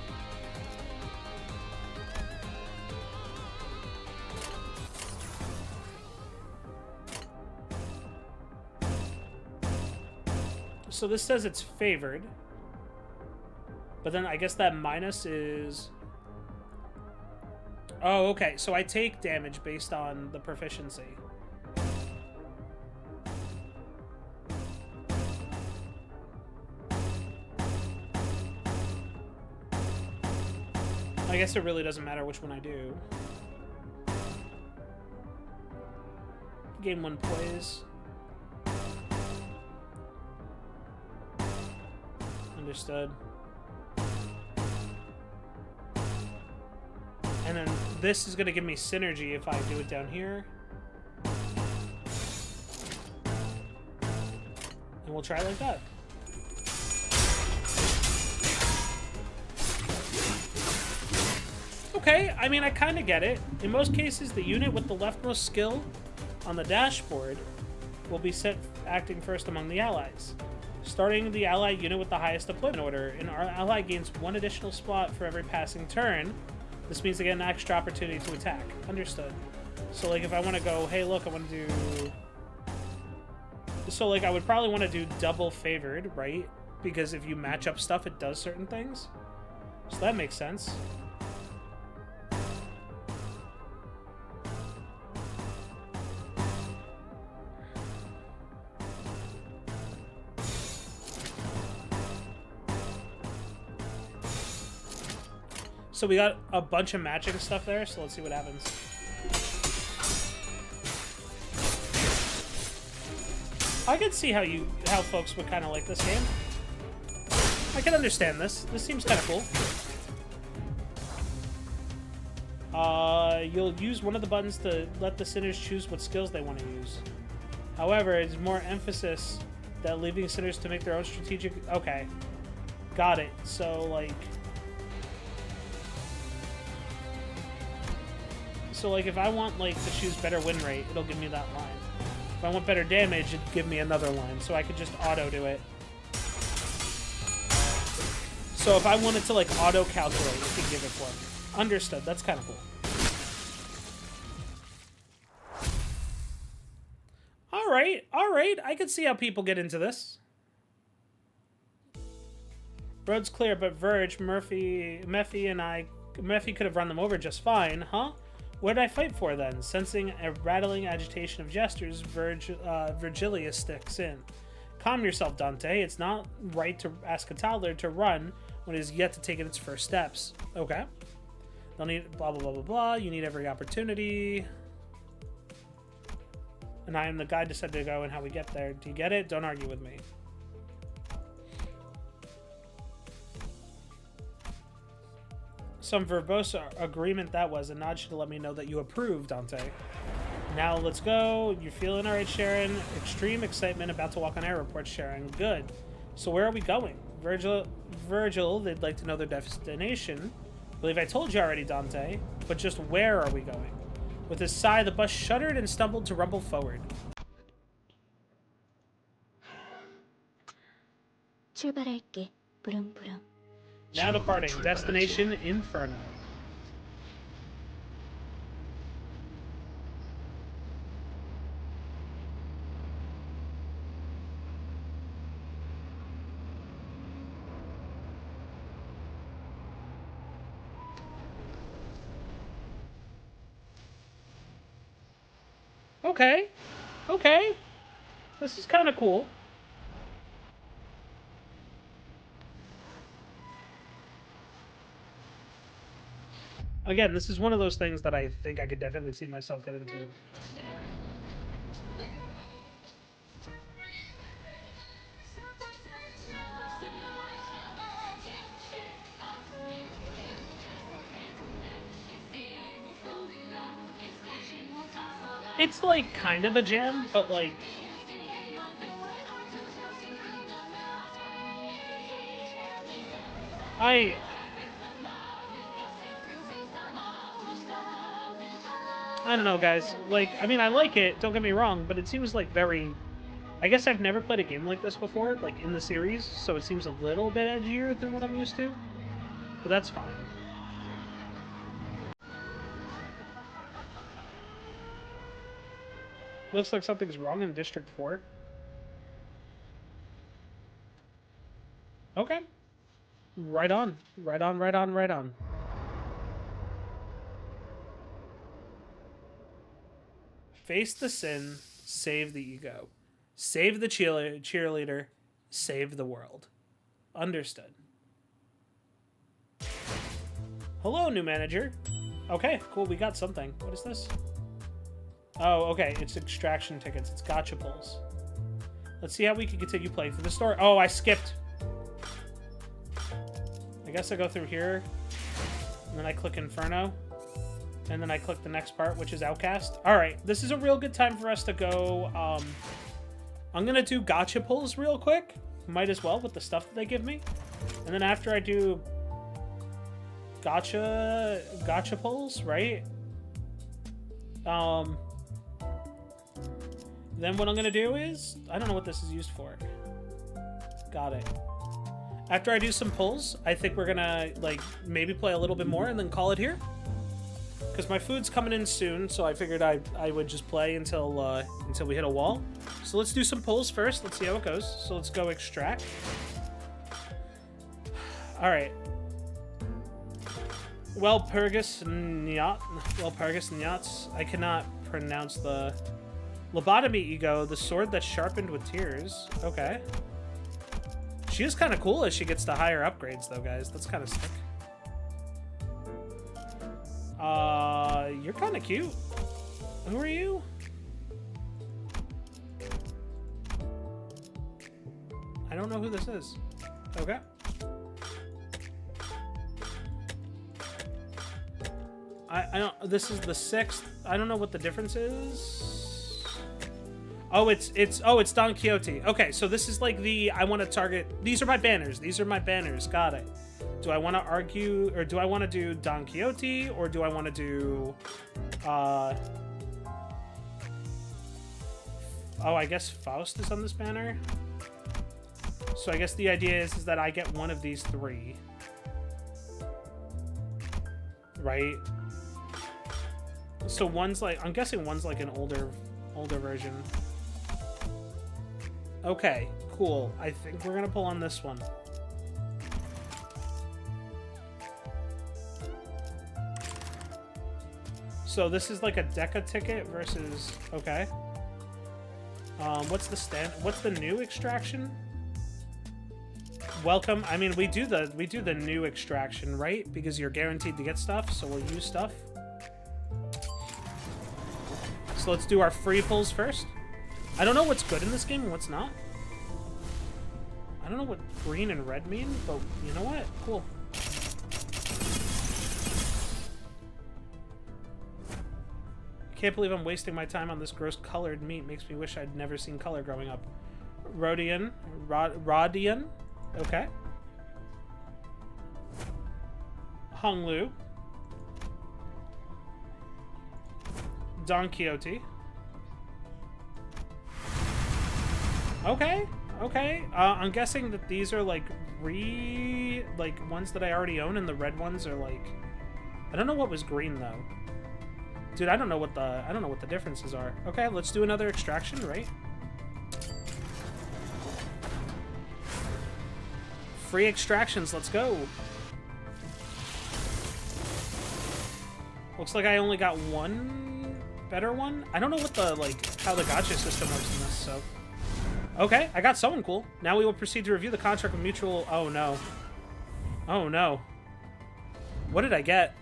So this says it's favored. But then I guess that minus is... Oh, okay. So I take damage based on the proficiency. I guess it really doesn't matter which one I do. Game 1 plays. Understood. And then this is going to give me synergy if I do it down here. And we'll try it like that. Okay, I mean, I kind of get it. In most cases, the unit with the leftmost skill on the dashboard will be set acting first among the allies. Starting the allied unit with the highest deployment order, and our ally gains 1 additional spot for every passing turn. This means they get an extra opportunity to attack. Understood. So, like, if I want to go, hey, look, I want to do... So, like, I would probably want to do double favored, right? Because if you match up stuff, it does certain things. So that makes sense. So we got a bunch of matching stuff there, so let's see what happens. I could see how folks would kind of like this game. I can understand this. This seems kind of cool. You'll use one of the buttons to let the sinners choose what skills they want to use. However, it's more emphasis that leaving sinners to make their own strategic... Okay. Got it. So, like... So like if I want like to choose better win rate, it'll give me that line. If I want better damage, it'd give me another line. So I could just auto do it. So if I wanted to like auto calculate, it could give it for me. Understood. That's kind of cool. All right. All right. I can see how people get into this. Road's clear, but Verge, Murphy could have run them over just fine, huh? What did I fight for then? Sensing a rattling agitation of gestures, Virgilius sticks in. Calm yourself, Dante. It's not right to ask a toddler to run when it is yet to take its first steps. Okay. They'll need blah, blah, blah, blah, blah. You need every opportunity. And I am the guide to set to go and how we get there. Do you get it? Don't argue with me. Some verbose agreement that was. A nod should let me know that you approve, Dante. Now let's go. You're feeling all right, Sharon. Extreme excitement, about to walk on air reports, Sharon. Good. So where are we going? Virgil, they'd like to know their destination. I believe I told you already, Dante. But just where are we going? With a sigh, the bus shuddered and stumbled to rumble forward. 출발할게. 부릉부릉. Now departing. Destination Inferno. Okay. Okay. This is kind of cool. Again, this is one of those things that I think I could definitely see myself getting into. It's like kind of a jam, but like I don't know, guys. Like, I mean, I like it, don't get me wrong, but it seems like very... I guess I've never played a game like this before, like in the series, so it seems a little bit edgier than what I'm used to. But that's fine. Looks like something's wrong in District 4. Okay. Right on. Right on, right on, right on. Face the sin, save the ego. Save the cheerleader, save the world. Understood. Hello, new manager. Okay, cool, we got something. What is this? Oh, okay, it's extraction tickets. It's gotcha pulls. Let's see how we can continue playing through the story. Oh, I skipped. I guess I go through here, and then I click Inferno, and then I click the next part, which is Outcast. All right, this is a real good time for us to go. I'm gonna do gotcha pulls real quick. Might as well with the stuff that they give me, and then after I do gotcha pulls, right? Then what I'm gonna do is, I don't know what this is used for. Got it. After I do some pulls, I think we're gonna like maybe play a little bit more and then call it here. Because my food's coming in soon, so I figured I would just play until we hit a wall. So let's do some pulls first. Let's see how it goes. So let's go extract. All right. Walpurgis Nyats. I cannot pronounce the lobotomy ego. The sword that's sharpened with tears. Okay. She is kind of cool as she gets to higher upgrades, though, guys. That's kind of sick. You're kind of cute. Who are you? I don't know who this is. Okay. I don't. This is the 6th. I don't know what the difference is. Oh, it's Don Quixote. Okay, so this is like the I want to target. These are my banners. These are my banners. Got it. Do I want to argue, or do I want to do Don Quixote, or do I want to do Oh, I guess Faust is on this banner. So I guess the idea is that I get one of these 3. Right? So one's like, I'm guessing one's like an older version. Okay, cool. I think we're gonna pull on this one. So this is like a Deca ticket versus, okay. What's the new extraction? Welcome. I mean, we do the new extraction, right? Because you're guaranteed to get stuff, so we'll use stuff. So let's do our free pulls first. I don't know what's good in this game and what's not. I don't know what green and red mean, but you know what? Cool. Can't believe I'm wasting my time on this gross colored meat. Makes me wish I'd never seen color growing up. Rodian. Okay. Honglu. Don Quixote. Okay. Okay. I'm guessing that these are like ones that I already own, and the red ones are like, I don't know what was green though. Dude, I don't know what the differences are. Okay, let's do another extraction, right? Free extractions, let's go. Looks like I only got one better one. I don't know what how the gacha system works in this, so. Okay, I got someone cool. Now we will proceed to review the contract of mutual. Oh no. Oh no. What did I get?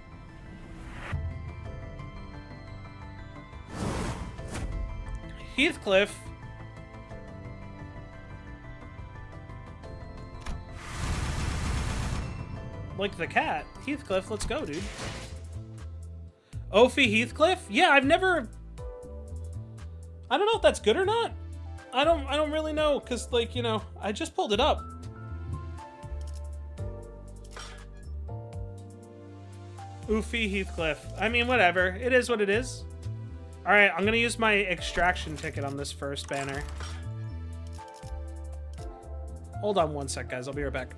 Heathcliff. Like the cat. Heathcliff, let's go, dude. Ophi Heathcliff? Yeah, I've never... I don't know if that's good or not. I don't really know, because, like, you know, I just pulled it up. Oofy Heathcliff. I mean, whatever. It is what it is. Alright, I'm gonna use my extraction ticket on this first banner. Hold on one sec, guys. I'll be right back.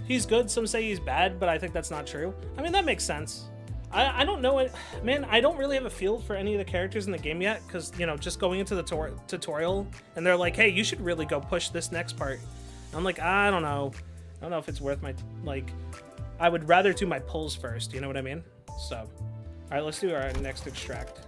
He's good, some say he's bad, but I think that's not true. I mean, that makes sense. I don't know it. Man, I don't really have a feel for any of the characters in the game yet, because, you know, just going into the tutorial, and they're like, hey, you should really go push this next part. I'm like, I don't know. I don't know if it's worth my, like, I would rather do my pulls first, you know what I mean? So, all right, let's do our next extract.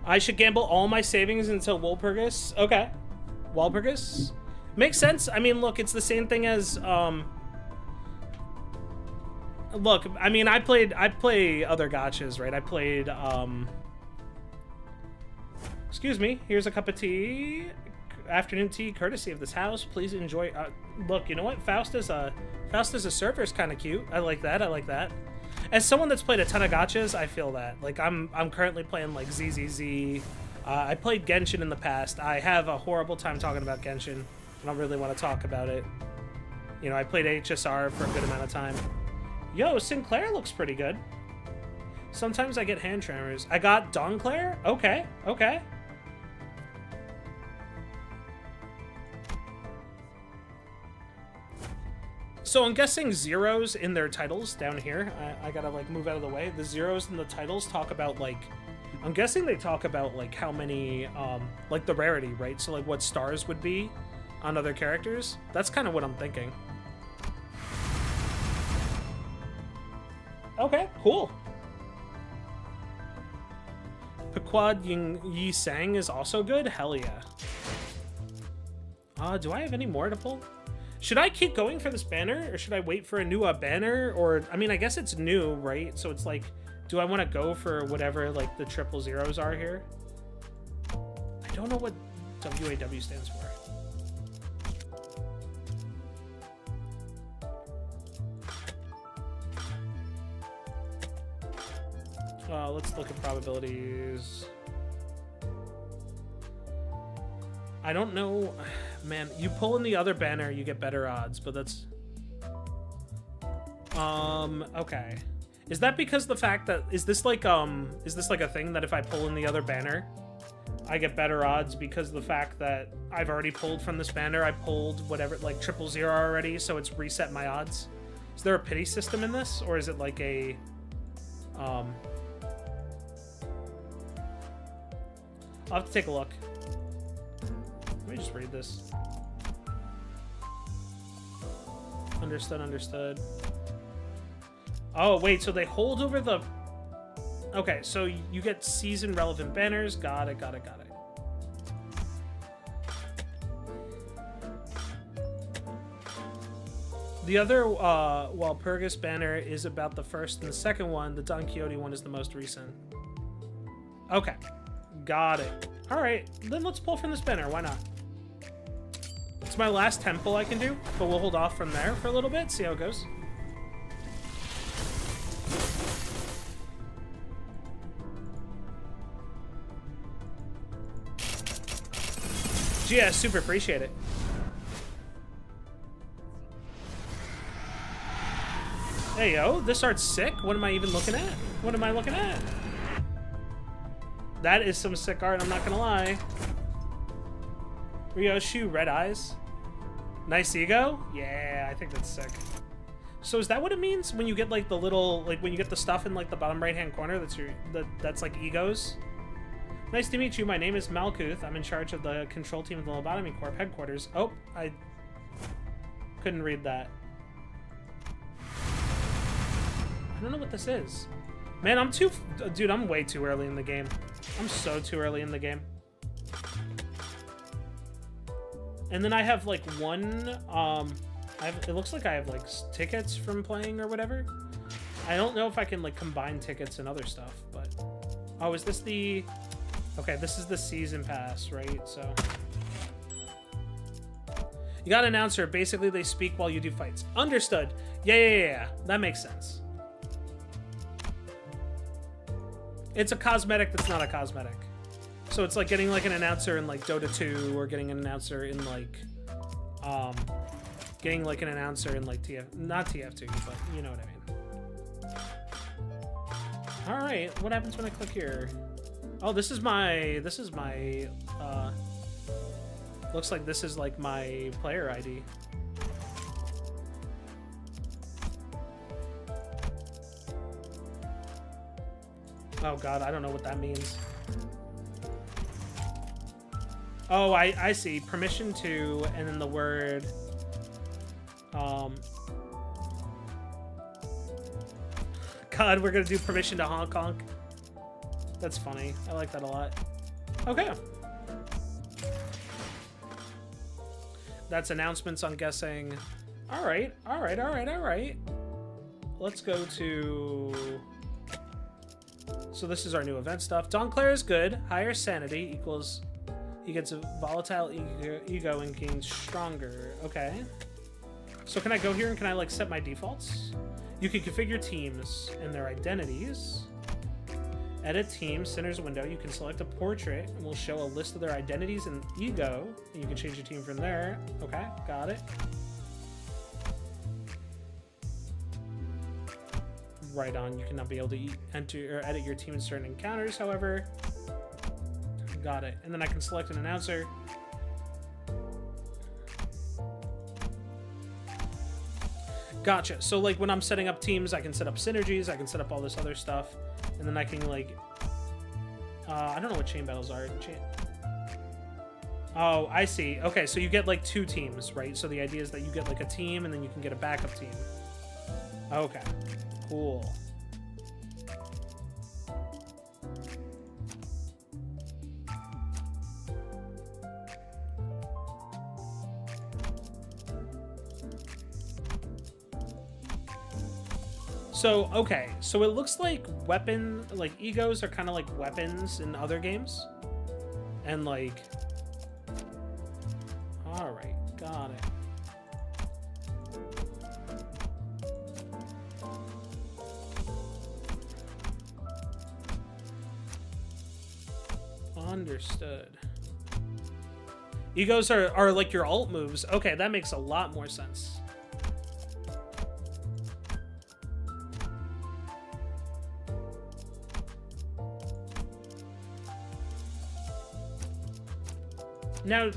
I should gamble all my savings until Walpurgis. Okay. Walpurgis? Makes sense. I mean, look, it's the same thing as, look, I mean, I play other gachas, right? I played, excuse me, here's a cup of tea. Afternoon tea, courtesy of this house. Please enjoy. Look, you know what? Faust as a server is kind of cute. I like that. I like that. As someone that's played a ton of gachas, I feel that. Like, I'm currently playing, like, ZZZ. I played Genshin in the past. I have a horrible time talking about Genshin. I don't really want to talk about it. You know, I played HSR for a good amount of time. Yo, Sinclair looks pretty good. Sometimes I get hand tremors. I got Donclair? Okay, okay. So I'm guessing zeros in their titles down here. I gotta like move out of the way. The zeros in the titles talk about like, I'm guessing they talk about like how many, like the rarity, right? So like what stars would be on other characters. That's kind of what I'm thinking. Okay, cool. Pequod Yi Sang is also good? Hell yeah. Do I have any more to pull? Should I keep going for this banner, or should I wait for a new banner? Or, I mean, I guess it's new, right? So it's like, do I want to go for whatever, like, the 000s are here? I don't know what WAW stands for. Let's look at probabilities. I don't know. Man, you pull in the other banner, you get better odds, but that's... okay. Is that because the fact that... Is this like a thing that if I pull in the other banner, I get better odds because the fact that I've already pulled from this banner, I pulled whatever, like 000 already, so it's reset my odds? Is there a pity system in this, or is it like a... I'll have to take a look. Let me just read this. Understood, understood. Oh, wait, so they hold over the... Okay, so you get season-relevant banners. Got it, got it, got it. The other Walpurgis banner is about the first and the second one. The Don Quixote one is the most recent. Okay. Got it. Alright, then let's pull from this banner. Why not? It's my last temple I can do, but we'll hold off from there for a little bit, see how it goes. Yeah, super appreciate it. Hey, yo, this art's sick. What am I even looking at? What am I looking at? That is some sick art, I'm not gonna lie. Ryoshu, red eyes. Nice ego? Yeah, I think that's sick. So is that what it means when you get like the little, like when you get the stuff in like the bottom right hand corner, that's like egos? Nice to meet you, my name is Malkuth. I'm in charge of the control team of the Lobotomy Corp headquarters. Oh, I couldn't read that. I don't know what this is. Man, dude, I'm way too early in the game. I'm so too early in the game. And then I have like one, it looks like I have like tickets from playing or whatever. I don't know if I can like combine tickets and other stuff, but... Oh, is this the... Okay, this is the season pass, right? So... You got an announcer. Basically, they speak while you do fights. Understood. Yeah. That makes sense. It's a cosmetic that's not a cosmetic. So it's like getting like an announcer in like Dota 2 or getting an announcer in like getting like an announcer in like not TF2, but you know what I mean. All right, what happens when I click here? Oh, this is my looks like this is like my player ID. Oh god, I don't know what that means. Oh, I see. Permission to, and then the word, God, we're gonna do permission to honk honk. That's funny. I like that a lot. Okay. That's announcements, I'm guessing. All right. Let's go to... So this is our new event stuff. Donclair is good. Higher sanity equals... He gets a volatile ego and gains stronger. Okay. So can I go here and can I like set my defaults? You can configure teams and their identities. Edit team, centers window. You can select a portrait and we'll show a list of their identities and ego. And you can change your team from there. Okay, got it. Right on. You cannot be able to enter or edit your team in certain encounters, however. Got it. And then I can select an announcer. Gotcha. So like when I'm setting up teams, I can set up synergies, I can set up all this other stuff, and then I can like I don't know what chain battles are. Oh, I see. Okay, so you get like 2 teams, right? So the idea is that you get like a team and then you can get a backup team. Okay. Cool. So, okay, so it looks like egos are kind of like weapons in other games. And like, all right, got it. Understood. Egos are like your alt moves. Okay, that makes a lot more sense. Now,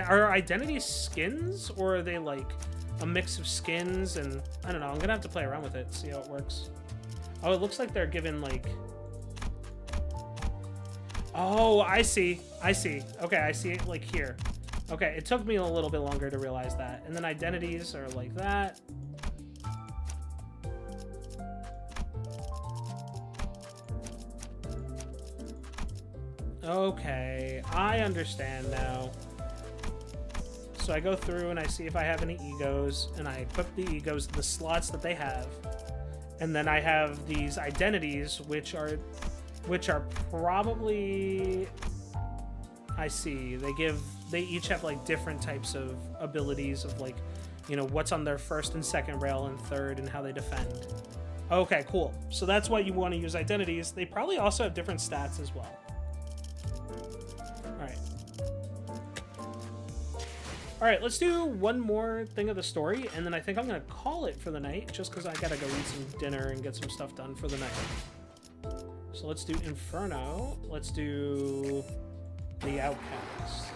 are identities skins, or are they like a mix of skins? And I don't know. I'm gonna have to play around with it, see how it works. Oh, it looks like they're given like. Oh, I see. I see. Okay, I see it like here. Okay, it took me a little bit longer to realize that. And then identities are like that. Okay, I understand now. So I go through and I see if I have any egos, and I equip the egos in the slots that they have. And then I have these identities, which are probably, I see, they each have like different types of abilities of like, you know, what's on their first and second rail and third and how they defend. Okay, cool. So that's why you want to use identities. They probably also have different stats as well. All right, let's do one more thing of the story, and then I think I'm gonna call it for the night, just because I gotta go eat some dinner and get some stuff done for the night. So let's do Inferno. Let's do the Outcast.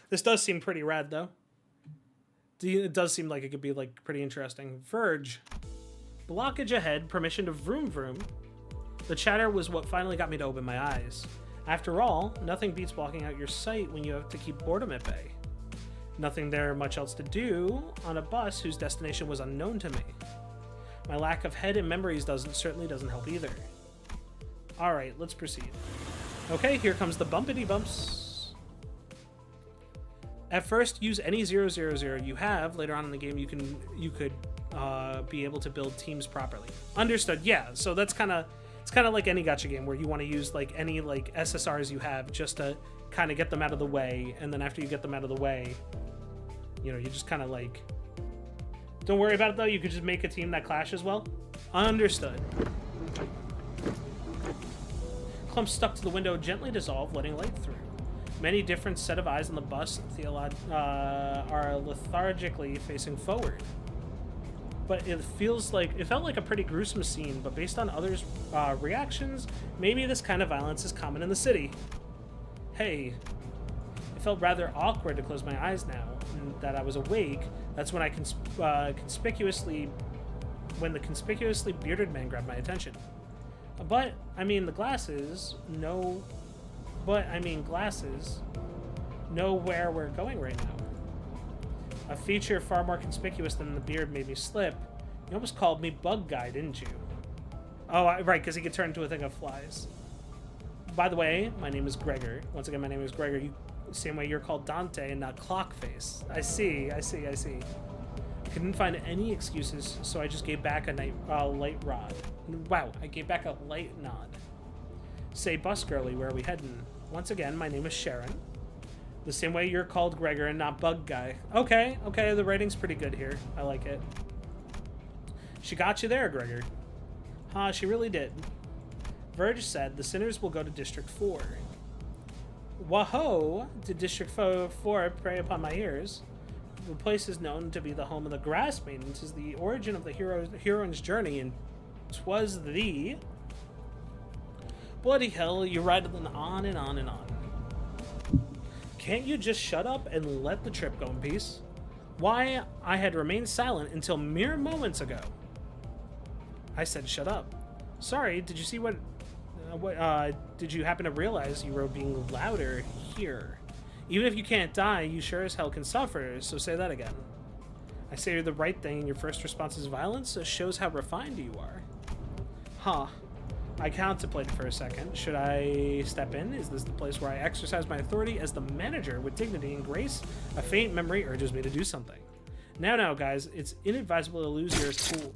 This does seem pretty rad, though. It does seem like it could be like pretty interesting. Verge. Blockage ahead. Permission to vroom vroom. The chatter was what finally got me to open my eyes. After all, nothing beats blocking out your sight when you have to keep boredom at bay. Nothing there much else to do on a bus whose destination was unknown to me. My lack of head and memories certainly doesn't help either. Alright, let's proceed. Okay, here comes the bumpity bumps. At first, use any 000 you have. Later on in the game, you could be able to build teams properly. Understood, yeah, so that's kind of... It's kind of like any gacha game where you want to use like any like SSRs you have just to kind of get them out of the way, and then after you get them out of the way, you know, you just kind of like, don't worry about it though, you could just make a team that clashes well. Understood. Clumps stuck to the window gently dissolve, letting light through. Many different set of eyes on the bus are lethargically facing forward. But it felt like a pretty gruesome scene, but based on others' reactions, maybe this kind of violence is common in the city. Hey, it felt rather awkward to close my eyes now, and that I was awake. That's when the conspicuously bearded man grabbed my attention. But, I mean, glasses know where we're going right now. A feature far more conspicuous than the beard made me slip. You almost called me Bug Guy, didn't you? Oh, right, because he could turn into a thing of flies. By the way, my name is Gregor. Once again, my name is Gregor. Same way you're called Dante and not Clockface. I see. I couldn't find any excuses, so I just gave back a light rod. Wow, I gave back a light nod. Say, bus girly, where are we heading? Once again, my name is Sharon. The same way you're called Gregor and not Bug Guy. Okay, the rating's pretty good here. I like it. She got you there, Gregor. Huh, she really did. Verge said the sinners will go to District 4. Whoa, did District 4 prey upon my ears? The place is known to be the home of the Grass Maidens, is the origin of the heroine's journey, and 'twas the... Bloody hell, you rattled on and on and on. Can't you just shut up and let the trip go in peace? Why, I had remained silent until mere moments ago. I said shut up. Sorry, did you see what did you happen to realize you were being louder here? Even if you can't die, you sure as hell can suffer, so say that again. I say you're the right thing and your first response is violence, it shows how refined you are. Huh. I contemplated for a second. Should I step in? Is this the place where I exercise my authority as the manager with dignity and grace? A faint memory urges me to do something. Now, guys, it's inadvisable to lose your cool...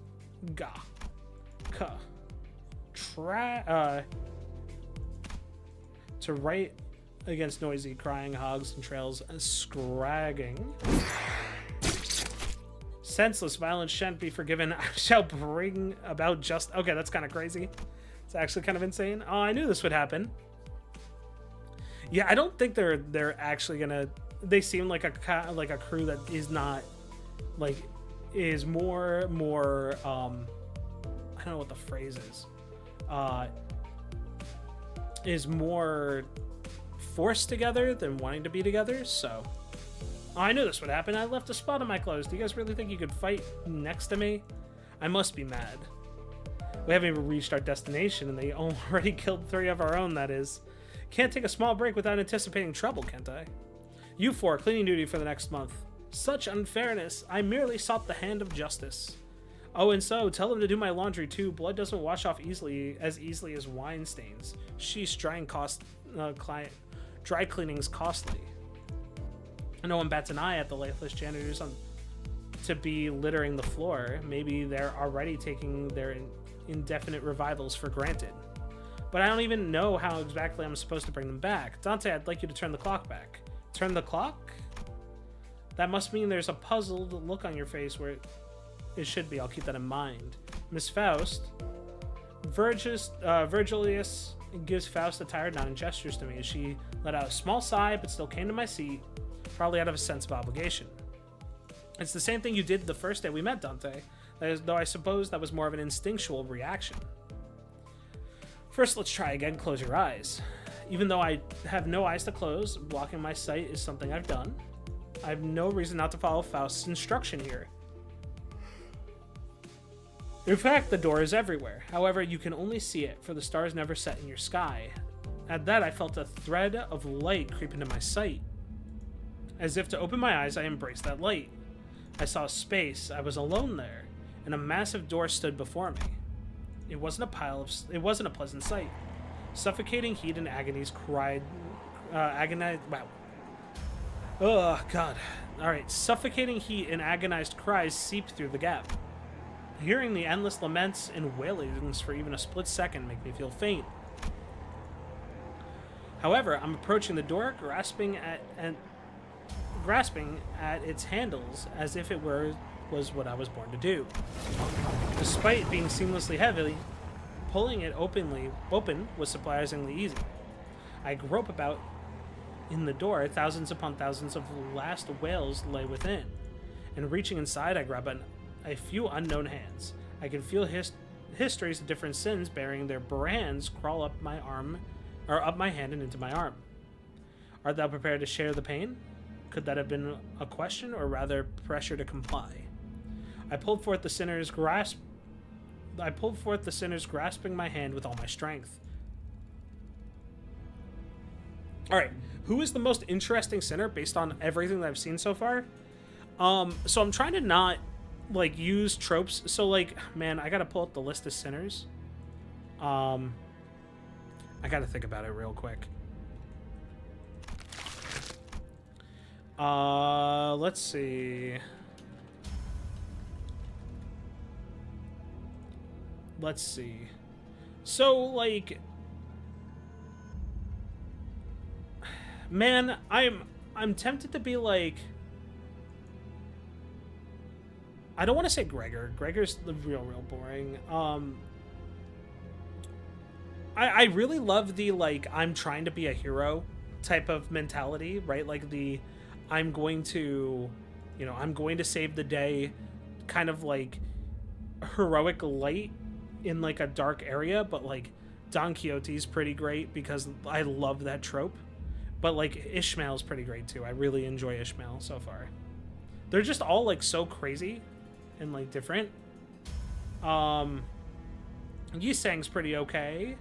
to write against noisy, crying hogs and trails scragging. Senseless violence shan't be forgiven. I shall bring about just... Okay, that's kind of crazy. It's actually kind of insane. Oh, I knew this would happen. Yeah, I don't think they're actually gonna... They seem like a crew that is not... Like, is more... I don't know what the phrase is. Is more forced together than wanting to be together, so... Oh, I knew this would happen. I left a spot on my clothes. Do you guys really think you could fight next to me? I must be mad. We haven't even reached our destination, and they already killed 3 of our own, that is. Can't take a small break without anticipating trouble, can't I? You 4, cleaning duty for the next month. Such unfairness. I merely sought the hand of justice. Oh, and so, tell them to do my laundry too. Blood doesn't wash off as easily as wine stains. Sheesh, dry cleaning's costly. No one bats an eye at the lifeless janitors to be littering the floor. Maybe they're already taking their indefinite revivals for granted. But I don't even know how exactly I'm supposed to bring them back. Dante, I'd like you to turn the clock back. Turn the clock? That must mean there's a puzzled look on your face where it should be. I'll keep that in mind. Miss Faust. Virgilius gives Faust a tired nod and gestures to me as she let out a small sigh but still came to my seat, probably out of a sense of obligation. It's the same thing you did the first day we met, Dante, though I suppose that was more of an instinctual reaction. First, let's try again. Close your eyes. Even though I have no eyes to close, blocking my sight is something I've done. I have no reason not to follow Faust's instruction here. In fact, the door is everywhere. However, you can only see it, for the stars never set in your sky. At that, I felt a thread of light creep into my sight. As if to open my eyes, I embraced that light. I saw a space. I was alone there, and a massive door stood before me. It wasn't a pleasant sight. Suffocating heat and agonies cried. Wow. Oh God. All right. Suffocating heat and agonized cries seeped through the gap. Hearing the endless laments and wailings for even a split second make me feel faint. However, I'm approaching the door, grasping at its handles as if it was what I was born to do. Despite being seamlessly heavy, pulling it open was surprisingly easy. I grope about in the door. Thousands upon thousands of last wails lay within, and reaching inside, I grab a few unknown hands. I can feel histories of different sins bearing their brands crawl up my arm, or up my hand and into my arm. Art thou prepared to share the pain? Could that have been a question, or rather pressure to comply? I pulled forth the sinner's grasping my hand with all my strength. All right, who is the most interesting sinner based on everything that I've seen so far? So I'm trying to not use tropes. So man, I gotta pull up the list of sinners. I gotta think about it real quick. Let's see. So man, I'm I'm tempted to be like, I don't want to say Gregor. Gregor's the real boring. I really love the, like, I'm trying to be a hero type of mentality, right? Like the, I'm going to, you know, I'm going to save the day, kind of like heroic light in like a dark area. But like Don Quixote's pretty great because I love that trope. But like Ishmael's pretty great too. I really enjoy Ishmael so far. They're just all like so crazy and like different. Yisang's pretty okay.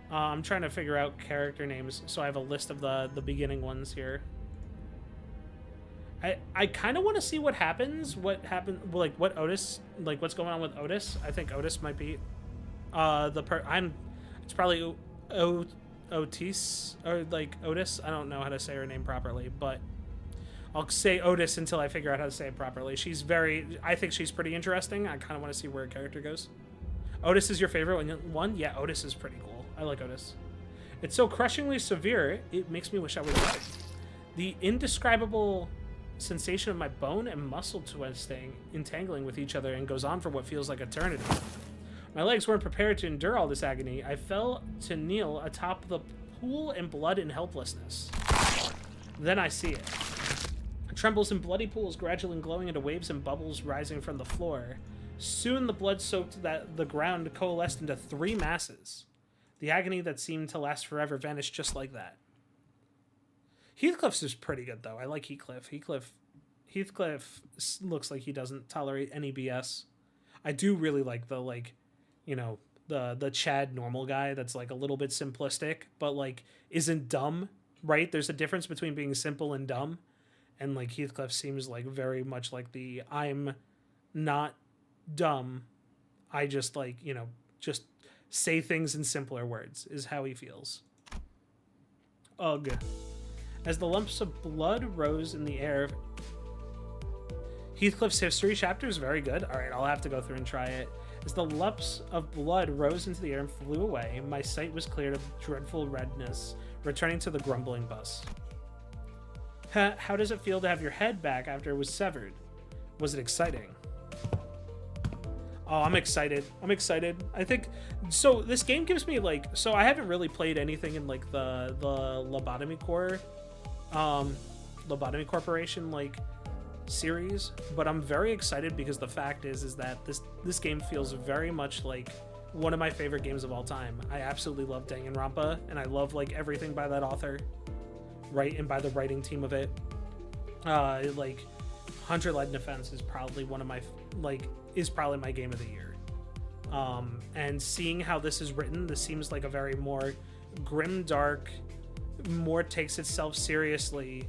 I'm trying to figure out character names, so I have a list of the beginning ones here. I kind of want to see what happens. Like what Otis, like what's going on with Otis. I think Otis might be it's probably Otis or like Otis. I don't know how to say her name properly, but I'll say Otis until I figure out how to say it properly. I think she's pretty interesting. I kind of want to see where her character goes. Otis is your favorite one? Yeah, Otis is pretty cool. I like Otis. It's so crushingly severe, it makes me wish I was dead. The indescribable sensation of my bone and muscle twisting, entangling with each other, and goes on for what feels like eternity. My legs weren't prepared to endure all this agony. I fell to kneel atop the pool in blood and helplessness. Then I see it. It trembles in bloody pools, gradually glowing into waves and bubbles rising from the floor. Soon the blood soaked the ground coalesced into 3 masses. The agony that seemed to last forever vanished just like that. Heathcliff's is pretty good, though. I like Heathcliff. Heathcliff looks like he doesn't tolerate any BS. I do really like the, like, you know, the Chad normal guy that's, like, a little bit simplistic, but, like, isn't dumb, right? There's a difference between being simple and dumb. And, like, Heathcliff seems, like, very much like the I'm not dumb. I just, like, you know, just say things in simpler words is how he feels. Ugh. As the lumps of blood rose in the air, Heathcliff's history chapter is very good. All right, I'll have to go through and try it. As the lumps of blood rose into the air and flew away, my sight was cleared of dreadful redness, returning to the grumbling bus. How does it feel to have your head back after it was severed? Was it exciting? Oh, I'm excited. I think so. This game gives me like, so I haven't really played anything in like the Lobotomy Corporation like series, but I'm very excited because the fact is that this game feels very much like one of my favorite games of all time. I absolutely love Danganronpa, and I love like everything by that author, right, and by the writing team of it. Like 100 Lead in Defense is probably one of my is probably my game of the year. And seeing how this is written, this seems like a very more grim, dark, more takes itself seriously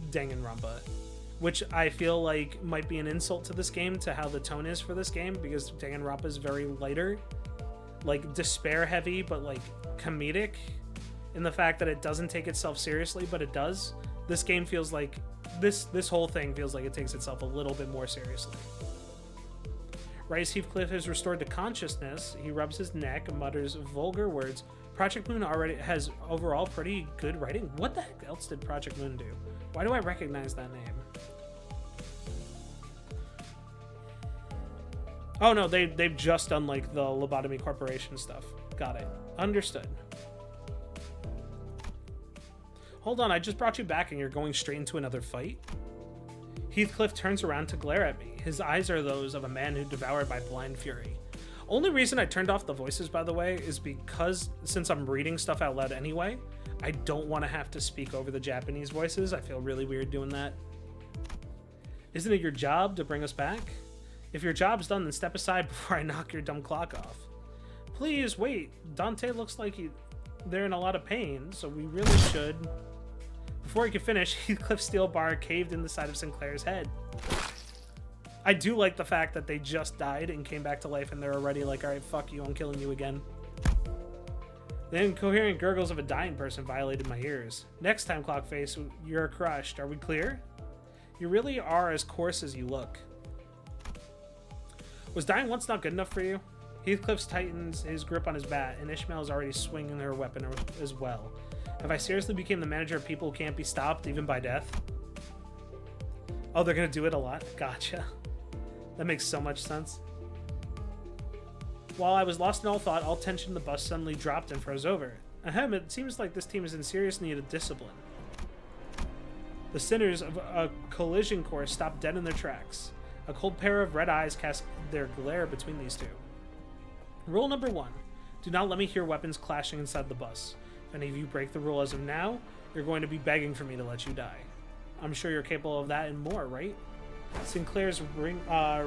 Danganronpa, which I feel like might be an insult to this game, to how the tone is for this game, because Danganronpa is very lighter, like despair heavy, but like comedic in the fact that it doesn't take itself seriously, but it does. This game feels like this whole thing feels like it takes itself a little bit more seriously. Rice Heathcliff is restored to consciousness. He rubs his neck and mutters vulgar words. Project Moon already has overall pretty good writing. What the heck else did Project Moon do? Why do I recognize that name? Oh no, they've just done like the Lobotomy Corporation stuff. Got it. Understood. Hold on, I just brought you back and you're going straight into another fight? Heathcliff turns around to glare at me. His eyes are those of a man who devoured by blind fury. Only reason I turned off the voices, by the way, is because since I'm reading stuff out loud anyway, I don't want to have to speak over the Japanese voices. I feel really weird doing that. Isn't it your job to bring us back? If your job's done, then step aside before I knock your dumb clock off. Please wait. Dante looks like they're in a lot of pain, so we really should... Before he could finish, Heathcliff's steel bar caved in the side of Sinclair's head. I do like the fact that they just died and came back to life and they're already like, alright, fuck you, I'm killing you again. The incoherent gurgles of a dying person violated my ears. Next time, Clockface, you're crushed. Are we clear? You really are as coarse as you look. Was dying once not good enough for you? Heathcliff tightens his grip on his bat, and Ishmael is already swinging her weapon as well. Have I seriously became the manager of people who can't be stopped even by death? Oh, they're gonna do it a lot? Gotcha. That makes so much sense. While I was lost in all thought, all tension in the bus suddenly dropped and froze over. Ahem, it seems like this team is in serious need of discipline. The sinners of a collision course stopped dead in their tracks. A cold pair of red eyes cast their glare between these two. Rule number 1. Do not let me hear weapons clashing inside the bus. If any of you break the rule as of now, you're going to be begging for me to let you die. I'm sure you're capable of that and more, right? Sinclair's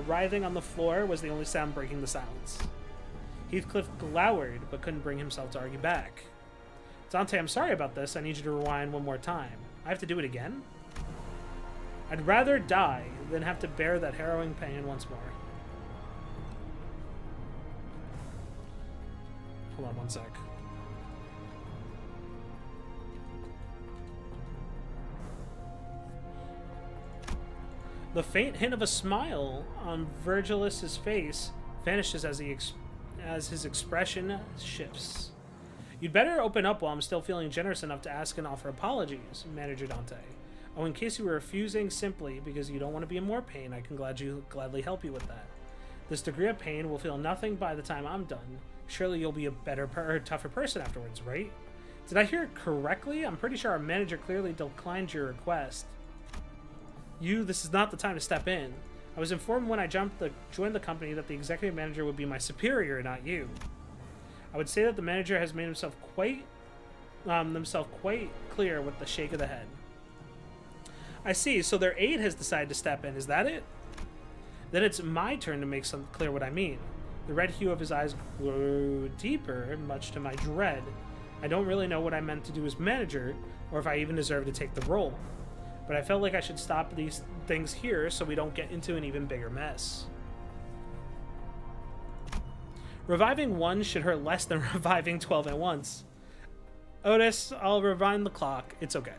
writhing on the floor was the only sound breaking the silence. Heathcliff glowered, but couldn't bring himself to argue back. Dante, I'm sorry about this. I need you to rewind one more time. I have to do it again? I'd rather die than have to bear that harrowing pain once more. Hold on one sec. The faint hint of a smile on Virgilus's face vanishes as his expression shifts. You'd better open up while I'm still feeling generous enough to ask and offer apologies, Manager Dante. Oh, in case you were refusing simply because you don't want to be in more pain, I can gladly help you with that. This degree of pain will feel nothing by the time I'm done. Surely you'll be a better or tougher person afterwards, right? Did I hear it correctly? I'm pretty sure our manager clearly declined your request. This is not the time to step in. I was informed when I joined the company that the executive manager would be my superior, not you. I would say that the manager has made himself quite clear with the shake of the head. I see, so their aide has decided to step in, is that it? Then it's my turn to make clear what I mean. The red hue of his eyes grew deeper, much to my dread. I don't really know what I meant to do as manager, or if I even deserve to take the role. But I felt like I should stop these things here so we don't get into an even bigger mess. Reviving one should hurt less than reviving 12 at once. Otis, I'll rewind the clock. It's okay.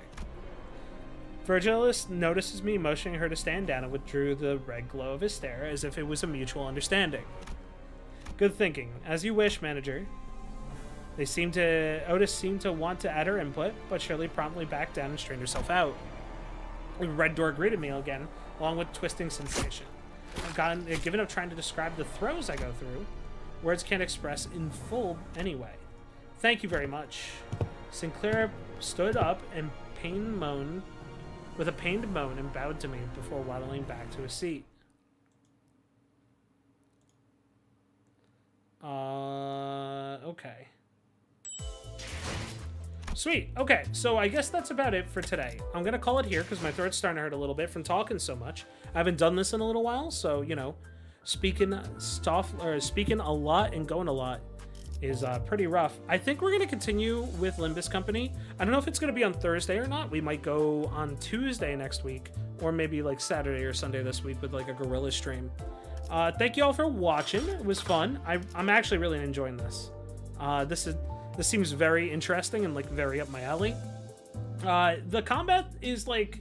Virgilus notices me motioning her to stand down and withdrew the red glow of his stare as if it was a mutual understanding. Good thinking. As you wish, manager. Otis seemed to want to add her input, but Shirley promptly backed down and straightened herself out. The red door greeted me again, along with twisting sensation. I've given up trying to describe the throes I go through. Words can't express in full anyway. Thank you very much. Sinclair stood up and with a pained moan and bowed to me before waddling back to his seat. Okay. Sweet. Okay, so I guess that's about it for today. I'm gonna call it here because my throat's starting to hurt a little bit from talking so much. I haven't done this in a little while, so you know, speaking a lot and going a lot is pretty rough. I think we're gonna continue with Limbus Company. I don't know if it's gonna be on Thursday or not. We might go on Tuesday next week, or maybe like Saturday or Sunday this week with like a guerrilla stream. Thank you all for watching. It was fun. I'm actually really enjoying this. This seems very interesting and like very up my alley. The combat is like,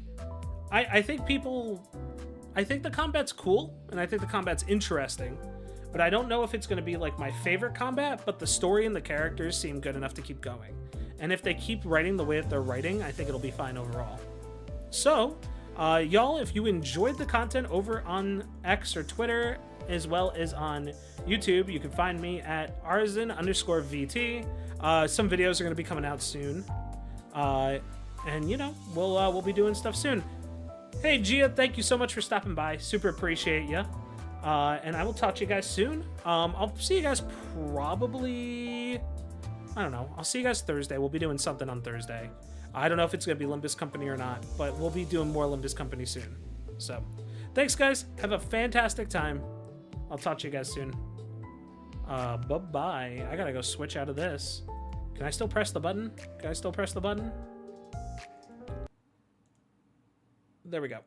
I think the combat's cool and I think the combat's interesting, but I don't know if it's going to be like my favorite combat, but the story and the characters seem good enough to keep going. And if they keep writing the way that they're writing, I think it'll be fine overall. So, y'all, if you enjoyed the content over on X or Twitter, as well as on YouTube, you can find me at Arzen_VT. Some videos are going to be coming out soon. And, you know, we'll be doing stuff soon. Hey, Gia, thank you so much for stopping by. Super appreciate you. And I will talk to you guys soon. I'll see you guys probably... I don't know. I'll see you guys Thursday. We'll be doing something on Thursday. I don't know if it's going to be Limbus Company or not, but we'll be doing more Limbus Company soon. So, thanks, guys. Have a fantastic time. I'll talk to you guys soon. Bye-bye. I gotta go switch out of this. Can I still press the button? Can I still press the button? There we go.